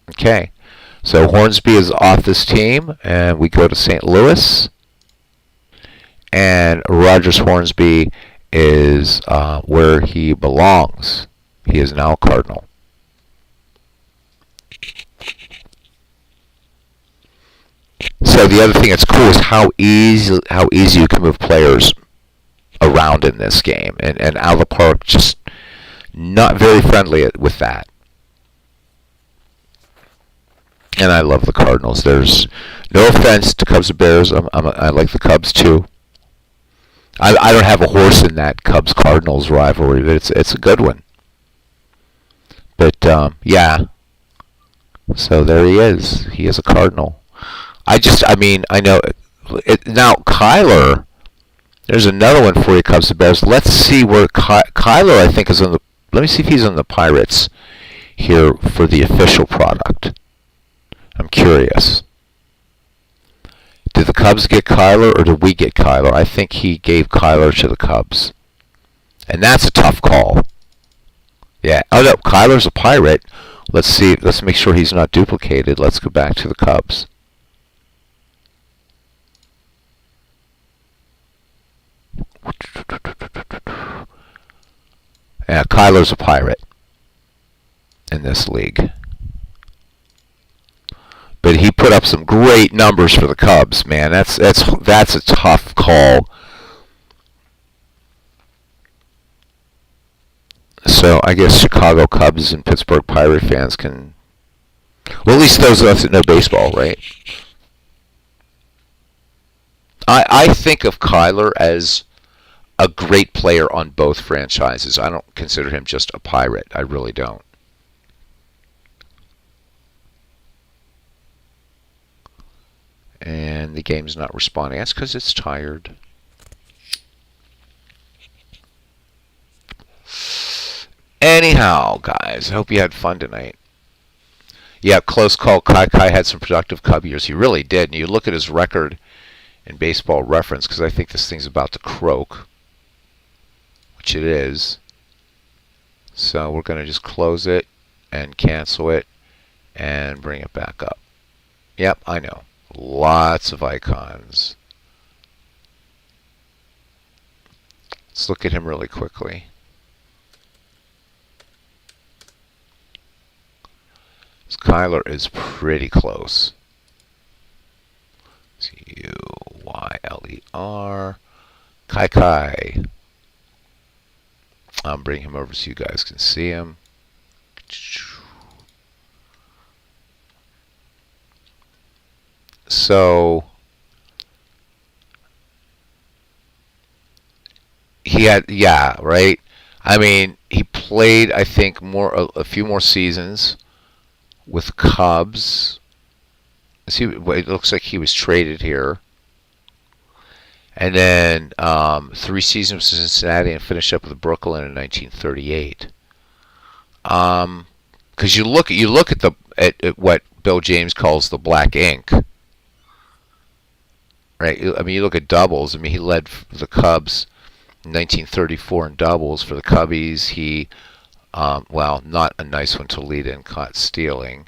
Okay. So Hornsby is off this team, and we go to St. Louis. And Rogers Hornsby is where he belongs. He is now a Cardinal. So the other thing that's cool is how easy you can move players around in this game, and out of the park, just not very friendly with that. And I love the Cardinals. There's no offense to Cubs and Bears. I like the Cubs too. I don't have a horse in that Cubs-Cardinals rivalry, but it's a good one. But yeah. So there he is. He is a Cardinal. I know. Now Kyler. There's another one for you, Cubs and Bears. Let's see where Kyler, I think, is on the. Let me see if he's on the Pirates here for the official product. I'm curious. Did the Cubs get Kyler or did we get Kyler? I think he gave Kyler to the Cubs. And that's a tough call. Yeah. Oh no, Kyler's a Pirate. Let's see. Let's make sure he's not duplicated. Let's go back to the Cubs. Yeah, Kyler's a Pirate in this league. But he put up some great numbers for the Cubs, man. That's a tough call. So I guess Chicago Cubs and Pittsburgh Pirate fans can, well, at least those of us that know baseball, right? I think of Kyler as a great player on both franchises. I don't consider him just a Pirate. I really don't. And the game's not responding. That's because it's tired. Anyhow, guys, I hope you had fun tonight. Yeah, close call. Kai had some productive Cub years. He really did. And you look at his record in Baseball Reference, because I think this thing's about to croak, which it is. So we're going to just close it and cancel it and bring it back up. Yep, I know. Lots of icons. Let's look at him really quickly. Kyler is pretty close. C-U-Y-L-E-R. Kai. I'm bringing him over so you guys can see him. So he had, yeah, right? I mean, he played, I think, a few more seasons with Cubs. See, it looks like he was traded here. And then 3 seasons with Cincinnati and finished up with Brooklyn in 1938. Because you look at what Bill James calls the black ink. Right? I mean, you look at doubles. I mean, he led the Cubs in 1934 in doubles for the Cubbies. He, well, not a nice one to lead in, caught stealing.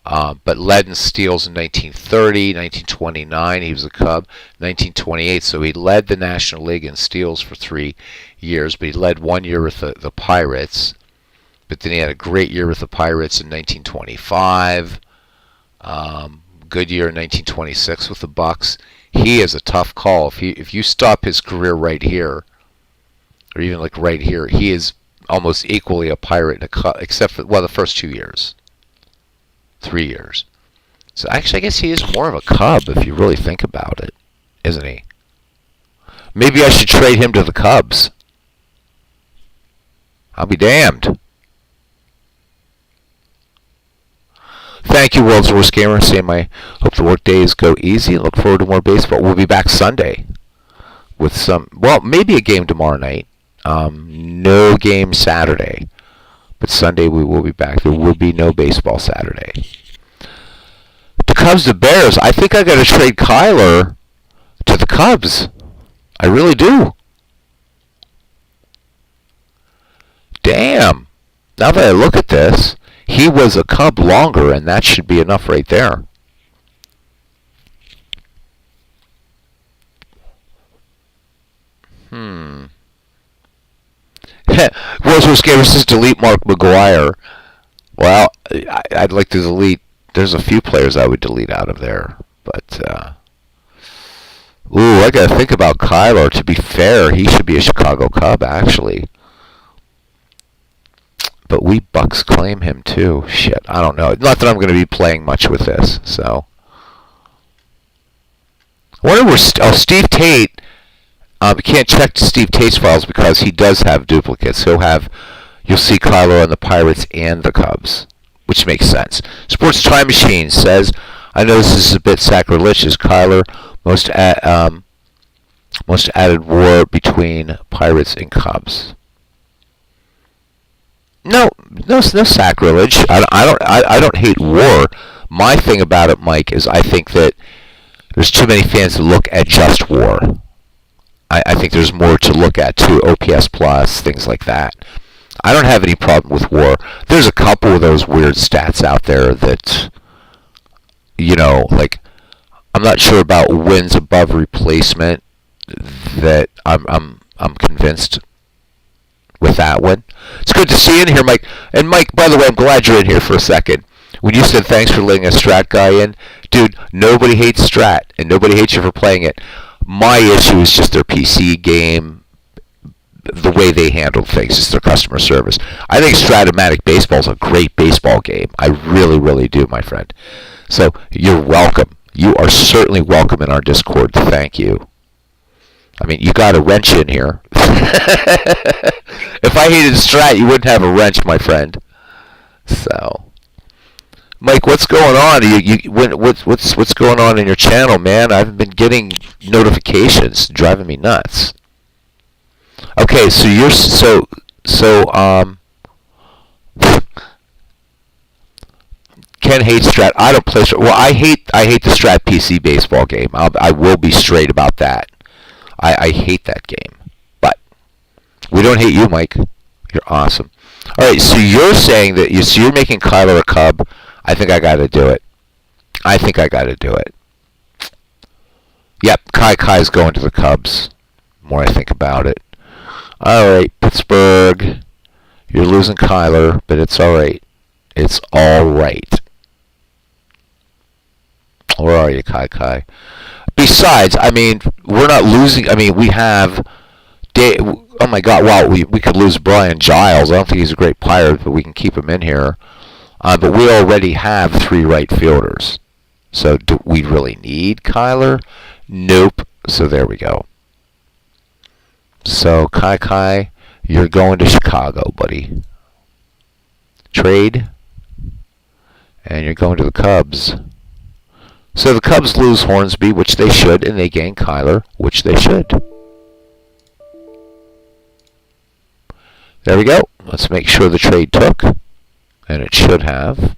But led in steals in 1930, 1929, he was a Cub. 1928, so he led the National League in steals for 3 years, but he led 1 year with the Pirates. But then he had a great year with the Pirates in 1925. Good year in 1926 with the Bucks. He is a tough call. If you stop his career right here, or even like right here, he is almost equally a Pirate and a Cub, except for, well, the first 2 years. 3 years. So actually, I guess he is more of a Cub if you really think about it, isn't he? Maybe I should trade him to the Cubs. I'll be damned. Thank you, World's Worst Gamer. I hope the work days go easy. Look forward to more baseball. We'll be back Sunday with some, well, maybe a game tomorrow night. No game Saturday. But Sunday we will be back. There will be no baseball Saturday. The Cubs to Bears. I think I got to trade Kyler to the Cubs. I really do. Damn. Now that I look at this, he was a Cub longer, and that should be enough right there. World's Gamer says delete Mark McGwire. Well, I'd like to delete. There's a few players I would delete out of there, but I gotta think about Kyler. To be fair, he should be a Chicago Cub actually. But we Bucks claim him too. Shit, I don't know. Not that I'm going to be playing much with this. So, I wonder where Steve Tate. You can't check Steve Tate's files because he does have duplicates. He'll have, you'll see Kyler on the Pirates and the Cubs, which makes sense. Sports Time Machine says, I know this is a bit sacrilegious. Kyler, most added WAR between Pirates and Cubs. No sacrilege. I don't hate WAR. My thing about it, Mike, is I think that there's too many fans that look at just WAR. I think there's more to look at too. OPS plus, things like that. I don't have any problem with WAR. There's a couple of those weird stats out there that, like, I'm not sure about wins above replacement. That I'm convinced with that one. It's good to see you in here, Mike. And Mike, by the way, I'm glad you're in here for a second. When you said thanks for letting a Strat guy in, dude, nobody hates Strat, and nobody hates you for playing it. My issue is just their PC game, the way they handled things, is their customer service. I think Stratomatic Baseball is a great baseball game. I really, really do, my friend. So you're welcome. You are certainly welcome in our Discord. Thank you. I mean, you got a wrench in here. If I hated Strat, you wouldn't have a wrench, my friend. So, Mike, what's going on? What's going on in your channel, man? I haven't been getting notifications, driving me nuts. Okay, so you're Ken hates Strat. I don't play Strat. Well, I hate the Strat PC baseball game. I will be straight about that. I hate that game. But we don't hate you, Mike. You're awesome. All right, so you're saying that you're making Kyler a Cub. I think I got to do it. Yep, Kai's going to the Cubs. The more I think about it. All right, Pittsburgh. You're losing Kyler, but it's all right. It's all right. Where are you, Kai? Besides, I mean, we're not losing. I mean, we have. Oh my God! Wow, we could lose Brian Giles. I don't think he's a great Pirate, but we can keep him in here. But we already have 3 right fielders. So do we really need Kyler? Nope. So there we go. So Kai, you're going to Chicago, buddy. Trade. And you're going to the Cubs. So the Cubs lose Hornsby, which they should, and they gain Kyler, which they should. There we go. Let's make sure the trade took. And it should have.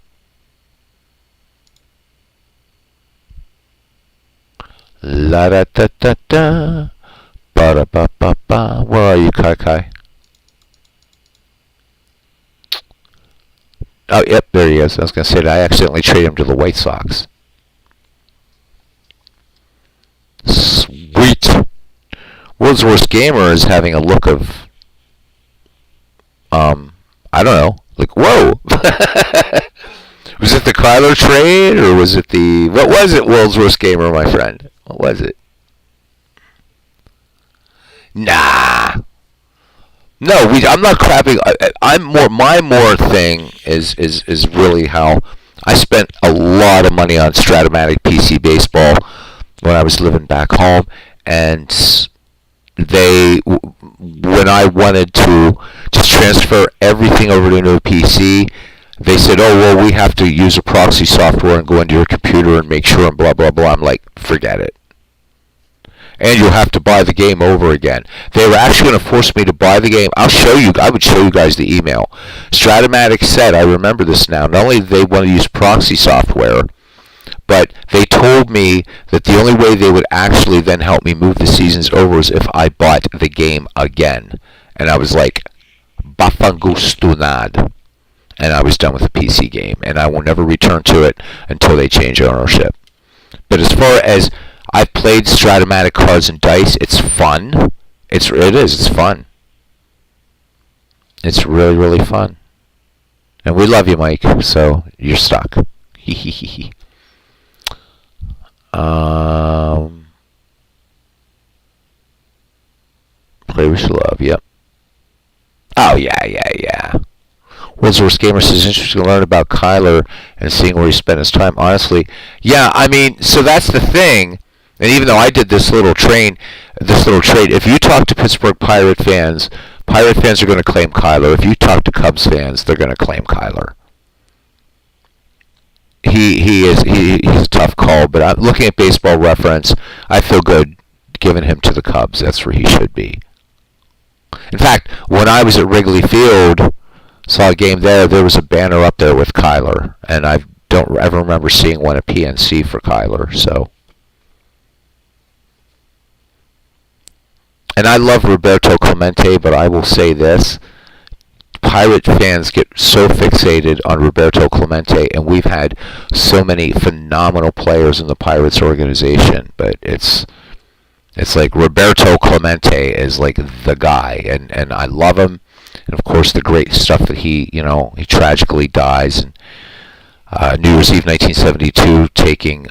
La da da da da. Ba da ba ba ba. Where are you, Kai? Oh, yep, there he is. I was going to say that I accidentally traded him to the White Sox. Sweet. World's Worst Gamer is having a look of, I don't know, like, whoa. Was it the Kyler trade, or was it the, what was it, World's Worst Gamer, my friend? What was it? Nah. No, I'm not crapping. My more thing is really how I spent a lot of money on Stratomatic PC baseball when I was living back home, and when I wanted to just transfer everything over to a new PC, they said, oh, well, we have to use a proxy software and go into your computer and make sure and blah, blah, blah. I'm like, forget it. And you'll have to buy the game over again. They were actually going to force me to buy the game. I would show you guys the email. Stratomatic said, I remember this now, not only did they want to use proxy software, but they told me that the only way they would actually then help me move the seasons over is if I bought the game again. And I was like, Bafangustunad. And I was done with the PC game. And I will never return to it until they change ownership. But as far as I've played Stratomatic Cards and Dice, it's fun. It's fun. It's really, really fun. And we love you, Mike, so you're stuck. Hee. Play with love, yep. Oh, yeah. World's Worst Gamer says, interesting to learn about Kyler and seeing where he spent his time. Honestly, yeah, I mean, so that's the thing. And even though I did this little trade, if you talk to Pittsburgh Pirate fans, Pirate fans are going to claim Kyler. If you talk to Cubs fans, they're going to claim Kyler. He's a tough call, but I'm looking at Baseball Reference, I feel good giving him to the Cubs. That's where he should be. In fact, when I was at Wrigley Field, saw a game there was a banner up there with Kyler, and I don't ever remember seeing one at PNC for Kyler. So, and I love Roberto Clemente, but I will say this. Pirate fans get so fixated on Roberto Clemente, and we've had so many phenomenal players in the Pirates organization, but it's like Roberto Clemente is like the guy, and I love him, and of course the great stuff that he tragically dies, and New Year's Eve 1972 taking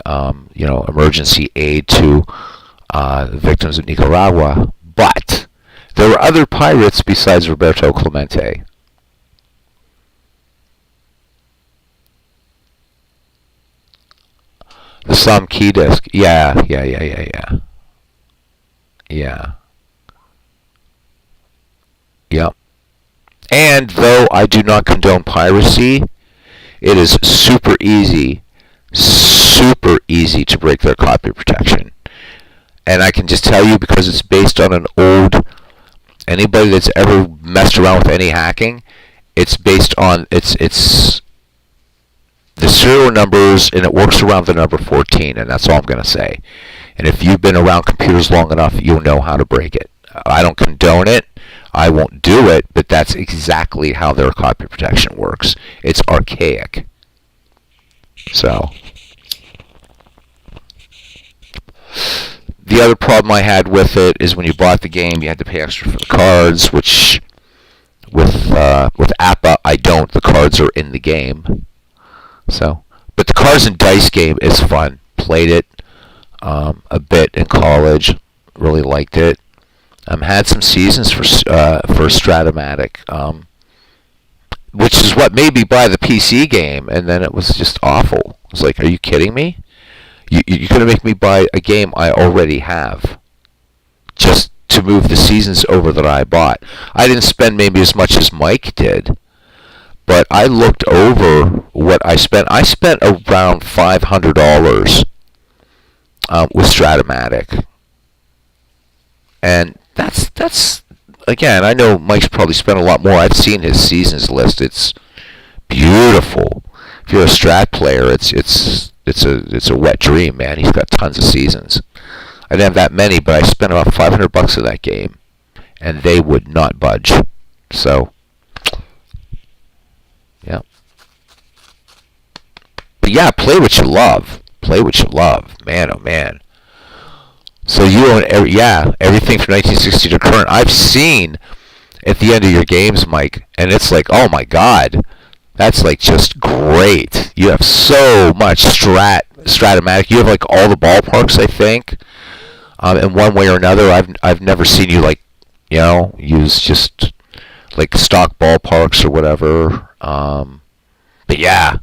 emergency aid to the victims of Nicaragua, but there were other Pirates besides Roberto Clemente. The Sam Key disc. Yeah. Yep. And though I do not condone piracy, it is super easy to break their copy protection. And I can just tell you, because it's based on an old, anybody that's ever messed around with any hacking, it's based on, it's the serial numbers, and it works around the number 14, and that's all I'm going to say. And if you've been around computers long enough, you'll know how to break it. I don't condone it. I won't do it, but that's exactly how their copy protection works. It's archaic. So, the other problem I had with it is when you bought the game, you had to pay extra for the cards, which with APA, I don't. The cards are in the game. So, but the Cards and Dice game is fun. Played it a bit in college. Really liked it. Had some seasons for Stratomatic, which is what made me buy the PC game, and then it was just awful. I was like, are you kidding me? You're going to make me buy a game I already have just to move the seasons over that I bought. I didn't spend maybe as much as Mike did, but I looked over what I spent. I spent around $500 with Stratomatic. And that's again, I know Mike's probably spent a lot more. I've seen his seasons list. It's beautiful. If you're a Strat player, it's a wet dream, man. He's got tons of seasons. I didn't have that many, but I spent about $500 of that game, and they would not budge. So, yeah. But yeah, play what you love. Play what you love. Man, oh man. So you own everything from 1960 to current. I've seen at the end of your games, Mike, and it's like, oh my God, that's like just great. You have so much Stratomatic. You have like all the ballparks, I think, in one way or another. I've never seen you use just like stock ballparks or whatever. But yeah.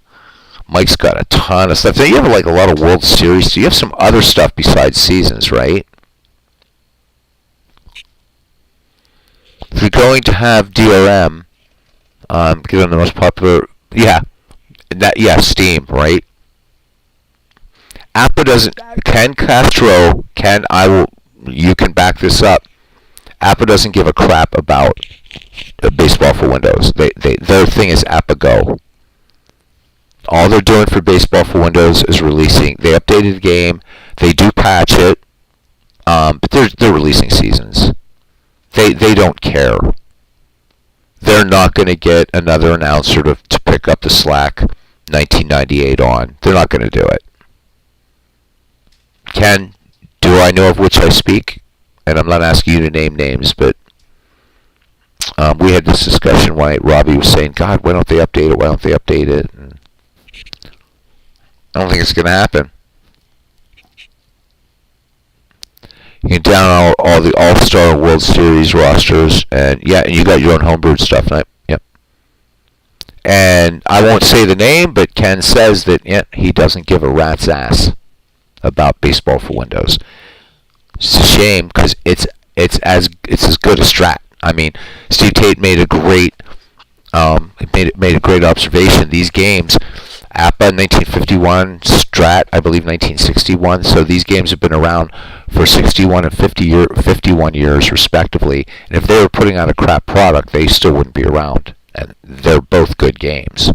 Mike's got a ton of stuff. You have like a lot of World Series. So you have some other stuff besides seasons, right? If you're going to have DRM, given the most popular, Steam, right? Apple doesn't. Ken Castro, you can back this up. Apple doesn't give a crap about baseball for Windows. Their thing is Apple Go. All they're doing for Baseball for Windows is releasing. They updated the game. They do patch it, but they're releasing seasons. They don't care. They're not going to get another announcer to pick up the slack 1998 on. They're not going to do it. Ken, do I know of which I speak? And I'm not asking you to name names, but we had this discussion why Robbie was saying, God, why don't they update it? Why don't they update it? And I don't think it's going to happen. You can download all the All-Star World Series rosters, and you got your own homebrewed stuff, right? Yep. And I won't say the name, but Ken says that he doesn't give a rat's ass about Baseball for Windows. It's a shame because it's as good as Strat. I mean, Steve Tate made a great made a great observation. These games, APBA 1951, Strat I believe 1961. So these games have been around for 61 and 51 years respectively. And if they were putting out a crap product, they still wouldn't be around. And they're both good games.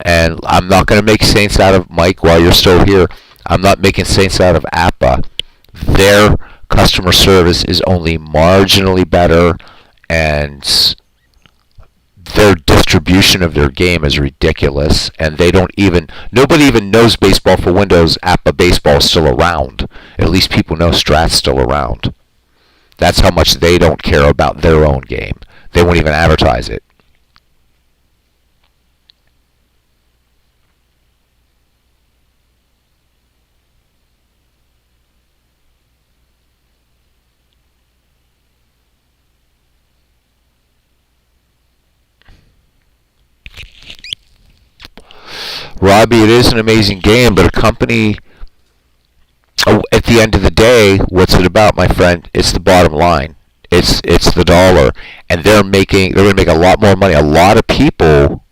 And I'm not going to make saints out of Mike while you're still here. I'm not making saints out of APBA. Their customer service is only marginally better, and their distribution of their game is ridiculous, and nobody even knows Baseball for Windows. APBA Baseball is still around. At least people know Strat's still around. That's how much they don't care about their own game. They won't even advertise it. Robbie, it is an amazing game, but a company, at the end of the day, what's it about, my friend? It's the bottom line. It's the dollar, and they're going to make a lot more money. A lot of people,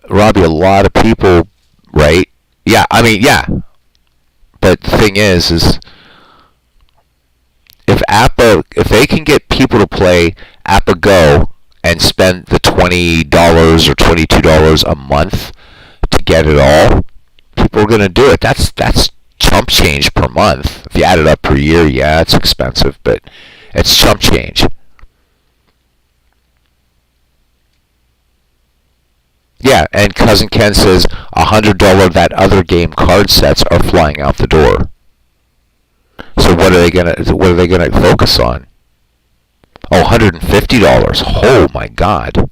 Robbie, right? Yeah, I mean, yeah. But the thing is if they can get people to play APBA Go and spend the $20 or $22 a month to get it all, people are going to do it. That's chump change per month. If you add it up per year, yeah, it's expensive, but it's chump change. Yeah, and Cousin Ken says $100 that other game card sets are flying out the door. So what are they gonna focus on? Oh, $150. Oh my God.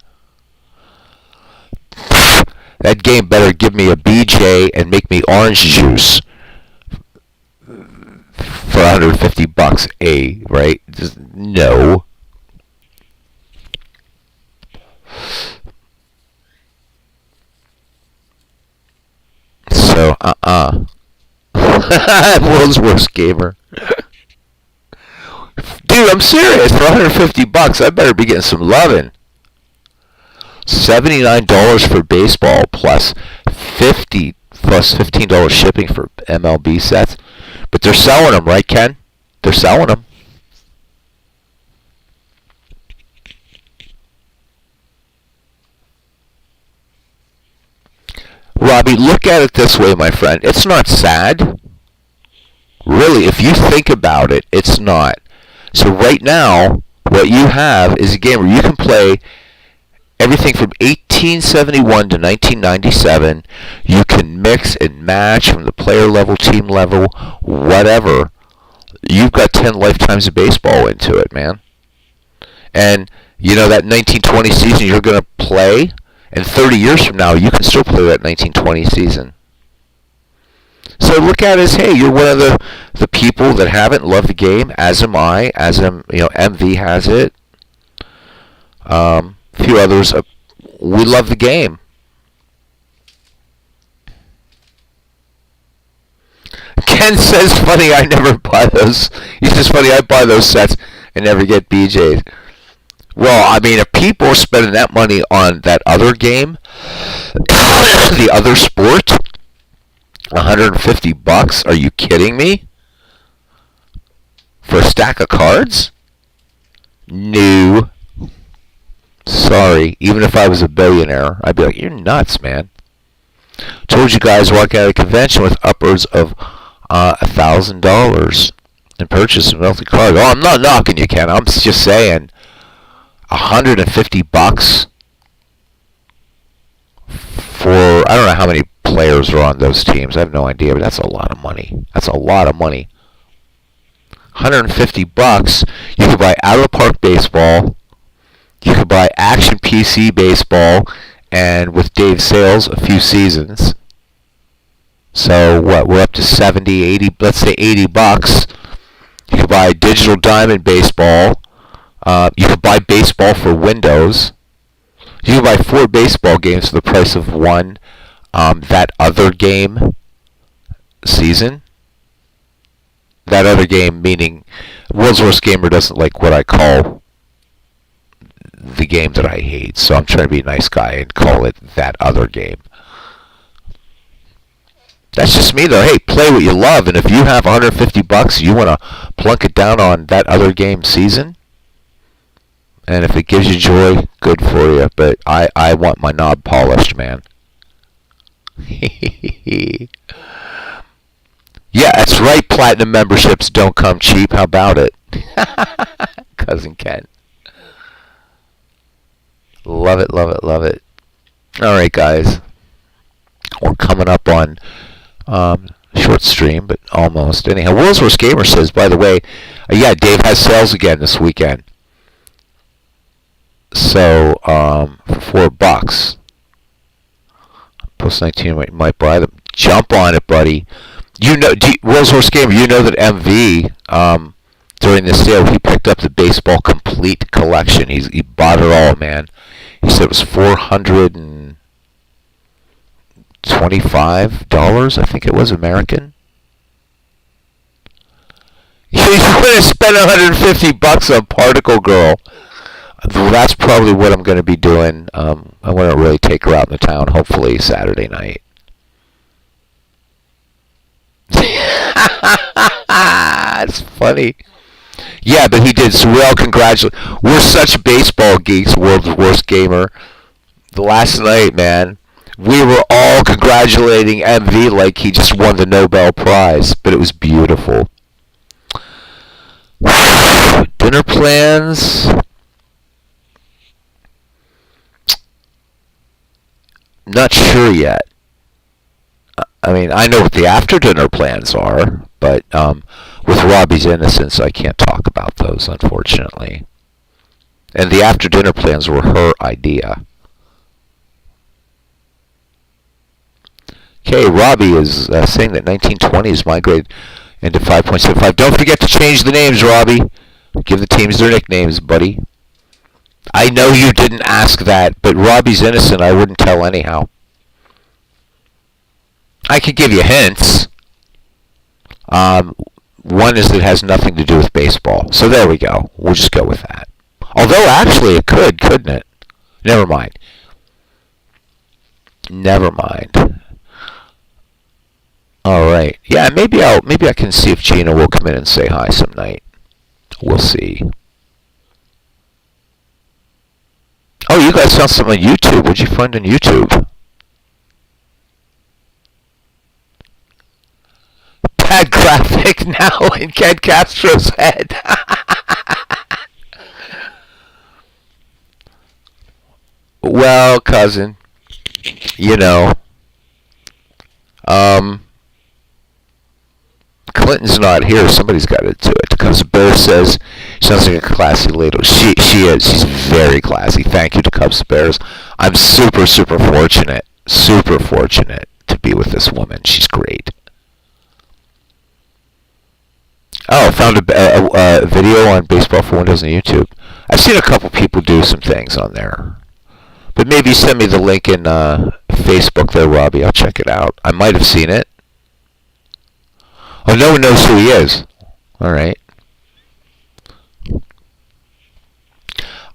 That game better give me a BJ and make me orange juice for $150. Right? Just, no. So, World's worst gamer. Dude, I'm serious. For $150, I better be getting some loving. $79 for baseball plus $15 shipping for MLB sets. But they're selling them, right, Ken? They're selling them. Robbie, look at it this way, my friend. It's not sad. Really, if you think about it, it's not. So right now, what you have is a game where you can play everything from 1871 to 1997. You can mix and match from the player level, team level, whatever. You've got 10 lifetimes of baseball into it, man. And, you know, that 1920 season you're going to play, and 30 years from now, you can still play that 1920 season. So look at it as, hey, you're one of the people that haven't loved the game, as am I, MV has it. A few others, we love the game. Ken says, funny, I never buy those. He says, funny, I buy those sets and never get BJ's. Well, I mean, if people are spending that money on that other game, the other sport, $150, are you kidding me? For a stack of cards? No. Sorry. Even if I was a billionaire, I'd be like, you're nuts, man. Told you guys walk out of a convention with upwards of $1,000 and purchase a wealthy card. Oh, I'm not knocking you, Ken. I'm just saying, $150 for, I don't know how many players are on those teams. I have no idea, but that's a lot of money. That's a lot of money. $150, you could buy out of the park baseball. You could buy action PC baseball, and with Dave Sales, a few seasons. So what? We're up to 70, 80. Let's say $80. You could buy digital diamond baseball. You could buy baseball for Windows. You could buy 4 baseball games for the price of one. That other game season. That other game meaning World's Worst Gamer doesn't like what I call the game that I hate, so I'm trying to be a nice guy and call it that other game. That's just me, though. Hey, play what you love, and if you have $150, you want to plunk it down on that other game season, and if it gives you joy, good for you. But I want my knob polished, man. Yeah, that's right. Platinum memberships don't come cheap. How about it? Cousin Ken. Love it, love it, love it. All right, guys. We're coming up on short stream, but almost. Anyhow, World's Worst Gamer says, by the way, yeah, Dave has sales again this weekend. So, for $4, post 19 might buy them. Jump on it, buddy. You know, World's Worst Gamer, you know that MV, during this sale, he picked up the baseball complete collection. He bought it all, man. He said it was $425, I think it was, American. He's going to spend $150 on Particle Girl. That's probably what I'm going to be doing. I want to really take her out in the town, hopefully Saturday night. It's funny. Yeah, but he did. So we all congratulate. We're such baseball geeks, World's Worst Gamer. The last night, man, we were all congratulating MV like he just won the Nobel Prize, but it was beautiful. Dinner plans. Not sure yet. I mean, I know what the after-dinner plans are, but with Robbie's innocence, I can't talk about those, unfortunately. And the after-dinner plans were her idea. Okay, Robbie is saying that 1920s migrated into 5.75. Don't forget to change the names, Robbie. Give the teams their nicknames, buddy. I know you didn't ask that, but Robbie's innocent. I wouldn't tell anyhow. I could give you hints. One is it has nothing to do with baseball. So there we go. We'll just go with that. Although actually it could, couldn't it? Never mind. Never mind. All right. Yeah, maybe I can see if Gina will come in and say hi some night. We'll see. Oh, you guys found something on YouTube. What'd you find on YouTube? Bad graphic now in Ken Castro's head. Well, cousin, you know, Clinton's not here. Somebody's got to do it. Cubs Bear says she sounds like a classy lady. She is. She's very classy. Thank you to Cubs Bears. I'm super fortunate to be with this woman. She's great. Oh, I found a video on Baseball for Windows on YouTube. I've seen a couple people do some things on there. But maybe send me the link in Facebook there, Robbie. I'll check it out. I might have seen it. Oh, no one knows who he is. All right.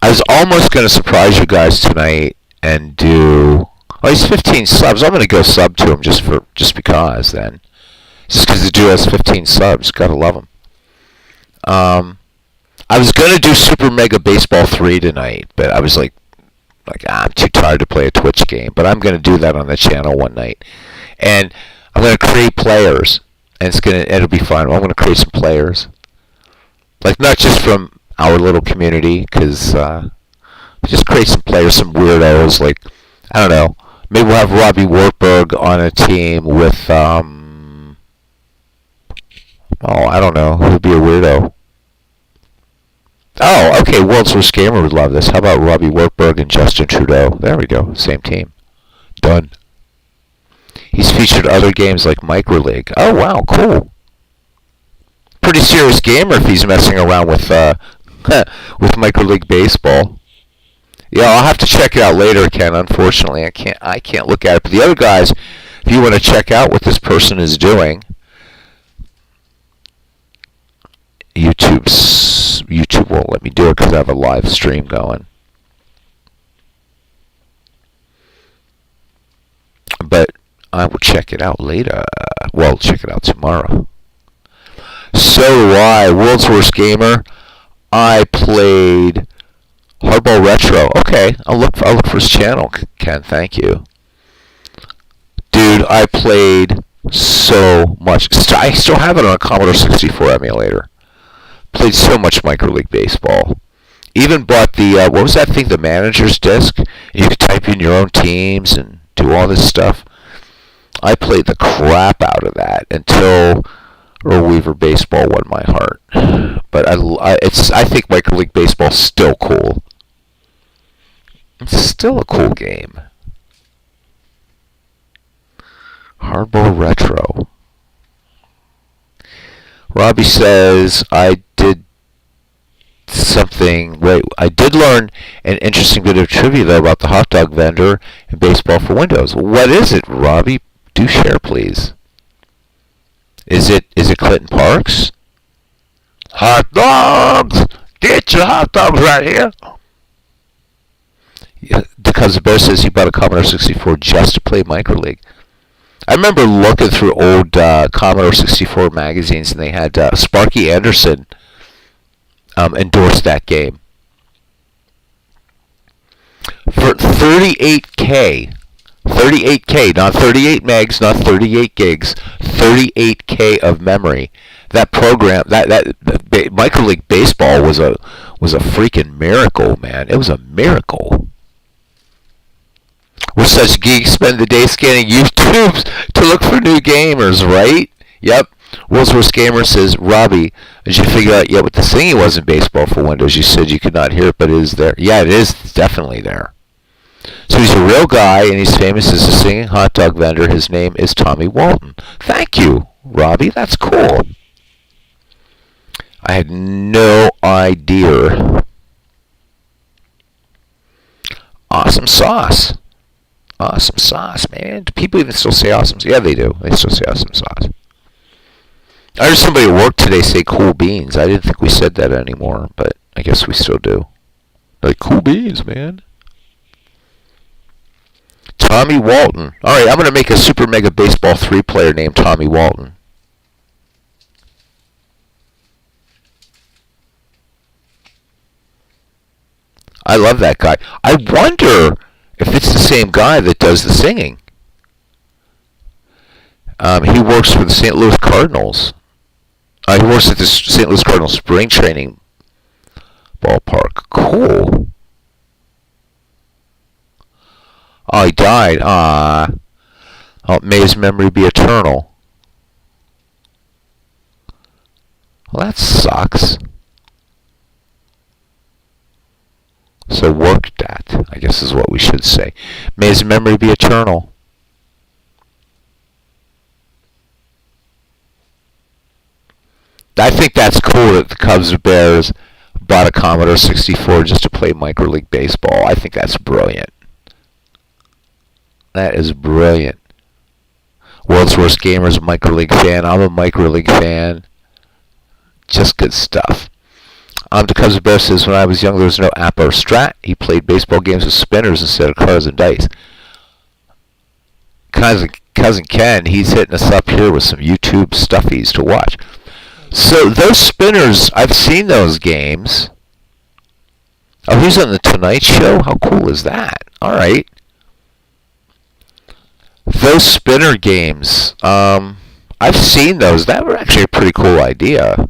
I was almost going to surprise you guys tonight and do... Oh, he's 15 subs. I'm going to go sub to him just because then. Just because the dude has 15 subs. Gotta love him. I was going to do Super Mega Baseball 3 tonight, but I was like, I'm too tired to play a Twitch game. But I'm going to do that on the channel one night. And I'm going to create players. And it'll be fun. I'm going to create some players. Like, not just from our little community, because just create some players, some weirdos. Like, I don't know. Maybe we'll have Robbie Wartburg on a team with, oh, I don't know. Who would be a weirdo? Oh, okay. World's Worst Gamer would love this. How about Robbie Wartburg and Justin Trudeau? There we go. Same team. Done. He's featured other games like Micro League. Oh, wow. Cool. Pretty serious gamer if he's messing around with with Micro League Baseball. Yeah, I'll have to check it out later, Ken. Unfortunately, I can't look at it. But the other guys, if you want to check out what this person is doing, YouTube YouTube won't let me do it because I have a live stream going. But I will check it out later. Well, check it out tomorrow. So do I. World's Worst Gamer. I played Hardball Retro. Okay, I'll look for his channel, Ken. Thank you. Dude, I played so much. I still have it on a Commodore 64 emulator. Played so much Micro League Baseball. Even bought the, what was that thing, the manager's disc? You could type in your own teams and do all this stuff. I played the crap out of that until Earl Weaver Baseball won my heart. But I think Micro League Baseball's still cool. It's still a cool game. Hardball Retro. Robbie says, I did learn an interesting bit of trivia, though, about the hot dog vendor in Baseball for Windows. What is it, Robbie? Do share, please. Is it Clinton Parks? Hot dogs! Get your hot dogs right here! Yeah, because the Bear says he bought a Commodore 64 just to play Micro League. I remember looking through old Commodore 64 magazines, and they had Sparky Anderson endorse that game. For 38K, not 38 megs, not 38 gigs, 38K of memory. That program, that Micro League Baseball was a freaking miracle, man. It was a miracle. We're such geeks, spend the day scanning YouTubes to look for new gamers, right? Yep. World's Worst Gamer says, Robbie, did you figure out yet what the singing was in Baseball for Windows? You said you could not hear it, but it is there. Yeah, it is definitely there. So he's a real guy, and he's famous as a singing hot dog vendor. His name is Tommy Walton. Thank you, Robbie. That's cool. I had no idea. Awesome sauce. Awesome sauce, man. Do people even still say awesome? Yeah, they do. They still say awesome sauce. I heard somebody at work today say cool beans. I didn't think we said that anymore, but I guess we still do. Like, cool beans, man. Tommy Walton. Alright, I'm going to make a Super Mega Baseball 3 player named Tommy Walton. I love that guy. I wonder if it's the same guy that does the singing. He works for the St. Louis Cardinals. He works at the St. Louis Cardinals spring training ballpark. Cool. Oh, he died. Oh, may his memory be eternal. Well, that sucks. So worked at, I guess is what we should say. May his memory be eternal. I think that's cool that the Cubs Bears bought a Commodore 64 just to play Micro League Baseball. I think that's brilliant. That is brilliant. World's Worst Gamer is a Micro League fan. I'm a Micro League fan. Just good stuff. The Cubs Bear says, when I was young, there was no app or strat. He played baseball games with spinners instead of cards and dice. Cousin Ken, he's hitting us up here with some YouTube stuffies to watch. So those spinners, I've seen those games. Oh, he's on the Tonight Show? How cool is that? All right. Those spinner games, I've seen those. That were actually a pretty cool idea.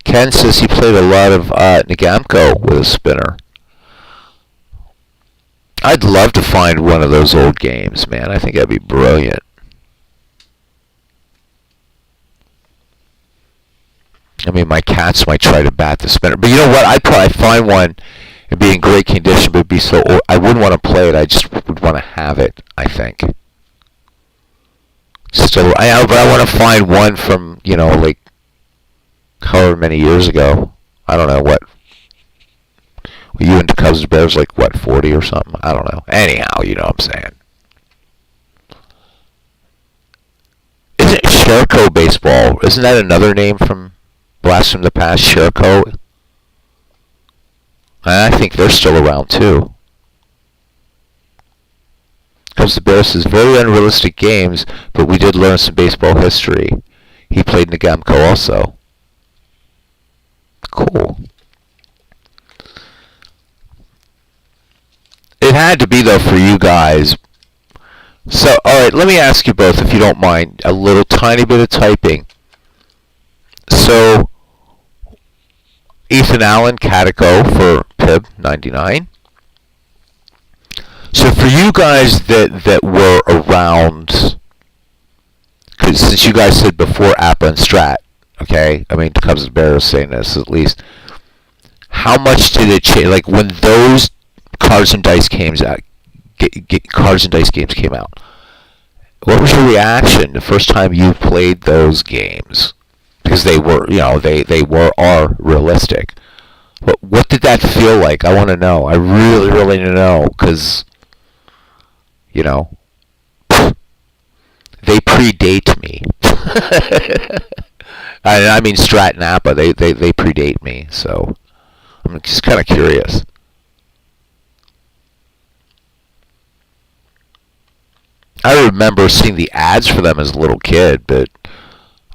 Ken says he played a lot of Nagamco with a spinner. I'd love to find one of those old games, man. I think that'd be brilliant. I mean, my cats might try to bat the spinner. But you know what? I'd probably find one and be in great condition, but it'd be so old. I wouldn't want to play it. I just would want to have it, I think. Still, but I want to find one from, like however many years ago. I don't know what. Were you into Cubs Bears like what, 40 or something? I don't know. Anyhow, you know what I'm saying. Isn't Sherco baseball? Isn't that another name from Blast from the Past? Sherco. I think they're still around too. Cubs the Bears is very unrealistic games, but we did learn some baseball history. He played in the Gamco also. Cool. It had to be, though, for you guys. So, alright, let me ask you both, if you don't mind, a little tiny bit of typing. So, Ethan Allen, Catico for Pib 99. So for you guys that were around, because since you guys said before Appa and Strat, okay, I mean, the Cubs and Bears saying this at least, how much did it change? Like when those Cards and Dice games came out, what was your reaction the first time you played those games? Because they were, are realistic. What did that feel like? I want to know. I really, really need to know, because, they predate me. I mean, Strat and Appa, they predate me, so I'm just kind of curious. I remember seeing the ads for them as a little kid, but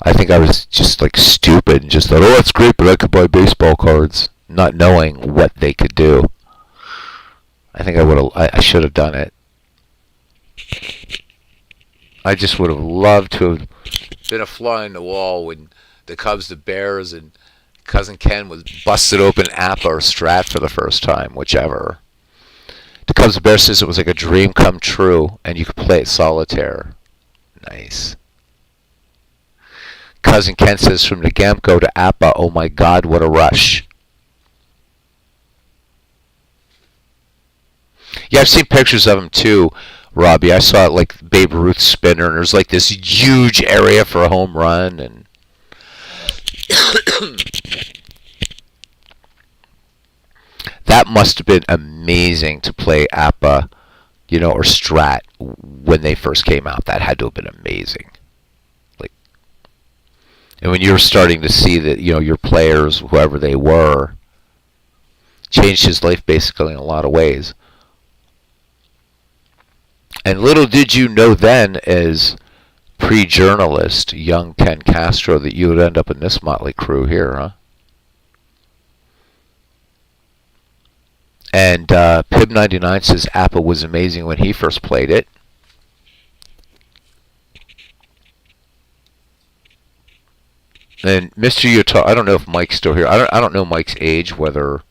I think I was just like stupid and just thought, oh, that's great, but I could buy baseball cards, not knowing what they could do. I think I should have done it. I just would have loved to have been a fly in the wall when the Cubs, the Bears, and Cousin Ken was busted open Appa or Strat for the first time, whichever. The Cubs, the Bears says it was like a dream come true, and you could play it solitaire. Nice. Cousin Ken says from the Gamco to Appa, oh my God, what a rush. Yeah, I've seen pictures of him too, Robbie. I saw it like Babe Ruth spinner, and there's like this huge area for a home run, and that must have been amazing to play Appa, or Strat when they first came out. That had to have been amazing. And when you're starting to see that, your players, whoever they were, changed his life basically in a lot of ways. And little did you know then, as pre-journalist, young Ken Castro, that you would end up in this motley crew here, huh? And Pib 99 says Appa was amazing when he first played it. And Mr. Utah, I don't know if Mike's still here. I don't know Mike's age, whether,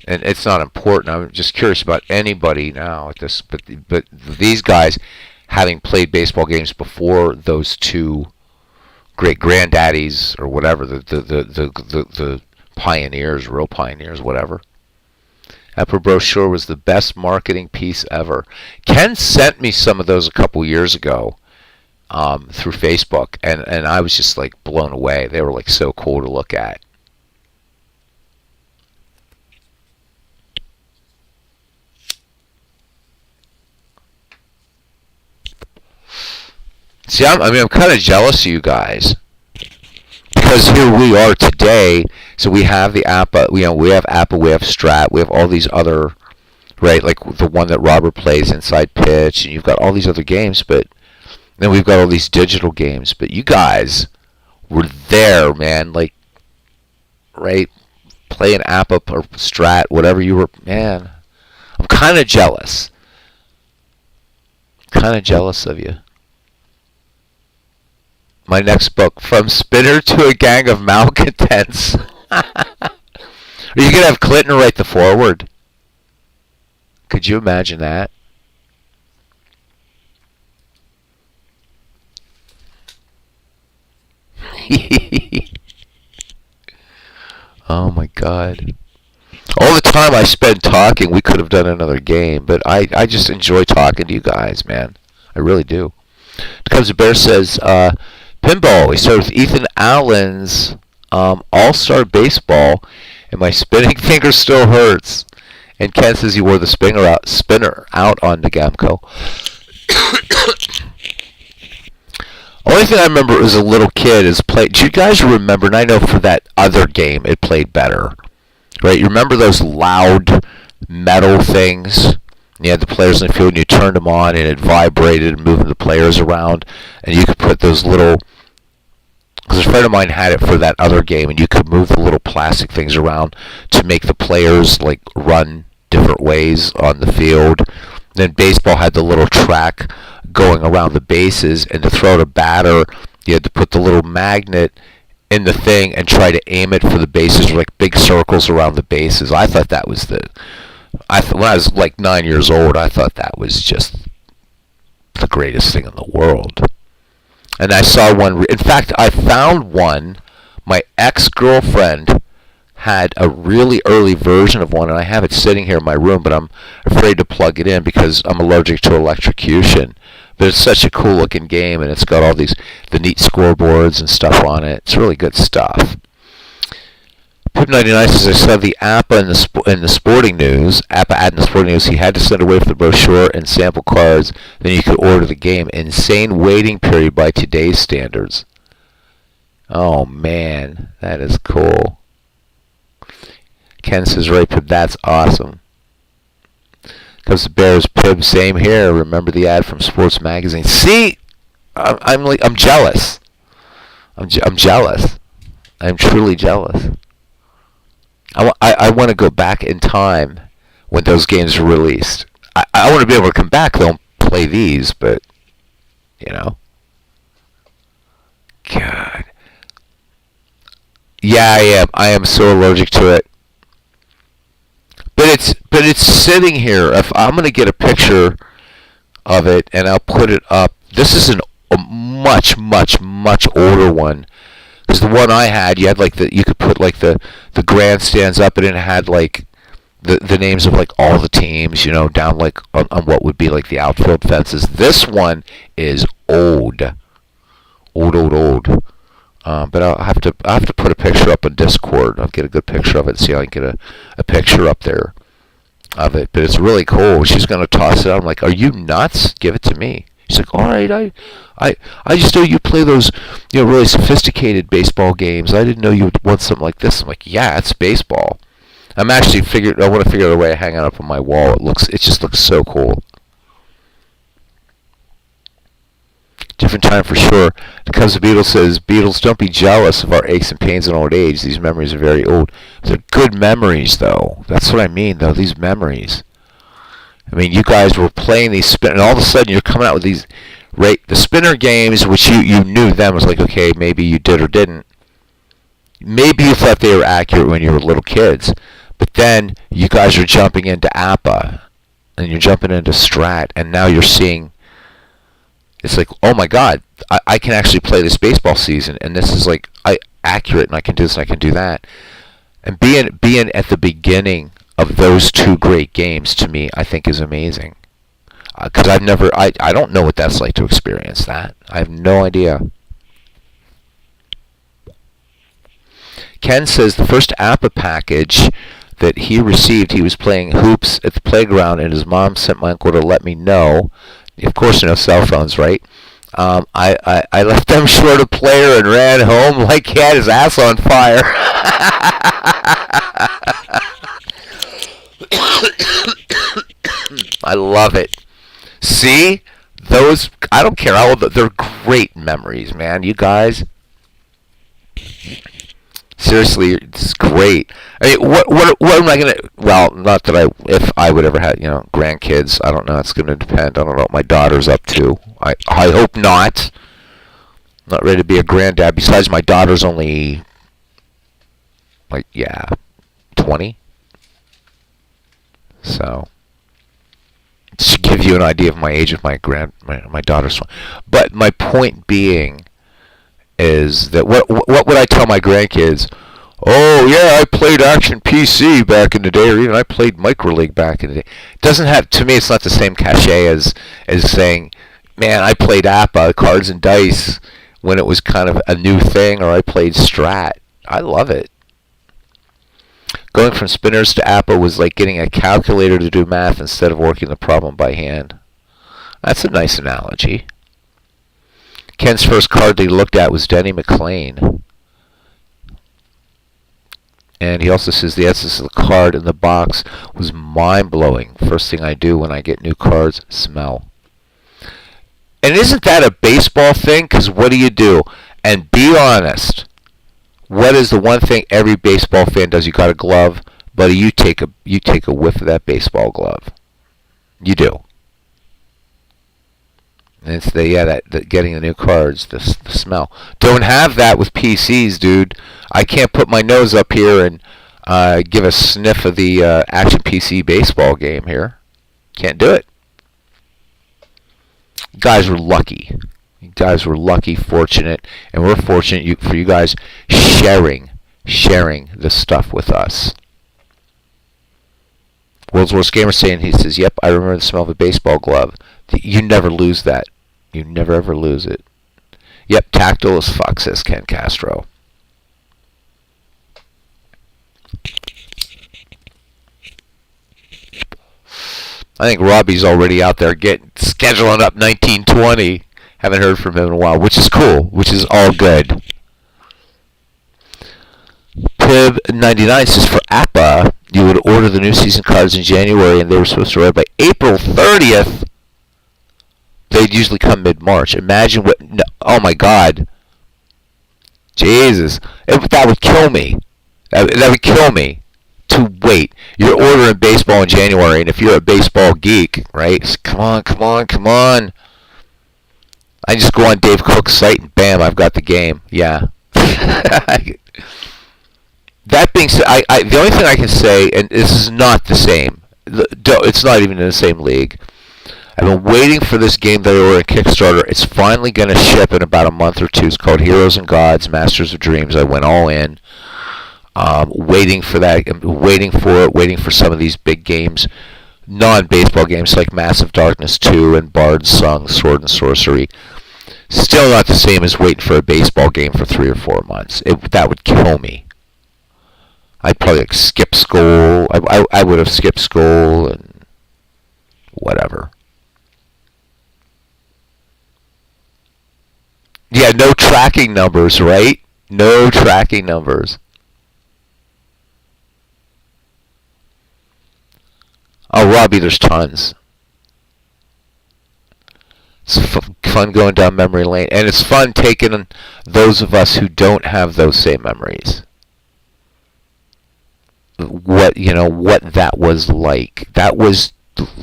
and it's not important. I'm just curious about anybody now at this. But these guys, having played baseball games before those two great granddaddies or whatever, the pioneers, real pioneers, whatever. Appa brochure was the best marketing piece ever. Ken sent me some of those a couple years ago. Through Facebook, and I was just like blown away. They were like so cool to look at. See, I'm kind of jealous of you guys, because here we are today. So we have the Appa, we have Appa, we have Strat, we have all these other, right? Like the one that Robert plays, Inside Pitch, and you've got all these other games, but then we've got all these digital games, but you guys were there, man. Like, right? Playing Appa or Strat, whatever you were, man. I'm kind of jealous. Kind of jealous of you. My next book, From Spinner to a Gang of Malcontents. Are you going to have Clinton write the foreword? Could you imagine that? Oh my God. All the time I spend talking, we could have done another game, but I just enjoy talking to you guys, man. I really do. Because the Bear says, pinball. We started with Ethan Allen's All-Star Baseball, and my spinning finger still hurts. And Ken says he wore the spinner out on the Gamco. Only thing I remember as a little kid is play. Do you guys remember? And I know for that other game, it played better, right? You remember those loud metal things? You had the players in the field, and you turned them on, and it vibrated, moving the players around, and you could put those little. Because a friend of mine had it for that other game, and you could move the little plastic things around to make the players like run different ways on the field. Then baseball had the little track going around the bases, and to throw the batter, you had to put the little magnet in the thing and try to aim it for the bases, like big circles around the bases. I thought that was when I was like 9 years old, I thought that was just the greatest thing in the world. And I saw one. In fact, I found one. My ex-girlfriend had a really early version of one, and I have it sitting here in my room, but I'm afraid to plug it in because I'm allergic to electrocution. But it's such a cool looking game, and it's got all the neat scoreboards and stuff on it. It's really good stuff. Pip99 says, I saw the APA in the sporting news. APA ad in the sporting news. He had to send away for the brochure and sample cards. Then you could order the game. Insane waiting period by today's standards. Oh man, that is cool. Ken says, right, Pip, that's awesome. Comes the Bears, Pip, same here. Remember the ad from Sports Magazine? See, I'm jealous. I'm jealous. I'm truly jealous. I want to go back in time when those games were released. I want to be able to come back though and play these, but you know. God. Yeah, I am so allergic to it. But it's sitting here. If I'm going to get a picture of it and I'll put it up. This is a much older one. Because the one I had, you had like you could put like the grandstands up, and it had like the names of like all the teams, you know, down like on what would be like the outfield fences. This one is old. But I'll have to put a picture up on Discord. I'll get a good picture of it. See how I can get a picture up there of it. But it's really cool. She's gonna toss it out. I'm like, are you nuts? Give it to me. She's like, all right, I just know you play those, you know, really sophisticated baseball games. I didn't know you would want something like this. I'm like, yeah, it's baseball. I want to figure out a way to hang it up on my wall. It just looks so cool. Different time for sure. Because the Beatles says, Beatles, don't be jealous of our aches and pains in old age. These memories are very old. They're good memories, though. That's what I mean, though. These memories. I mean, you guys were playing these and all of a sudden you're coming out with these, right? The spinner games, which you knew then was like, okay, maybe you did or didn't. Maybe you thought they were accurate when you were little kids, but then you guys are jumping into APA, and you're jumping into Strat, and now you're seeing. It's like, oh my God, I can actually play this baseball season, and this is like accurate, and I can do this, and I can do that, and being at the beginning of those two great games, to me, I think is amazing. Because I don't know what that's like to experience that. I have no idea. Ken says the first APA package that he received, he was playing hoops at the playground, and his mom sent my uncle to let me know. Of course, no cell phones, right? I left them short a player and ran home like he had his ass on fire. I love it. See? Those, I don't care how old, they're great memories, man. You guys. Seriously, it's great. I mean, what am I going to, well, not that if I would ever have, you know, grandkids, I don't know, it's going to depend. I don't know what my daughter's up to. I hope not. I'm not ready to be a granddad. Besides, my daughter's only, like, 20. So, to give you an idea of my age of my daughter's one. But my point being is that what would I tell my grandkids? Oh yeah, I played Action PC back in the day, or even I played Micro League back in the day. It doesn't have, to me, it's not the same cachet as saying, Man, I played APA, cards and dice, when it was kind of a new thing, or I played Strat. I love it. Going from spinners to APA was like getting a calculator to do math instead of working the problem by hand. That's a nice analogy. Ken's first card that he looked at was Denny McLean. And he also says the essence of the card in the box was mind-blowing. First thing I do when I get new cards, smell. And isn't that a baseball thing? Because what do? And be honest. What is the one thing every baseball fan does? You got a glove, buddy. You take a whiff of that baseball glove. You do. And it's the getting the new cards, the smell. Don't have that with PCs, dude. I can't put my nose up here and give a sniff of the Action PC baseball game here. Can't do it. You guys were lucky. You guys were lucky, fortunate, and we're fortunate for you guys sharing this stuff with us. World's Worst Gamer saying, he says, yep, I remember the smell of a baseball glove. You never lose that. You never ever lose it. Yep, tactile as fuck, says Ken Castro. I think Robbie's already out there scheduling up 1920. Haven't heard from him in a while, which is cool, which is all good. Pib99 says for APA, you would order the new season cards in January and they were supposed to arrive by April 30th. They'd usually come mid-March. Imagine what... No, oh my God. Jesus. That would kill me. That would kill me. To wait. You're ordering baseball in January, and if you're a baseball geek, right? Come on. I just go on Dave Cook's site and bam, I've got the game. Yeah. That being said, the only thing I can say, and this is not the same. It's not even in the same league. I've been waiting for this game that I ordered on Kickstarter. It's finally going to ship in about a month or two. It's called Heroes and Gods, Masters of Dreams. I went all in. Waiting for that, waiting for some of these big games, non-baseball games like Massive Darkness 2 and Bard's Song, Sword and Sorcery. Still not the same as waiting for a baseball game for 3 or 4 months. That would kill me. I'd probably skip school. I would have skipped school and whatever. Yeah, no tracking numbers, right? No tracking numbers. Oh, Robbie, there's tons. It's fun going down memory lane, and it's fun taking those of us who don't have those same memories. What that was like. That was,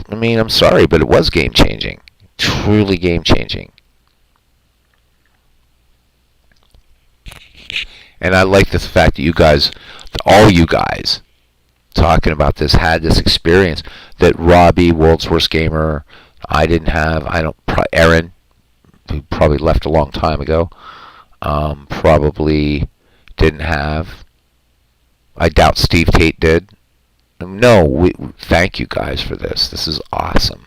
I mean, I'm sorry, but it was game-changing. Truly game-changing. And I like the fact that you guys, all you guys, talking about this, had this experience that Robbie, World's Worst Gamer, I didn't have. Aaron, who probably left a long time ago, probably didn't have. I doubt Steve Tate did. No, thank you guys for this. This is awesome.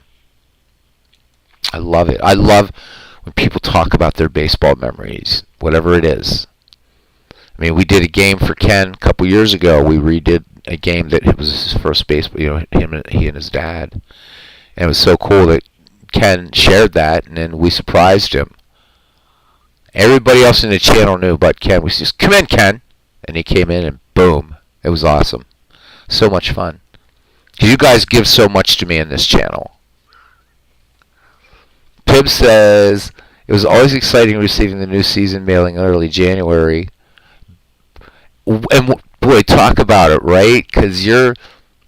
I love it. I love when people talk about their baseball memories, whatever it is. I mean, we did a game for Ken a couple years ago. We redid a game that it was his first baseball, he and his dad. And it was so cool that Ken shared that, and then we surprised him. Everybody else in the channel knew but Ken. We just, come in, Ken. And he came in, and boom. It was awesome. So much fun. You guys give so much to me in this channel. Pib says, it was always exciting receiving the new season mailing in early January. And boy, talk about it, right? Because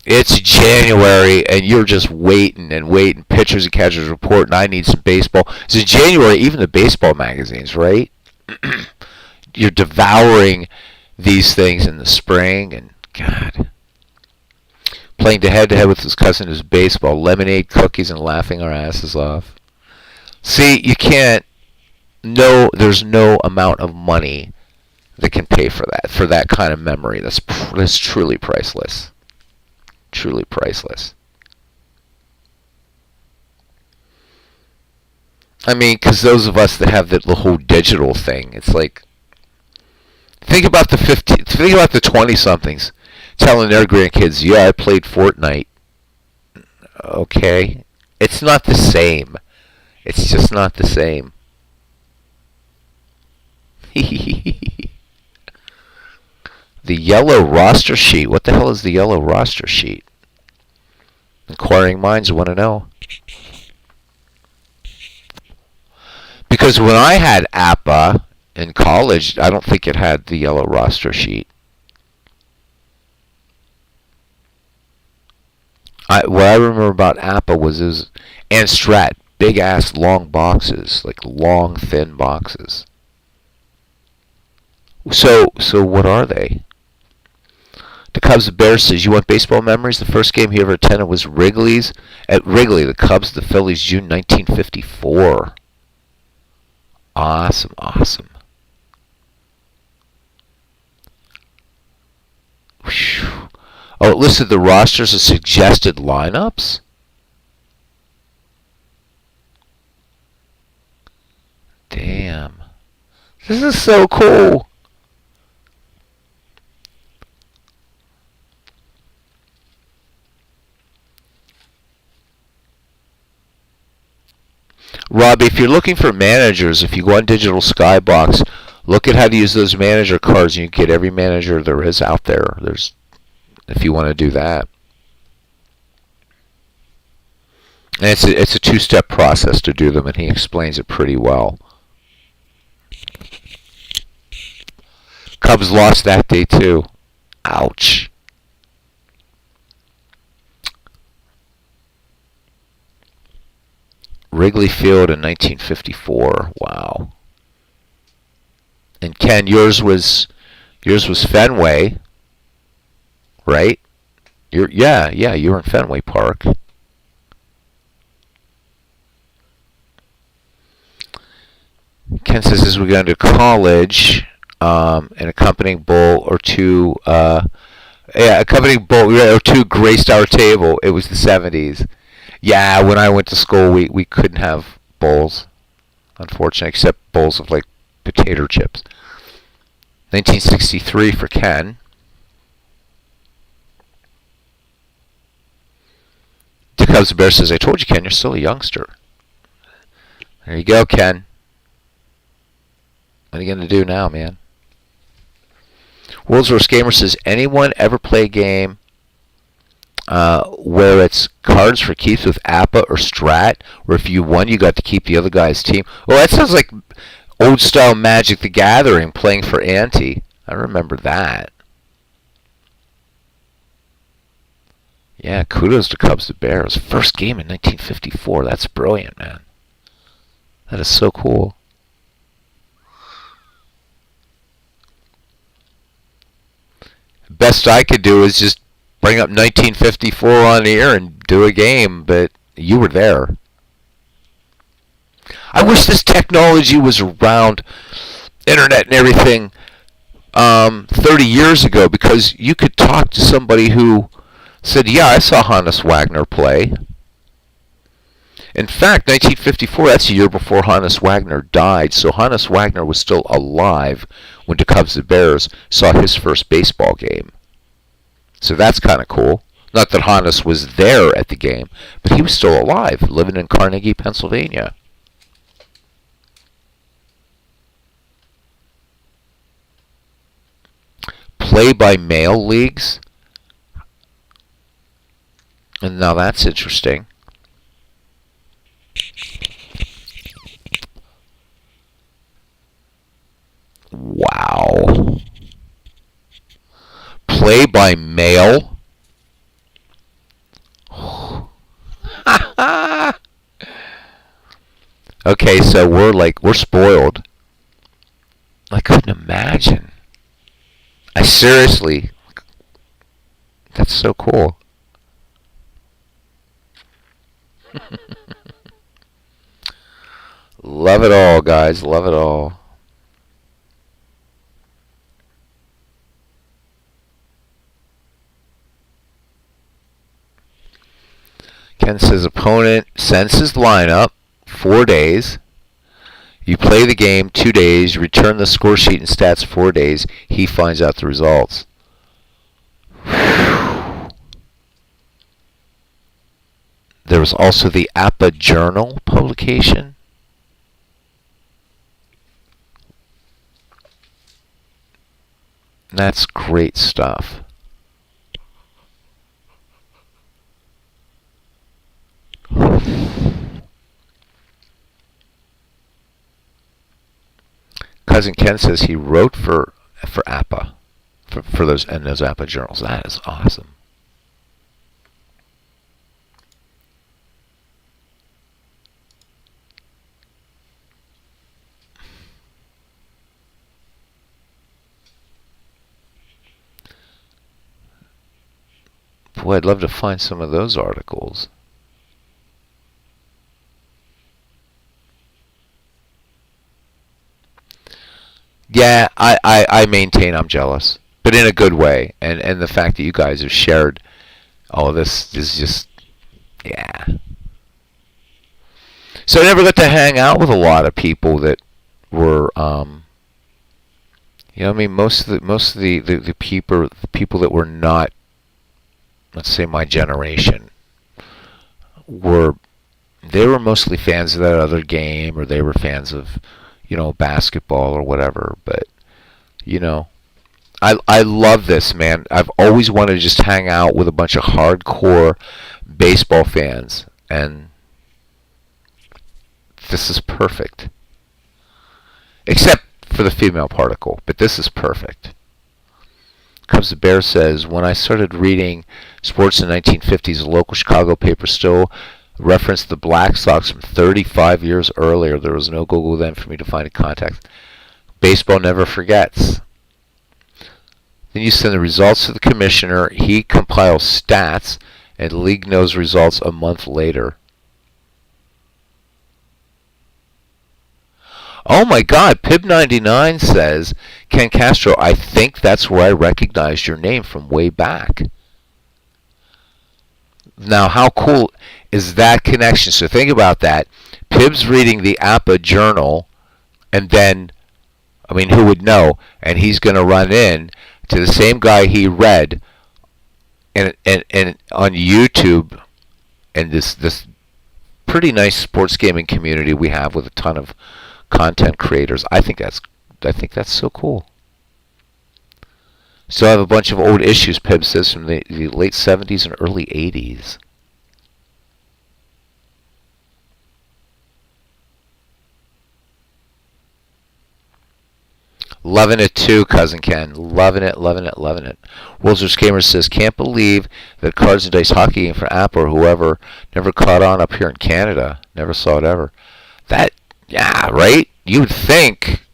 it's January, and you're just waiting and waiting. Pitchers and catchers report, and I need some baseball. So January, even the baseball magazines, right? You're devouring these things in the spring, and God. Playing head-to-head with his cousin is baseball. Lemonade, cookies, and laughing our asses off. See, you can't. No, there's no amount of money that can pay for that kind of memory. That's truly priceless. Truly priceless. I mean, because those of us that have the whole digital thing, it's like, think about the 20-somethings telling their grandkids, "Yeah, I played Fortnite." Okay, it's not the same. It's just not the same. The yellow roster sheet. What the hell is the yellow roster sheet? Inquiring minds want to know. Because when I had APA in college, I don't think it had the yellow roster sheet. What I remember about APA was and Strat, big ass long boxes, like long thin boxes. So what are they? The Cubs and Bears says, you want baseball memories? The first game he ever attended was Wrigley's. At Wrigley, the Cubs, the Phillies, June 1954. Awesome, awesome. Whew. Oh, it listed the rosters of suggested lineups? Damn. This is so cool. Robbie, if you're looking for managers, if you go on Digital Skybox, look at how to use those manager cards, and you get every manager there is out there. If you want to do that. And it's a two-step process to do them, and he explains it pretty well. Cubs lost that day too. Ouch. Wrigley Field in 1954. Wow. And Ken, yours was Fenway, right? You were in Fenway Park. Ken says as we got into college, an accompanying bowl or two, accompanying bowl or two graced our table. It was the 70s. Yeah, when I went to school, we couldn't have bowls, unfortunately, except bowls of like potato chips. 1963 for Ken. The Cubs and Bears says, I told you, Ken, you're still a youngster. There you go, Ken. What are you going to do now, man? World's Worst Gamer says, anyone ever play a game where it's cards for keeps with APA or Strat, where if you won, you got to keep the other guy's team? Well, that sounds like old-style Magic the Gathering, playing for ante. I remember that. Yeah, kudos to Cubs to Bears. First game in 1954. That's brilliant, man. That is so cool. Best I could do is just bring up 1954 on the air and do a game, but you were there. I wish this technology was around, internet and everything, 30 years ago, because you could talk to somebody who said, yeah, I saw Hannes Wagner play. In fact, 1954, that's a year before Hannes Wagner died, so Hannes Wagner was still alive when the Cubs and Bears saw his first baseball game. So that's kind of cool. Not that Hannes was there at the game, but he was still alive, living in Carnegie, Pennsylvania. Play-by-mail leagues? And now that's interesting. Wow. Play-by-mail? Okay, so we're spoiled. I couldn't imagine. I seriously, that's so cool. Love it all, guys. Love it all. Ken says opponent sends his lineup, 4 days. You play the game 2 days, you return the score sheet and stats 4 days, he finds out the results. There was also the APA Journal publication. That's great stuff. Cousin Ken says he wrote for APA, for those APA journals. That is awesome. Boy, I'd love to find some of those articles. Yeah, I maintain I'm jealous, but in a good way. And the fact that you guys have shared all of this is just, yeah. So I never got to hang out with a lot of people that were, you know, I mean, most of the people that were not, let's say, my generation, they were mostly fans of that other game, or they were fans of, you know, basketball or whatever. But, you know, I love this, man. I've always wanted to just hang out with a bunch of hardcore baseball fans, and this is perfect. Except for the female particle, but this is perfect. Cubs the Bear says, when I started reading sports in the 1950s, a local Chicago paper still referenced the Black Sox from 35 years earlier. There was no Google then for me to find a contact. Baseball never forgets. Then you send the results to the commissioner. He compiles stats, and the league knows results a month later. Oh my God, Pib99 says, Ken Castro, I think that's where I recognized your name from way back. Now, how cool is that connection? So think about that. Pib's reading the APA Journal, and then, I mean, who would know? And he's going to run in to the same guy he read and on YouTube, and this pretty nice sports gaming community we have with a ton of content creators. I think that's so cool. Still have a bunch of old issues, Pib says, from the late 70s and early 80s. Loving it too, Cousin Ken. Loving it, loving it, loving it. Wolzers Gamer says, can't believe that Cards and Dice Hockey game for Apple or whoever never caught on up here in Canada. Never saw it ever. That, yeah, right? You'd think.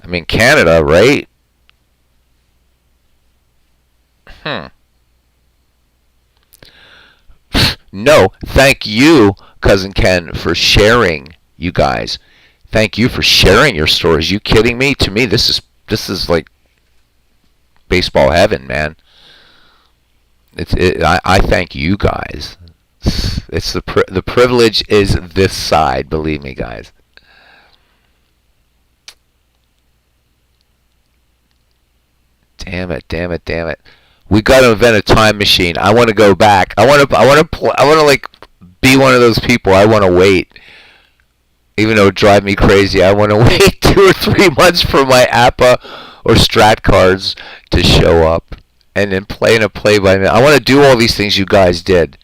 I mean, Canada, right? No, thank you, Cousin Ken, for sharing, you guys. Thank you for sharing your stories. You kidding me? To me, this is like baseball heaven, man. I thank you guys. It's the privilege is this side, believe me, guys. Damn it, damn it, damn it. We got to invent a time machine. I want to go back. I want to like be one of those people. I want to wait. Even though it would drive me crazy, I want to wait 2 or 3 months for my APA or Strat cards to show up and then play in a play-by-mail. I want to do all these things you guys did.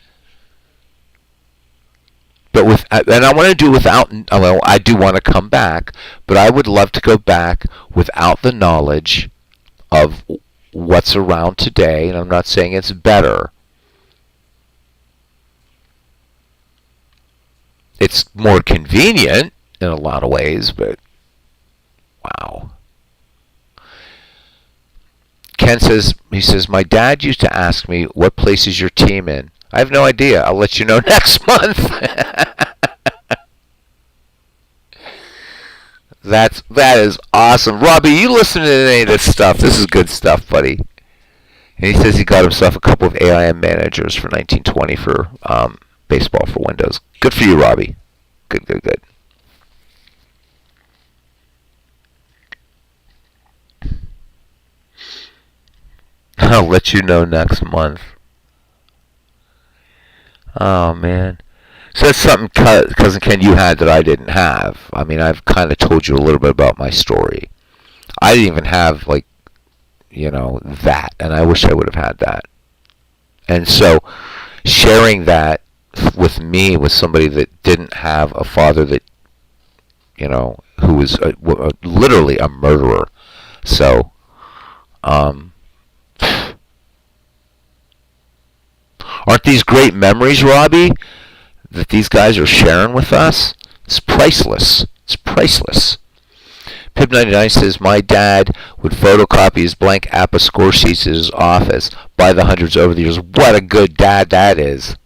But and I want to do without, well, I do want to come back, but I would love to go back without the knowledge of what's around today, and I'm not saying it's better. It's more convenient in a lot of ways, but wow. Ken says, he says, my dad used to ask me, what place is your team in? I have no idea. I'll let you know next month. That is awesome. Robbie, you listen to any of this stuff. This is good stuff, buddy. And he says he got himself a couple of AIM managers for 1920 for baseball for Windows. Good for you, Robbie. Good, good, good. I'll let you know next month. Oh, man. So that's something, Cousin Ken, you had that I didn't have. I mean, I've kind of told you a little bit about my story. I didn't even have, like, that, and I wish I would have had that. And so, sharing that with me, with somebody that didn't have a father that, who was literally a murderer. So, aren't these great memories, Robbie, that these guys are sharing with us? It's priceless. It's priceless. Pip99 says, my dad would photocopy his blank APA score sheets in his office by the hundreds over the years. What a good dad that is.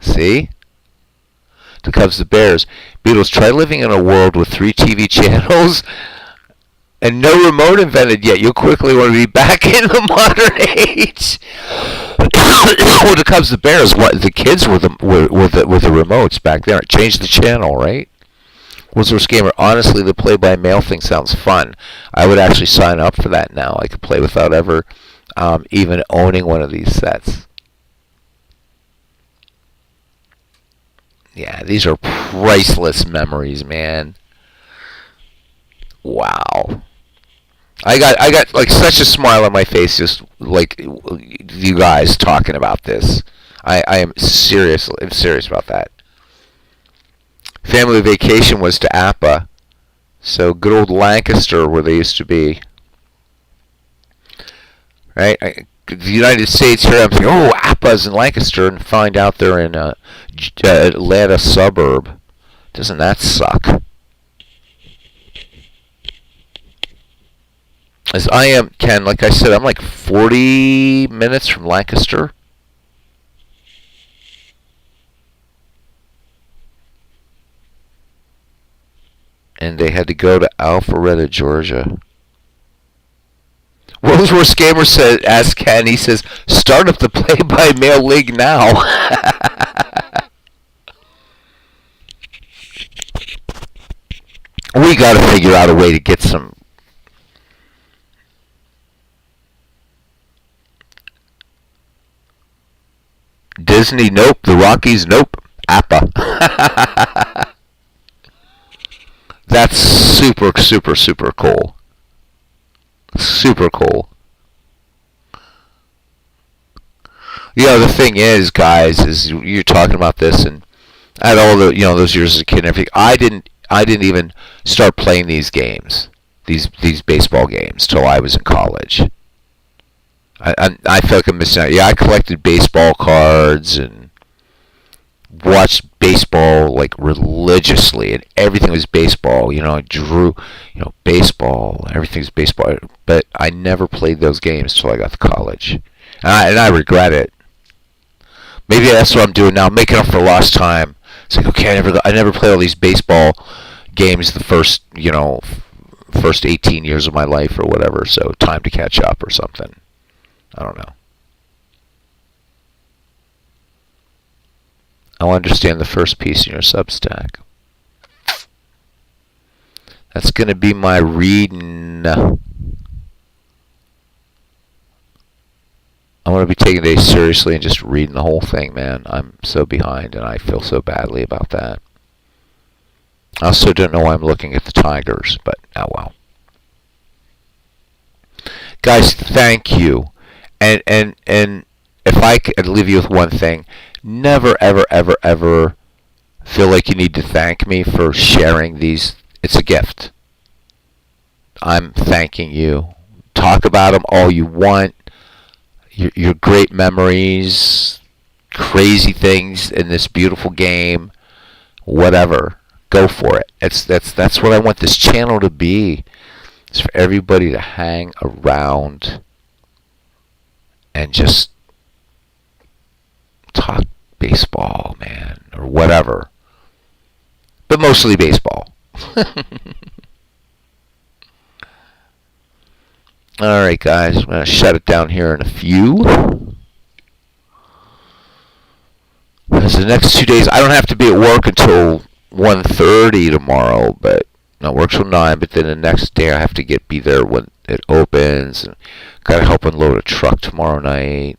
See? The Cubs, the Bears. Beatles, try living in a world with 3 TV channels and no remote invented yet. You'll quickly want to be back in the modern age. Well, the Cubs, the Bears, the kids were the remotes back there. It changed the channel, right? World's Gamer, honestly, the play-by-mail thing sounds fun. I would actually sign up for that now. I could play without ever even owning one of these sets. Yeah, these are priceless memories, man. Wow. I got like such a smile on my face just like you guys talking about this. I am serious. I'm serious about that. Family vacation was to APA. So good old Lancaster, where they used to be. Right? The United States here, I'm thinking, oh, APA's in Lancaster, and find out they're in a Atlanta suburb. Doesn't that suck? As I am, Ken, like I said, I'm like 40 minutes from Lancaster. And they had to go to Alpharetta, Georgia. World's Worst Gamer said, asked Ken, he says, start up the play-by-mail league now. We got to figure out a way to get some. Disney, nope. The Rockies, nope. APA. That's super, super, super cool. Super cool. The thing is, guys, is you're talking about this, and I had all the, those years as a kid and everything. I didn't even start playing these games, these baseball games, till I was in college. I feel like I'm missing out. Yeah, I collected baseball cards and watched baseball like religiously, and everything was baseball. I drew, baseball. Everything's baseball. But I never played those games till I got to college, and I regret it. Maybe that's what I'm doing now, making up for lost time. It's like, okay, I never played all these baseball games the first 18 years of my life or whatever. So time to catch up or something. I don't know. I'll understand the first piece in your Substack. That's going to be my reading. I want to be taking days seriously and just reading the whole thing, man. I'm so behind, and I feel so badly about that. I also don't know why I'm looking at the Tigers, but oh well. Guys, thank you. And if I could leave you with one thing, never, ever, ever, ever feel like you need to thank me for sharing these. It's a gift. I'm thanking you. Talk about them all you want. Your great memories, crazy things in this beautiful game, whatever. Go for it. That's what I want this channel to be. It's for everybody to hang around and just talk baseball, man, or whatever. But mostly baseball. Alright, guys, I'm going to shut it down here in a few. Because the next 2 days, I don't have to be at work until 1:30 tomorrow, but Not work till 9, but then the next day I have to be there when it opens. And gotta help unload a truck tomorrow night.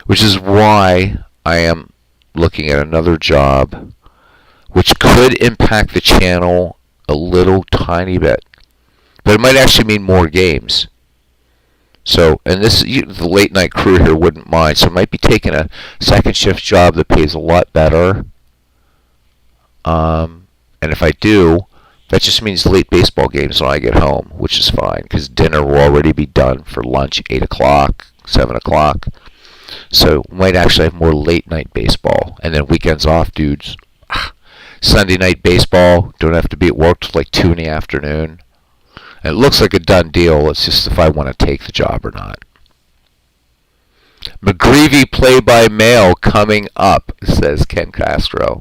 Which is why I am looking at another job, which could impact the channel a little tiny bit. But it might actually mean more games. So, and this, the late night crew here wouldn't mind. So I might be taking a second shift job that pays a lot better. And if I do, that just means late baseball games when I get home, which is fine, because dinner will already be done for lunch, 8 o'clock, 7 o'clock. So might actually have more late night baseball. And then weekends off, dudes. Sunday night baseball, don't have to be at work till like 2 in the afternoon. And it looks like a done deal. It's just if I want to take the job or not. McGreevy play-by-mail coming up, says Ken Castro.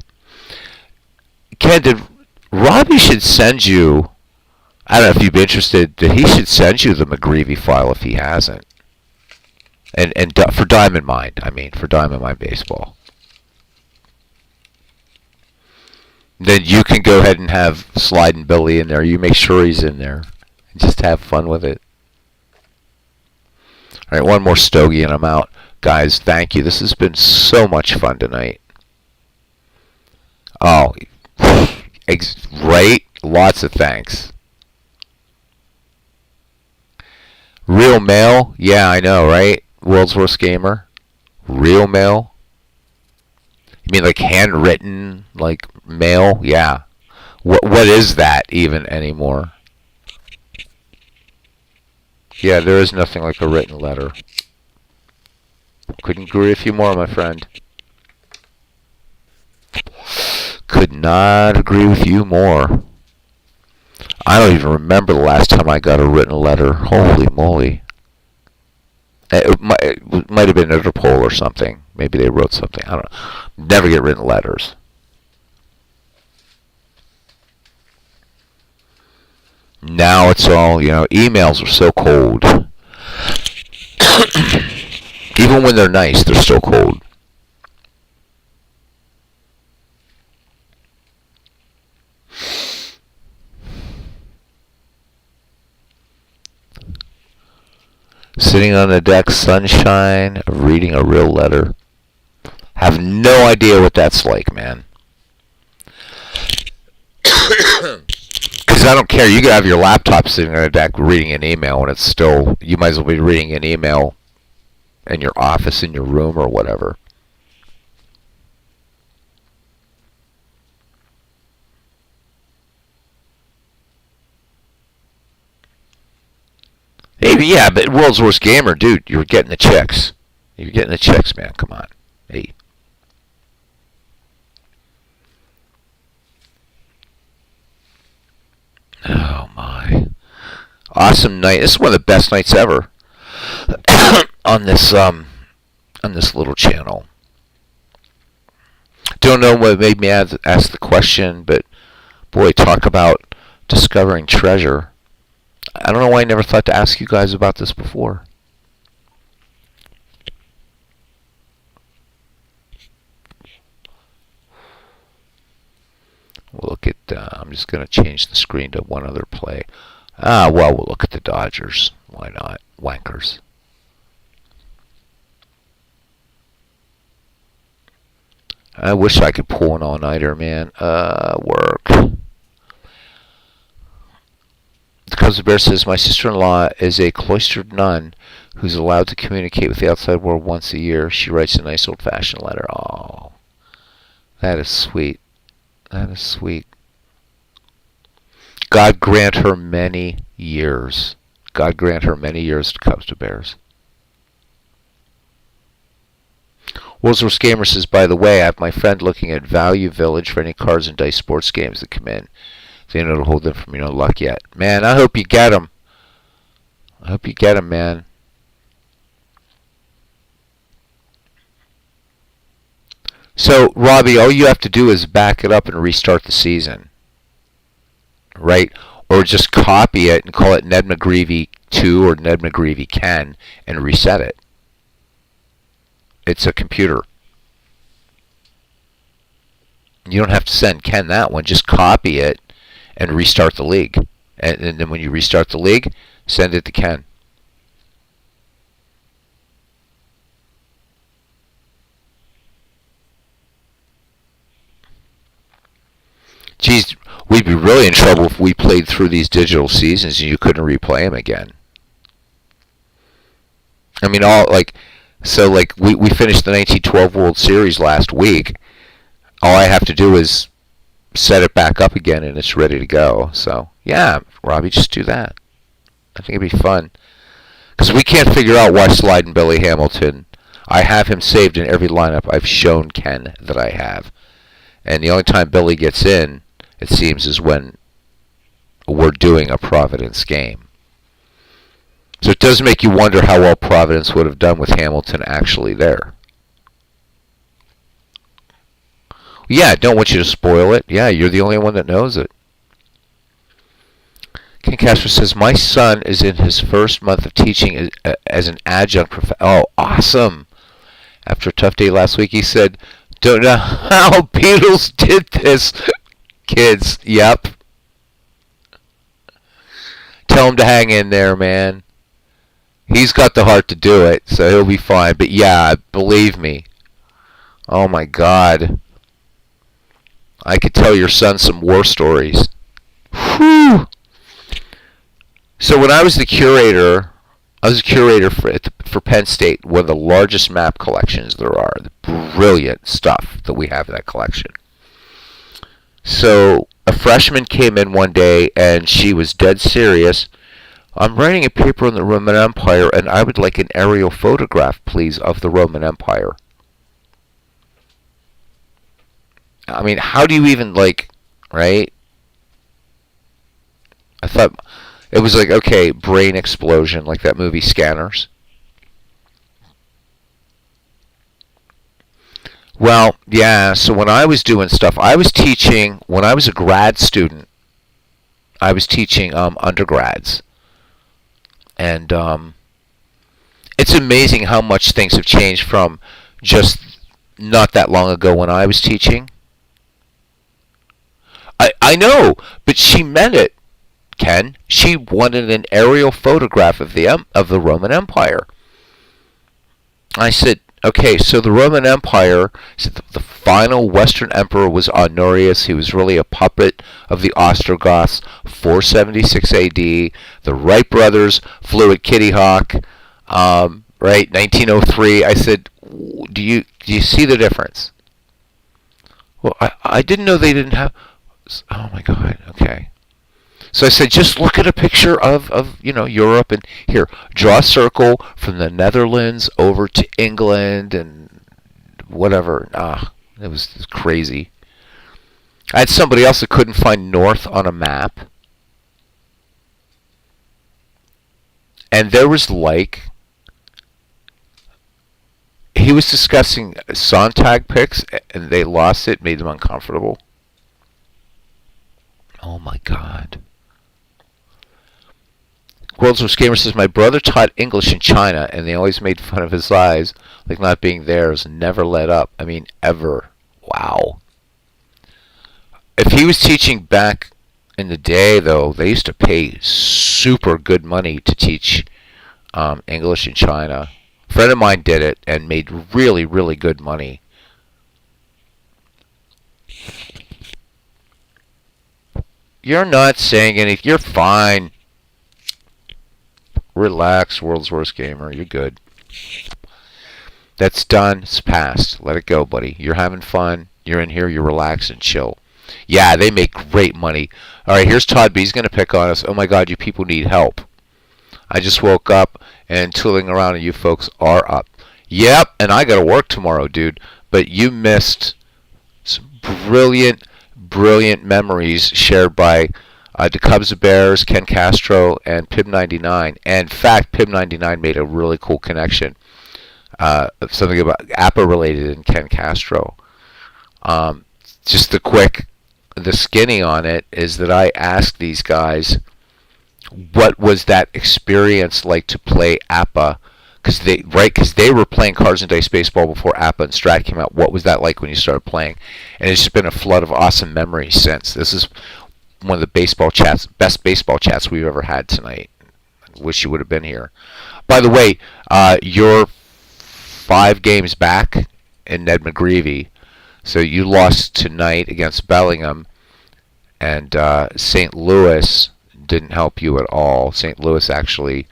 Ken, Robbie should send you, I don't know if you'd be interested, that he should send you the McGreevy file if he hasn't. And for Diamond Mind, for Diamond Mind Baseball. Then you can go ahead and have Sliding Billy in there. You make sure he's in there. And just have fun with it. Alright, one more stogie and I'm out. Guys, thank you. This has been so much fun tonight. Oh, right? Lots of thanks. Real mail? Yeah, I know, right? World's Worst Gamer? Real mail? You mean like handwritten, like mail? Yeah. What is that even anymore? Yeah, there is nothing like a written letter. Couldn't agree with you more, my friend. Could not agree with you more. I don't even remember the last time I got a written letter. Holy moly. It might have been Interpol or something. Maybe they wrote something. I don't know. Never get written letters. Now it's all, emails are so cold. Even when they're nice, they're still cold. Sitting on the deck, sunshine, reading a real letter. Have no idea what that's like, man. Because I don't care. You could have your laptop sitting on a deck reading an email, and it's still, you might as well be reading an email in your office, in your room, or whatever. Hey, yeah, but World's Worst Gamer, dude, you're getting the checks. You're getting the checks, man. Come on. Hey. Oh, my. Awesome night. This is one of the best nights ever on this little channel. Don't know what made me ask the question, but boy, talk about discovering treasure. I don't know why I never thought to ask you guys about this before. We'll look at, I'm just going to change the screen to one other play. Well, we'll look at the Dodgers. Why not? Wankers. I wish I could pull an all-nighter, man. Work. The Cubs of Bear says, my sister-in-law is a cloistered nun who's allowed to communicate with the outside world once a year. She writes a nice old-fashioned letter. Oh, that is sweet. That is sweet. God grant her many years. God grant her many years to Cubs to Bears. World's Worst Gamer says, by the way, I have my friend looking at Value Village for any cards and dice sports games that come in. They know to hold them from no luck yet. Man, I hope you get them. I hope you get them, man. So, Robbie, all you have to do is back it up and restart the season. Right? Or just copy it and call it Ned McGreevy 2 or Ned McGreevy Ken and reset it. It's a computer. You don't have to send Ken that one. Just copy it and restart the league. And then when you restart the league, send it to Ken. Geez, we'd be really in trouble if we played through these digital seasons and you couldn't replay them again. I mean, we finished the 1912 World Series last week. All I have to do is set it back up again and it's ready to go. So, yeah, Robbie, just do that. I think it'd be fun. Because we can't figure out why Sliding Billy Hamilton. I have him saved in every lineup I've shown Ken that I have. And the only time Billy gets in, it seems, is when we're doing a Providence game. So it does make you wonder how well Providence would have done with Hamilton actually there. Yeah, I don't want you to spoil it. Yeah, you're the only one that knows it. Ken Castro says, my son is in his first month of teaching as an adjunct professor. Oh, awesome. After a tough day last week, he said, don't know how Beatles did this. Kids, yep. Tell him to hang in there, man. He's got the heart to do it, so he'll be fine. But yeah, believe me. Oh my God. I could tell your son some war stories. Whew. So when I was the curator, for Penn State, one of the largest map collections there are. The brilliant stuff that we have in that collection. So a freshman came in one day and she was dead serious. I'm writing a paper on the Roman Empire and I would like an aerial photograph, please, of the Roman Empire. I mean, how do you even, right? I thought it was like, okay, brain explosion, like that movie Scanners. Well, yeah, so when I was doing stuff, I was teaching, when I was a grad student, I was teaching undergrads. And it's amazing how much things have changed from just not that long ago when I was teaching. I know, but she meant it, Ken. She wanted an aerial photograph of the Roman Empire. I said, okay, so the Roman Empire, the final Western emperor was Honorius. He was really a puppet of the Ostrogoths. 476 A.D. The Wright brothers flew at Kitty Hawk, right? 1903. I said, do you see the difference? Well, I didn't know they didn't have. Oh my God. Okay. So I said, just look at a picture of Europe, and here, draw a circle from the Netherlands over to England and whatever. It was crazy. I had somebody else that couldn't find north on a map. And there was he was discussing Sontag picks, and they lost it, made them uncomfortable. Oh my God. World's Worst Gamer says, my brother taught English in China, and they always made fun of his eyes, like not being theirs, never let up. I mean, ever. Wow. If he was teaching back in the day, though, they used to pay super good money to teach English in China. A friend of mine did it and made really, really good money. You're not saying anything. You're fine. Relax, World's Worst Gamer. You're good. That's done. It's past. Let it go, buddy. You're having fun. You're in here. You're relaxed and chill. Yeah, they make great money. All right, here's Todd B. He's going to pick on us. Oh, my God, you people need help. I just woke up and tooling around, and you folks are up. Yep, and I got to work tomorrow, dude. But you missed some brilliant memories shared by the Cubs of Bears, Ken Castro, and Pib99. And in fact, Pib99 made a really cool connection. Something about APA related in Ken Castro. Just the skinny on it is that I asked these guys, what was that experience like to play APA? Because they were playing Cards and Dice Baseball before APA and Strat came out. What was that like when you started playing? And it's just been a flood of awesome memories since. This is one of the baseball chats, best baseball chats we've ever had tonight. Wish you would have been here. By the way, you're 5 games back in Ned McGreevy, so you lost tonight against Bellingham, and St. Louis didn't help you at all. St. Louis actually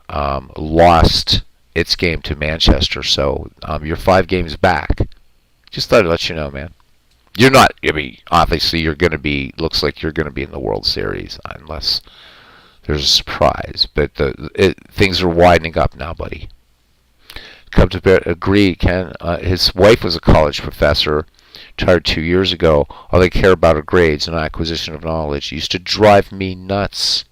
lost its game to Manchester, so you're 5 games back. Just thought I'd let you know, man. You're not. I mean, obviously, you're going to be. Looks like you're going to be in the World Series, unless there's a surprise. But things are widening up now, buddy. Come to bear, agree, Ken. His wife was a college professor, retired 2 years ago. All they care about are grades and acquisition of knowledge. It used to drive me nuts.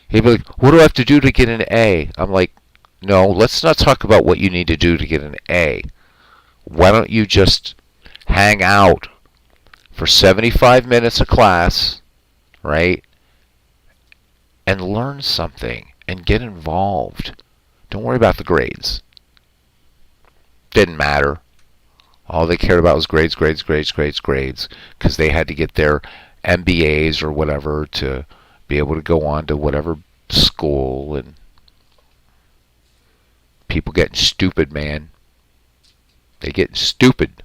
He'd be like, "What do I have to do to get an A?" I'm like, "No, let's not talk about what you need to do to get an A. Why don't you just hang out for 75 minutes a class, right, and learn something and get involved. Don't worry about the grades." Didn't matter. All they cared about was grades, grades, grades, grades, grades, because they had to get their MBAs or whatever to be able to go on to whatever school. And people getting stupid, man. They getting stupid.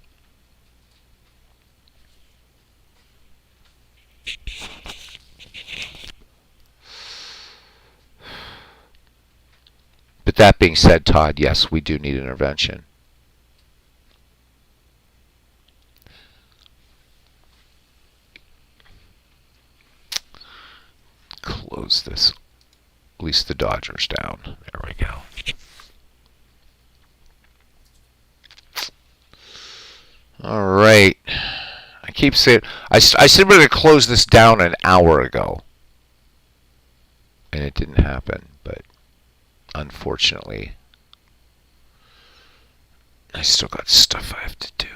But that being said, Todd, yes, we do need intervention. Close this. At least the Dodgers down. There we go. All right. I keep saying I said we're going to close this down an hour ago, and it didn't happen. But unfortunately, I still got stuff I have to do.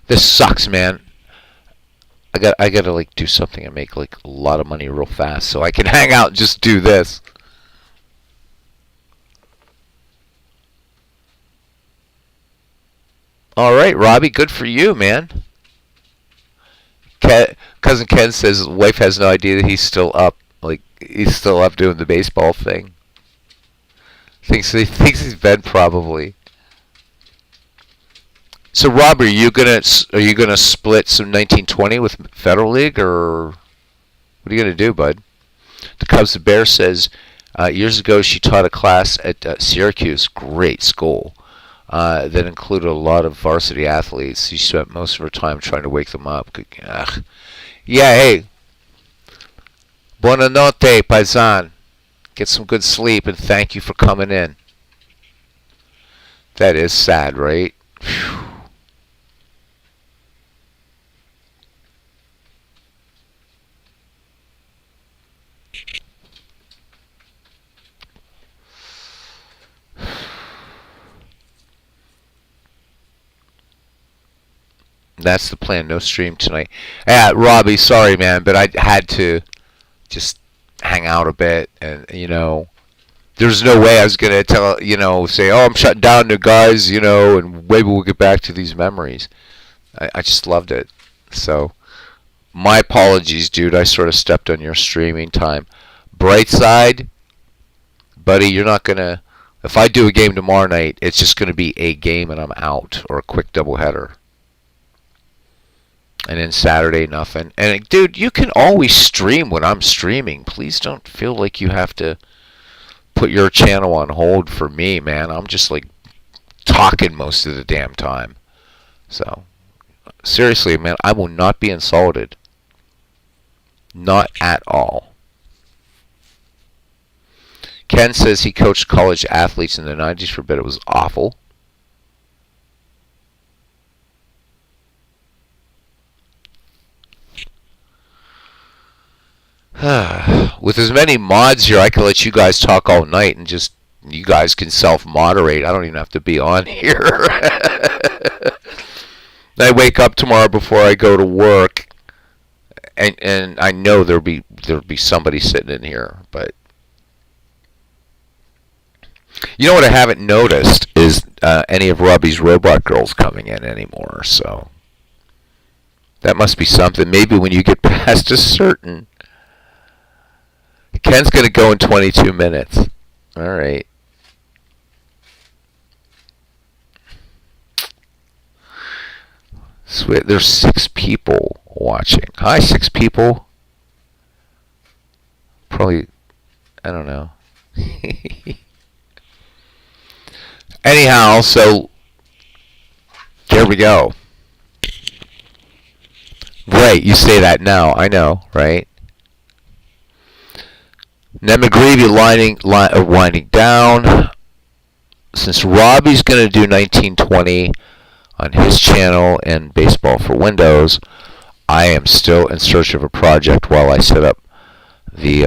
This sucks, man. I gotta like do something and make like a lot of money real fast so I can hang out and just do this. All right, Robbie, good for you, man. Cousin Ken says his wife has no idea that he's still up. Like he's still up doing the baseball thing. Thinks he's bed probably. So, Rob, are you gonna split some 1920 with Federal League, or what are you gonna do, bud? The Cubs and Bear says years ago she taught a class at Syracuse, great school, that included a lot of varsity athletes. She spent most of her time trying to wake them up. Ugh. Yeah, hey, buonanotte, paisan. Get some good sleep, and thank you for coming in. That is sad, right? Whew. That's the plan. No stream tonight. Yeah, Robbie, sorry, man, but I had to just hang out a bit, and there's no way I was gonna say, oh, I'm shutting down the guys, and maybe we'll get back to these memories. I just loved it. So, my apologies, dude. I sort of stepped on your streaming time. Bright side, buddy, you're not gonna. If I do a game tomorrow night, it's just gonna be a game and I'm out, or a quick doubleheader. And then Saturday, nothing. And, dude, you can always stream when I'm streaming. Please don't feel like you have to put your channel on hold for me, man. I'm just, like, talking most of the damn time. So, seriously, man, I will not be insulted. Not at all. Ken says he coached college athletes in the 90s for a bit. It was awful. With as many mods here, I can let you guys talk all night and just you guys can self-moderate. I don't even have to be on here. I wake up tomorrow before I go to work, and I know there'll be somebody sitting in here. But you know what I haven't noticed is any of Robbie's robot girls coming in anymore. So That must be something. Maybe when you get past a certain... Ken's going to go in 22 minutes. All right. Sweet. There's 6 people watching. Hi, 6 people. Probably, I don't know. Anyhow, so there we go. Right, you say that now. I know, right? Now McGreevy winding down. Since Robbie's going to do 1920 on his channel and Baseball for Windows, I am still in search of a project while I set up the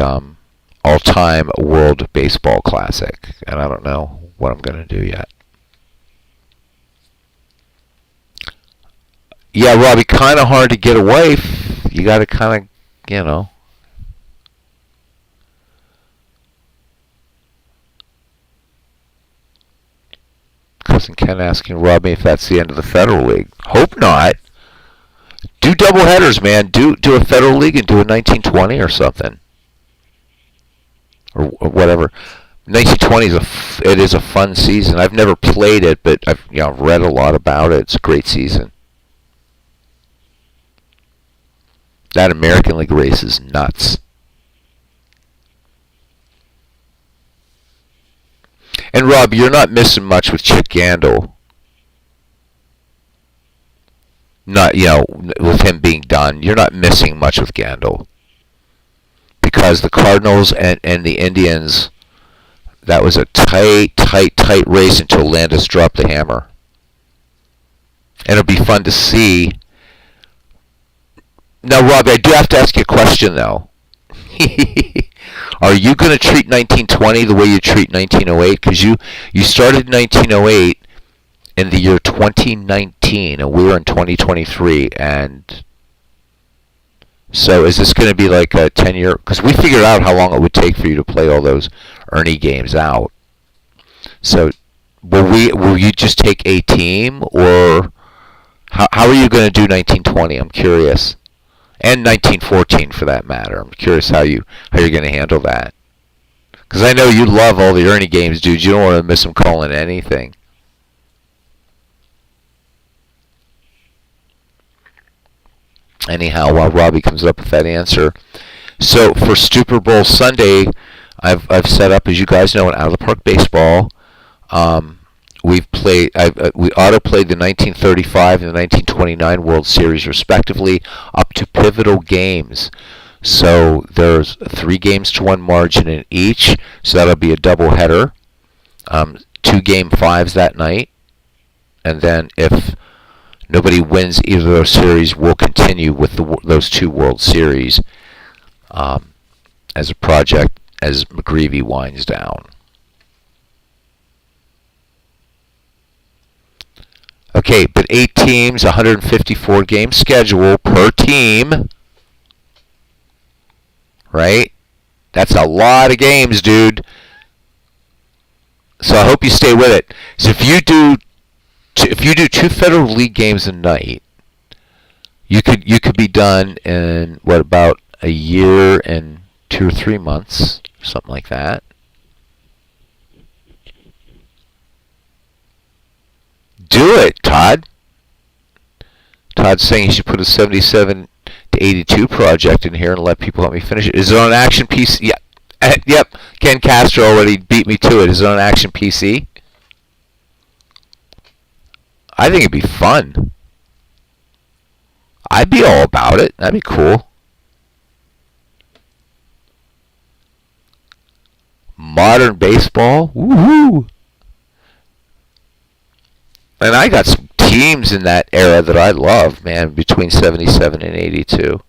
all-time World Baseball Classic. And I don't know what I'm going to do yet. Yeah, Robbie, kind of hard to get away. You got to kind of, you know. Cousin Ken asking Robbie if that's the end of the Federal League. Hope not. Do double headers, man. Do a Federal League and do a 1920 or something, or whatever. 1920 is a fun season. I've never played it, but I've read a lot about it. It's a great season. That American League race is nuts. And Rob, you're not missing much with Chick Gandil. Not, with him being done, you're not missing much with Gandil. Because the Cardinals and the Indians, that was a tight race until Landis dropped the hammer. And it'll be fun to see. Now, Robbie, I do have to ask you a question, though. Are you going to treat 1920 the way you treat 1908? Because you started 1908 in the year 2019, and we were in 2023. And so is this going to be like a 10-year? Because we figured out how long it would take for you to play all those Ernie games out. So will you just take a team, or how are you going to do 1920? I'm curious. And 1914 for that matter. I'm curious how you're going to handle that. Because I know you love all the Ernie games, dude. You don't want to miss them calling anything. Anyhow, while Robbie comes up with that answer. So for Super Bowl Sunday, I've set up, as you guys know, an out of the park baseball. We auto-played the 1935 and the 1929 World Series respectively up to pivotal games. So there's 3 games to 1 margin in each. So that'll be a doubleheader. 2 Game 5s that night. And then if nobody wins either of those series, we'll continue with those 2 World Series as a project as McGreevy winds down. Okay, but 8 teams, 154 game schedule per team. Right? That's a lot of games, dude. So I hope you stay with it. So if you do 2 Federal League games a night, you could be done in about a year and 2 or 3 months, something like that. Do it, Todd. Todd's saying he should put a 77 to 82 project in here and let people help me finish it. Is it on Action PC? Yeah. Yep. Ken Castro already beat me to it. Is it on Action PC? I think it'd be fun. I'd be all about it. That'd be cool. Modern baseball? Woohoo! And I got some teams in that era that I love, man, between 77 and 82.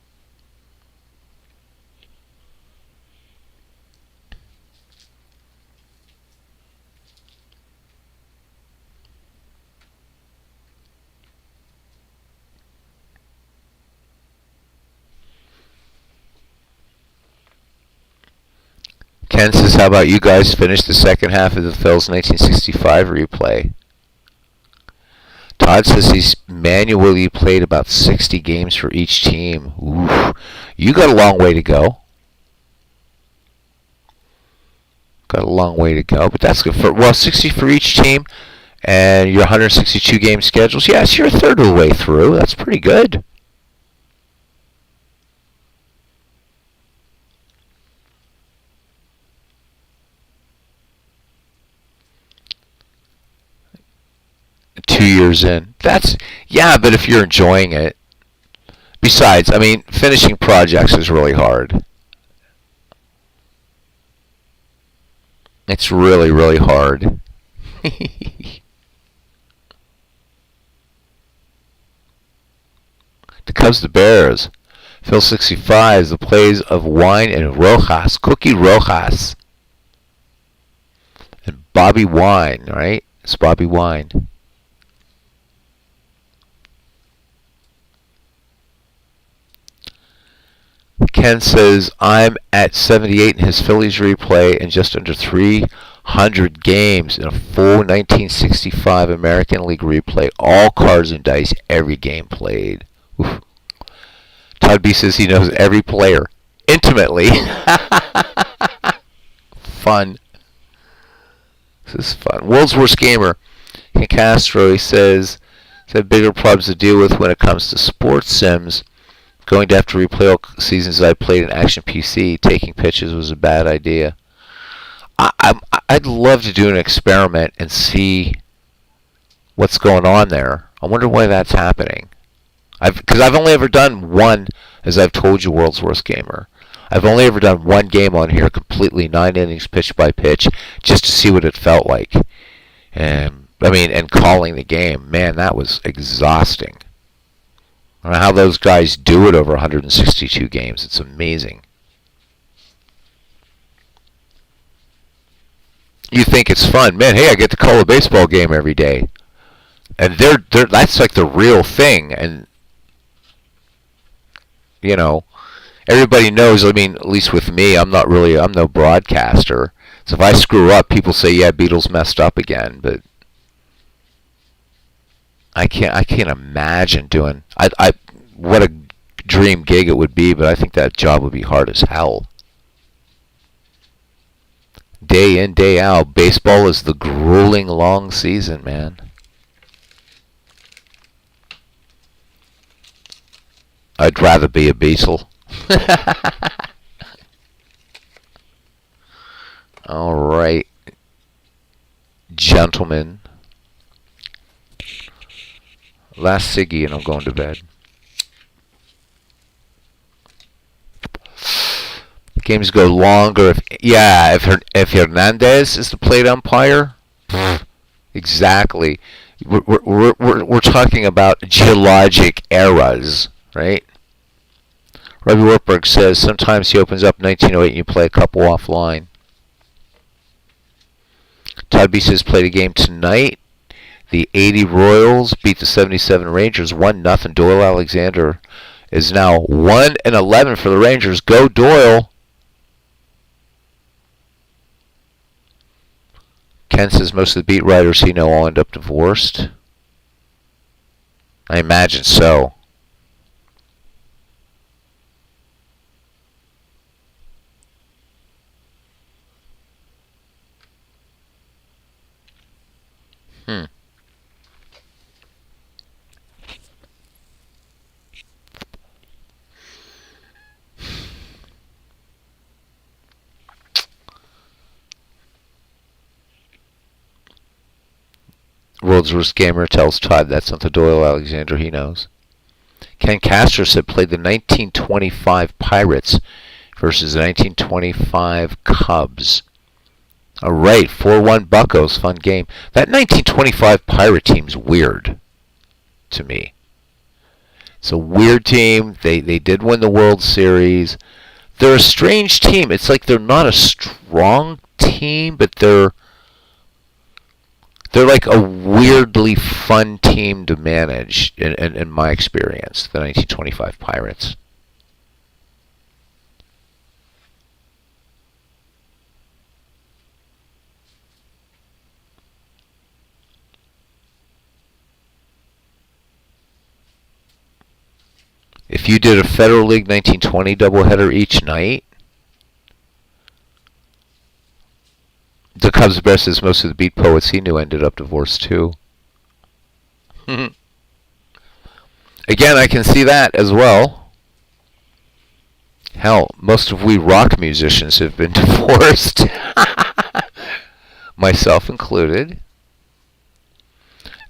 Ken says, how about you guys finish the second half of the Phil's 1965 replay? Todd says he's manually played about 60 games for each team. Oof. You got a long way to go. Got a long way to go, but that's good. 60 for each team, and your 162 game schedules. Yes, you're a third of the way through. That's pretty good. Two years in. But if you're enjoying it. Besides, I mean, finishing projects is really hard. It's really, really hard. The Cubs, the Bears. Phil 65, the plays of Wine and Rojas. Cookie Rojas. And Bobby Wine, right? It's Bobby Wine. Ken says, I'm at 78 in his Phillies replay and just under 300 games in a full 1965 American League replay. All cards and dice, every game played. Oof. Todd B says he knows every player intimately. Fun. This is fun. World's Worst Gamer. Ken Castro, he says bigger problems to deal with when it comes to sports sims. Going to have to replay all seasons I played in Action PC. Taking pitches was a bad idea. I'd love to do an experiment and see what's going on there. I wonder why that's happening. Because I've only ever done one, as I've told you, World's Worst Gamer. I've only ever done one game on here completely, 9 innings, pitch by pitch, just to see what it felt like. And calling the game. Man, that was exhausting. I don't know how those guys do it over 162 games. It's amazing. You think it's fun. Man, hey, I get to call a baseball game every day. And that's like the real thing. And, everybody knows, at least with me, I'm no broadcaster. So if I screw up, people say, yeah, Beatles messed up again. But I can't imagine doing. What a dream gig it would be, but I think that job would be hard as hell. Day in, day out, baseball is the grueling long season, man. I'd rather be a Beatle. All right, gentlemen. Last ciggy and I'm going to bed. Games go longer if Hernandez is the plate umpire. Exactly. We're talking about geologic eras, right? Robbie Wartburg says sometimes he opens up 1908 and you play a couple offline. Todd B says played a game tonight. The 80 Royals beat the 77 Rangers 1-0. Doyle Alexander is now 1-11 for the Rangers. Go Doyle. Ken says most of the beat writers he know all end up divorced. I imagine so. World's Worst Gamer tells Todd that's not the Doyle Alexander he knows. Ken Castro said played the 1925 Pirates versus the 1925 Cubs. All right, 4-1 Buccos, fun game. That 1925 Pirate team's weird to me. It's a weird team. They did win the World Series. They're a strange team. It's like they're not a strong team, but they're like a weirdly fun team to manage, in my experience, the 1925 Pirates. if you did a Federal League 1920 doubleheader each night, the Cubs Bear says most of the beat poets he knew ended up divorced too. Again, I can see that as well. Hell, most of we rock musicians have been divorced. Myself included.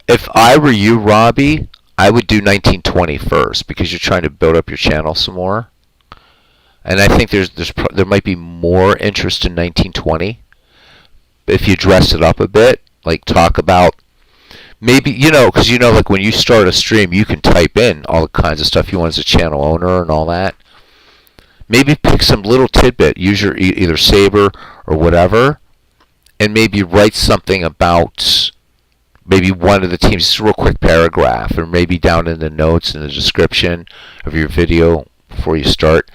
If I were you, Robbie, I would do 1920 first because you're trying to build up your channel some more. And I think there might be more interest in 1920 if you dress it up a bit, like talk about maybe, because like when you start a stream, you can type in all the kinds of stuff you want as a channel owner and all that. Maybe pick some little tidbit, use your either Saber or whatever, and maybe write something about maybe one of the teams, just a real quick paragraph, or maybe down in the notes in the description of your video before you start.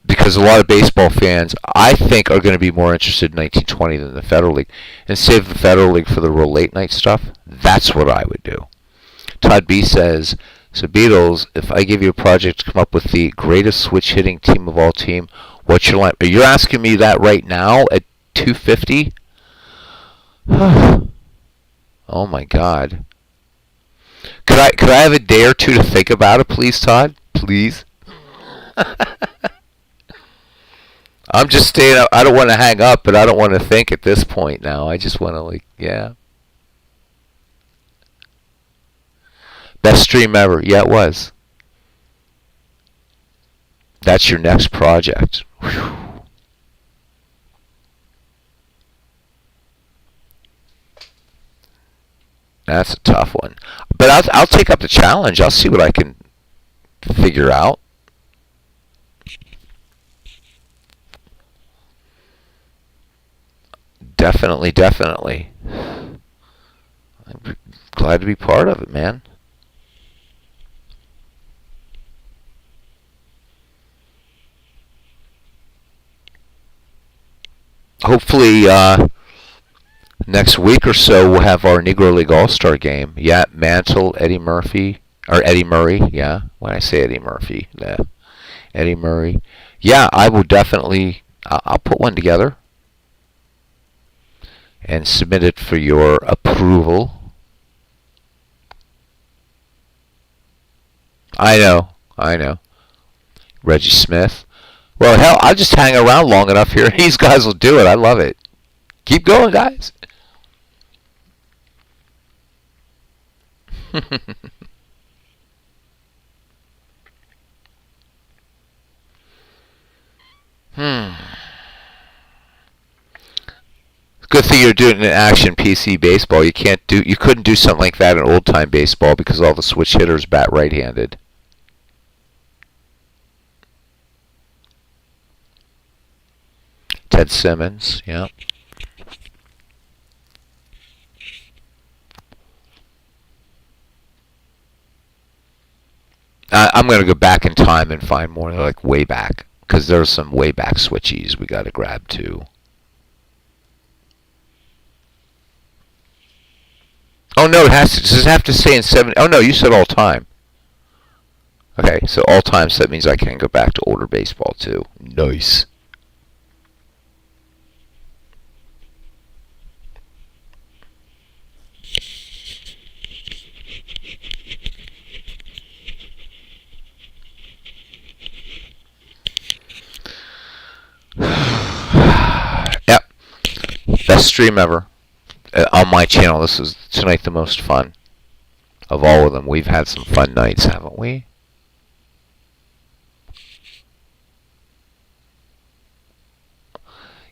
Because a lot of baseball fans, I think, are going to be more interested in 1920 than the Federal League. And save the Federal League for the real late night stuff. That's what I would do. Todd B says, so Beatles, if I give you a project to come up with the greatest switch hitting team of all time, what's your line? Are you asking me that right now at 2:50? Oh my God. Could I have a day or two to think about it, please, Todd? Please. I'm just staying up. I don't want to hang up, but I don't want to think at this point now. I just want to, yeah. Best stream ever. Yeah, it was. That's your next project. Whew. That's a tough one. But I'll take up the challenge. I'll see what I can figure out. Definitely, definitely. I'm glad to be part of it, man. Hopefully, next week or so, we'll have our Negro League All-Star game. Yeah, Mantle, Eddie Murray. Yeah, when I say Eddie Murphy, Eddie Murray. Yeah, I will definitely. I'll put one together and submit it for your approval. I know. Reggie Smith. Well, hell, I'll just hang around long enough here. These guys will do it. I love it. Keep going, guys. Good thing you're doing it in action PC baseball. You couldn't do something like that in old time baseball because all the switch hitters bat right-handed. Ted Simmons, yeah. I'm going to go back in time and find more like way back because there's some way back switchies we got to grab too. Oh no, does it have to say in 70? Oh no, you said all time. Okay, so all time, so that means I can go back to older baseball too. Nice. Yep. Best stream ever. On my channel, this is tonight the most fun of all of them. We've had some fun nights, haven't we?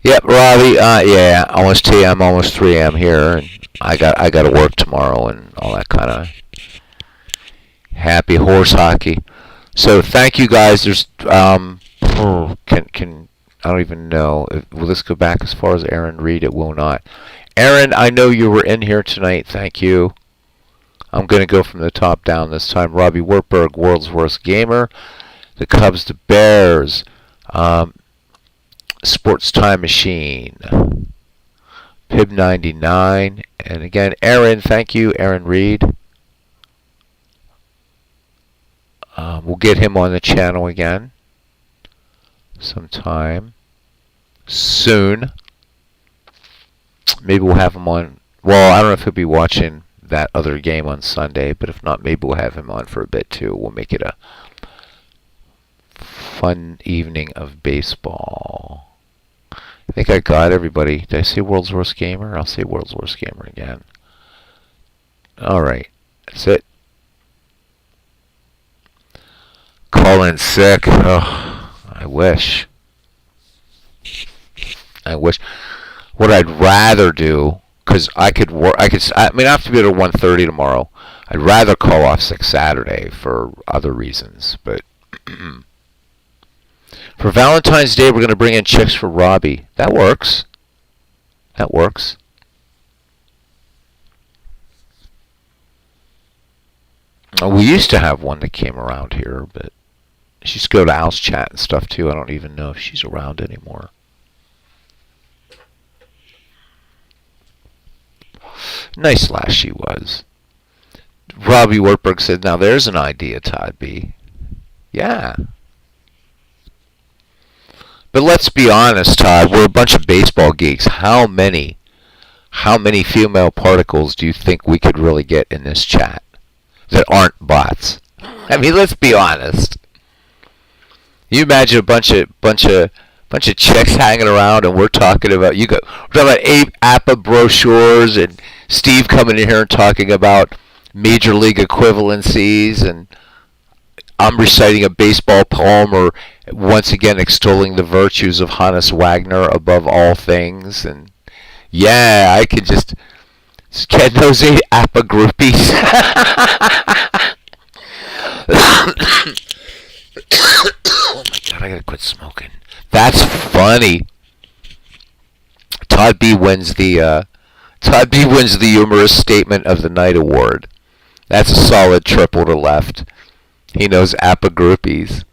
Yep, Robbie. Yeah, almost 2 a.m., almost 3 a.m. here, and I got to work tomorrow and all that kind of happy horse hockey. So thank you guys. There's I don't even know. Will this go back as far as Aaron Reed? It will not. Aaron, I know you were in here tonight. Thank you. I'm going to go from the top down this time. Robbie Wartburg, World's Worst Gamer. The Cubs, the Bears. Sports Time Machine. Pib 99. And again, Aaron, thank you, Aaron Reed. We'll get him on the channel again sometime soon. Maybe we'll have him on. Well, I don't know if he'll be watching that other game on Sunday, but if not, maybe we'll have him on for a bit too. We'll make it a fun evening of baseball. I think I got everybody. Did I say World's Worst Gamer? I'll say World's Worst Gamer again. Alright, that's it. Call in sick. Oh, I wish. What I'd rather do, because I have to be at 1:30 tomorrow. I'd rather call off sick Saturday for other reasons, but for Valentine's Day, we're going to bring in chicks for Robbie. That works. That works. We used to have one that came around here, but she used to go to Al's chat and stuff too. I don't even know if she's around anymore. Nice lass she was. Robbie Wertberg said, now there's an idea, Todd B. Yeah. But let's be honest, Todd. We're a bunch of baseball geeks. How many female particles do you think we could really get in this chat that aren't bots? I mean, let's be honest. You imagine a bunch of chicks hanging around, and we're talking about APA brochures, and Steve coming in here and talking about major league equivalencies, and I'm reciting a baseball poem, or once again extolling the virtues of Hannes Wagner above all things. And yeah, I could just get those APA groupies. Oh my god, I gotta quit smoking. That's funny. Todd B wins the humorous statement of the night award. That's a solid triple to left. He knows APA groupies.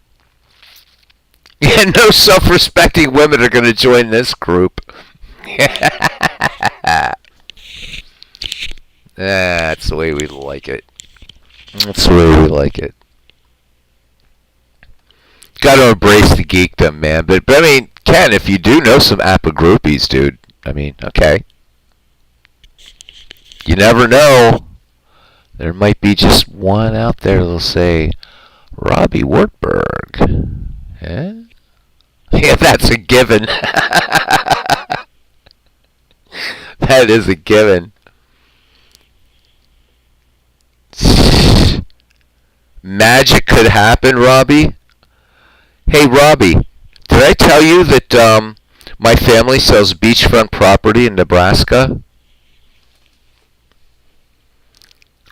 Yeah, no self-respecting women are going to join this group. That's the way we like it. That's the way we like it. Got to embrace the geekdom, man. But I mean, Ken, if you do know some APA groupies, dude, I mean, okay. You never know. There might be just one out there that'll say, Robbie Wertberg. Eh? Yeah, that's a given. That is a given. Magic could happen, Robbie. Hey, Robbie, did I tell you that my family sells beachfront property in Nebraska?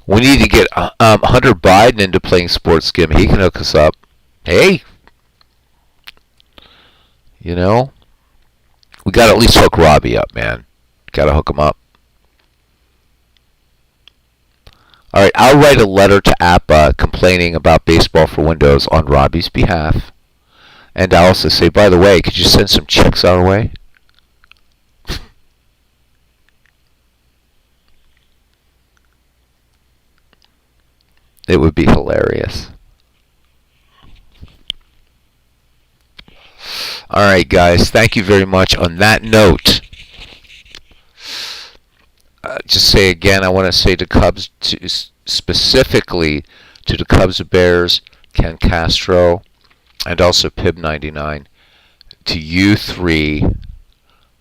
We need to get Hunter Biden into playing sports skim. He can hook us up. Hey, you know, we got to at least hook Robbie up, man. Got to hook him up. All right, I'll write a letter to APA complaining about Baseball for Windows on Robbie's behalf. And I'll also say, by the way, could you send some chicks our way? It would be hilarious. All right, guys. Thank you very much. On that note, just say again, I want to say to Cubs, specifically to the Cubs Bears, Ken Castro, and also Pib99, to you three.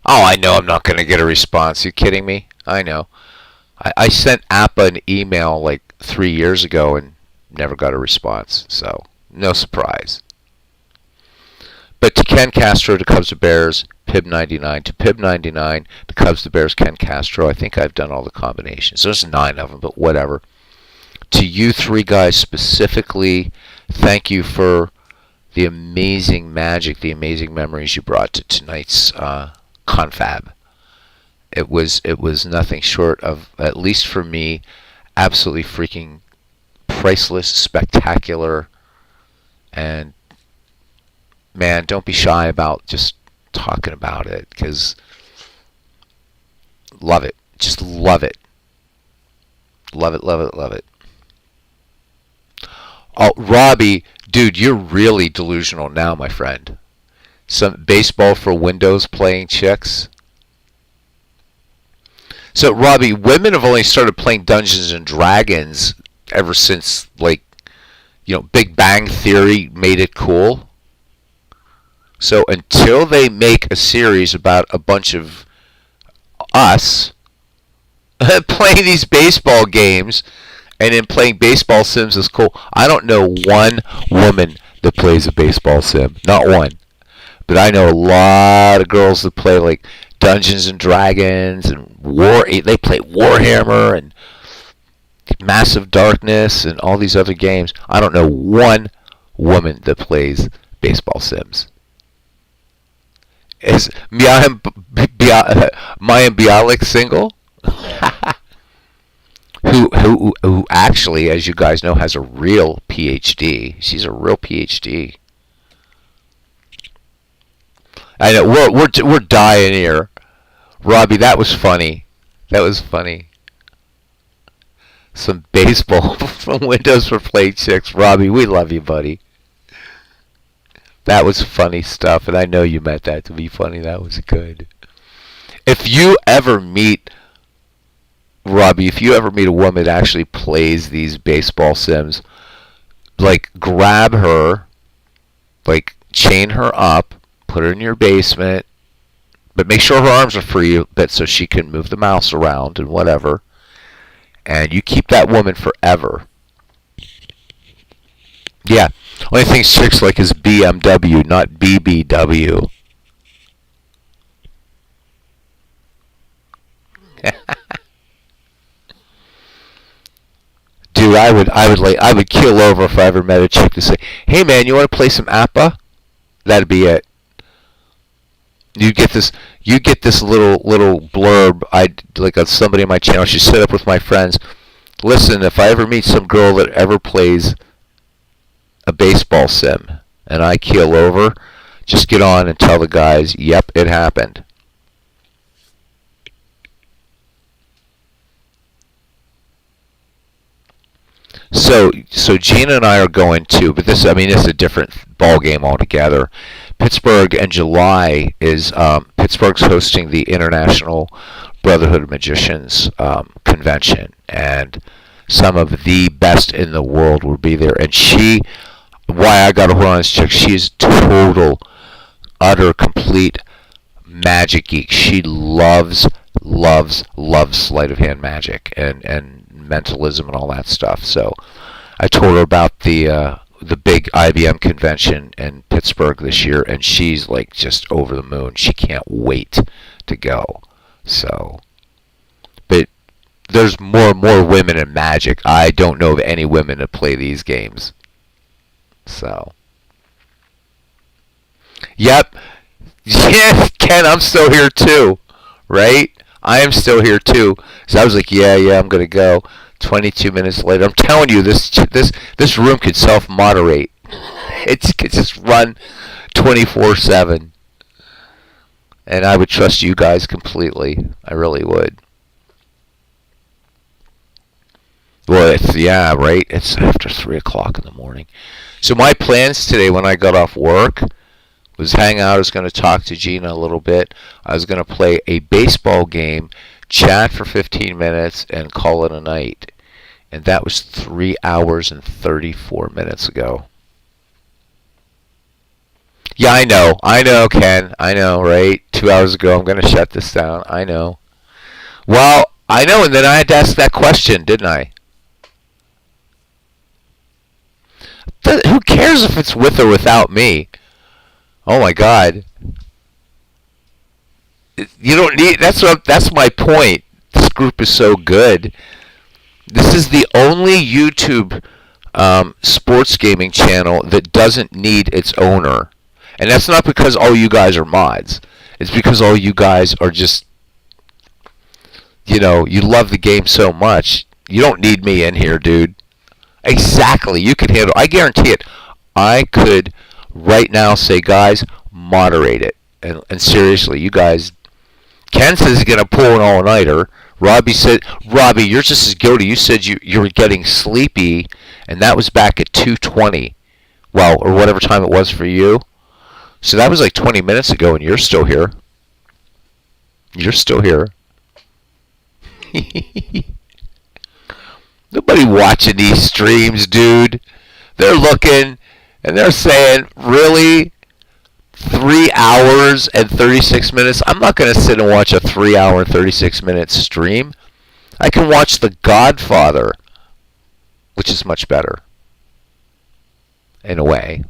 Oh, I know I'm not going to get a response. You kidding me? I know. I sent APA an email like 3 years ago and never got a response, so no surprise. But to Ken Castro, to Cubs the Bears, Pib99, to Pib99, the Cubs the Bears, Ken Castro. I think I've done all the combinations. There's 9 of them, but whatever. To you three guys specifically, thank you for the amazing magic, the amazing memories you brought to tonight's confab. It was nothing short of, at least for me, absolutely freaking priceless, spectacular, and man, don't be shy about just talking about it, because love it. Just love it. Love it, love it, love it. Oh, Robbie, dude, you're really delusional now, my friend. Some baseball for Windows playing chicks. So, Robbie, women have only started playing Dungeons and Dragons ever since, like, Big Bang Theory made it cool. So until they make a series about a bunch of us playing these baseball games and then playing baseball sims is cool, I don't know one woman that plays a baseball sim. Not one. But I know a lot of girls that play like Dungeons and Dragons and they play Warhammer and Massive Darkness and all these other games. I don't know one woman that plays baseball sims. Is Mayim Bialik single? who actually, as you guys know, has a real PhD. She's a real PhD. I know we're dying here, Robbie. That was funny. That was funny. Some baseball from Windows for Play Chicks. Robbie, we love you, buddy. That was funny stuff, and I know you meant that to be funny. That was good. If you ever meet, Robbie, if you ever meet a woman that actually plays these baseball sims, like, grab her, like, chain her up, put her in your basement, but make sure her arms are free a bit so she can move the mouse around and whatever, and you keep that woman forever. Yeah. Only thing chicks like is BMW, not BBW. Dude, I would keel over if I ever met a chick to say, "Hey man, you want to play some APBA?" That'd be it. You get this little blurb. Like somebody on my channel. She set up with my friends. Listen, if I ever meet some girl that ever plays a baseball sim and I keel over, just get on and tell the guys, yep, it happened. So Gina and I are going to, but this is a different ball game altogether. Pittsburgh in July is Pittsburgh's hosting the International Brotherhood of Magicians convention, and some of the best in the world will be there. And why I got a hold on this chick, she's total, utter, complete magic geek. She loves sleight of hand magic and mentalism and all that stuff. So I told her about the big IBM convention in Pittsburgh this year, and she's like just over the moon. She can't wait to go. So, but there's more and more women in magic. I don't know of any women that play these games. So, yep. Yeah, Ken, I'm still here too, right? I am still here too. So I was like, yeah, I'm gonna go. 22 minutes later, I'm telling you, this room could self-moderate. It could just run 24/7, and I would trust you guys completely. I really would. Well, right. It's after 3 o'clock in the morning. So my plans today, when I got off work, was hang out. I was going to talk to Gina a little bit. I was going to play a baseball game, chat for 15 minutes, and call it a night. And that was 3 hours and 34 minutes ago. Yeah, I know, Ken. I know, right? 2 hours ago, I'm going to shut this down. I know. Well, I know, and then I had to ask that question, didn't I? Who cares if it's with or without me? Oh my God! You don't need. That's my point. This group is so good. This is the only YouTube sports gaming channel that doesn't need its owner, and that's not because all you guys are mods. It's because all you guys are just, you love the game so much. You don't need me in here, dude. Exactly. You can handle. I guarantee it. I could right now say, guys, moderate it. And seriously, you guys. Ken says he's gonna pull an all-nighter, Robbie, you're just as guilty. You said you were getting sleepy, and that was back at 2:20. Well, or whatever time it was for you. So that was like 20 minutes ago, and you're still here. You're still here. Nobody watching these streams, dude. They're looking, and they're saying, really? 3 hours and 36 minutes? I'm not going to sit and watch a 3 hour and 36 minute stream. I can watch The Godfather, which is much better, in a way.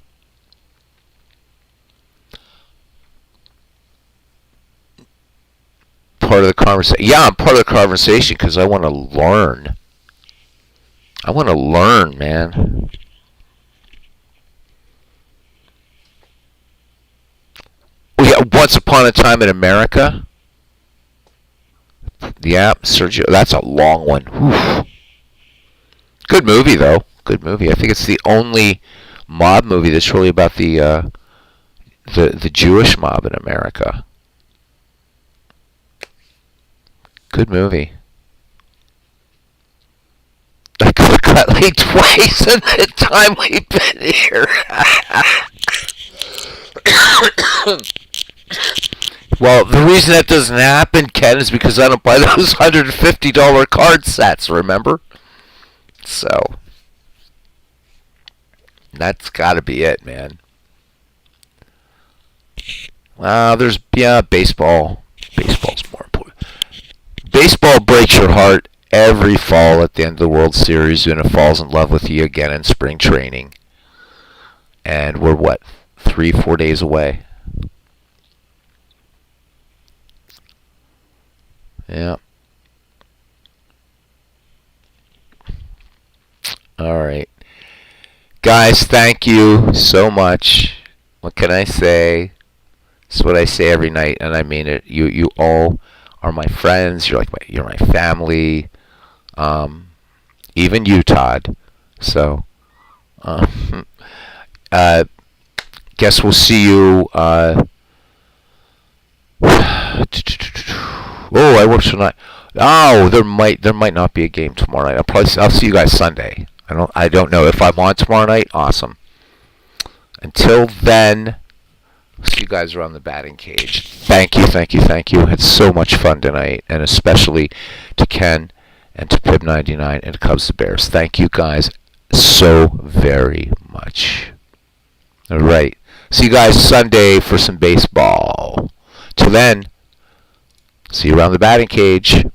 Part of the conversation. Yeah, I'm part of the conversation because I want to learn. I want to learn, man. We got Once Upon a Time in America. Yeah, Sergio. That's a long one. Whew. Good movie, though. Good movie. I think it's the only mob movie that's really about the Jewish mob in America. Good movie. I got late twice in the time we've been here. Well, the reason that doesn't happen, Ken, is because I don't buy those $150 card sets, remember? So, that's got to be it, man. Baseball. Baseball's more important. Baseball breaks your heart every fall at the end of the World Series when it falls in love with you again in spring training. And we're, 3-4 days away? Yeah. All right. Guys, thank you so much. What can I say? It's what I say every night, and I mean it. You all are my friends. You're my family. Even you, Todd. So, guess we'll see you. I work tonight. Oh, there might not be a game tomorrow night. I'll see you guys Sunday. I don't know if I'm on tomorrow night. Awesome. Until then, see you guys around the batting cage. Thank you. It's so much fun tonight, and especially to Ken and to Pib99 and to Cubs the Bears. Thank you guys so very much. All right. See you guys Sunday for some baseball. Till then, see you around the batting cage.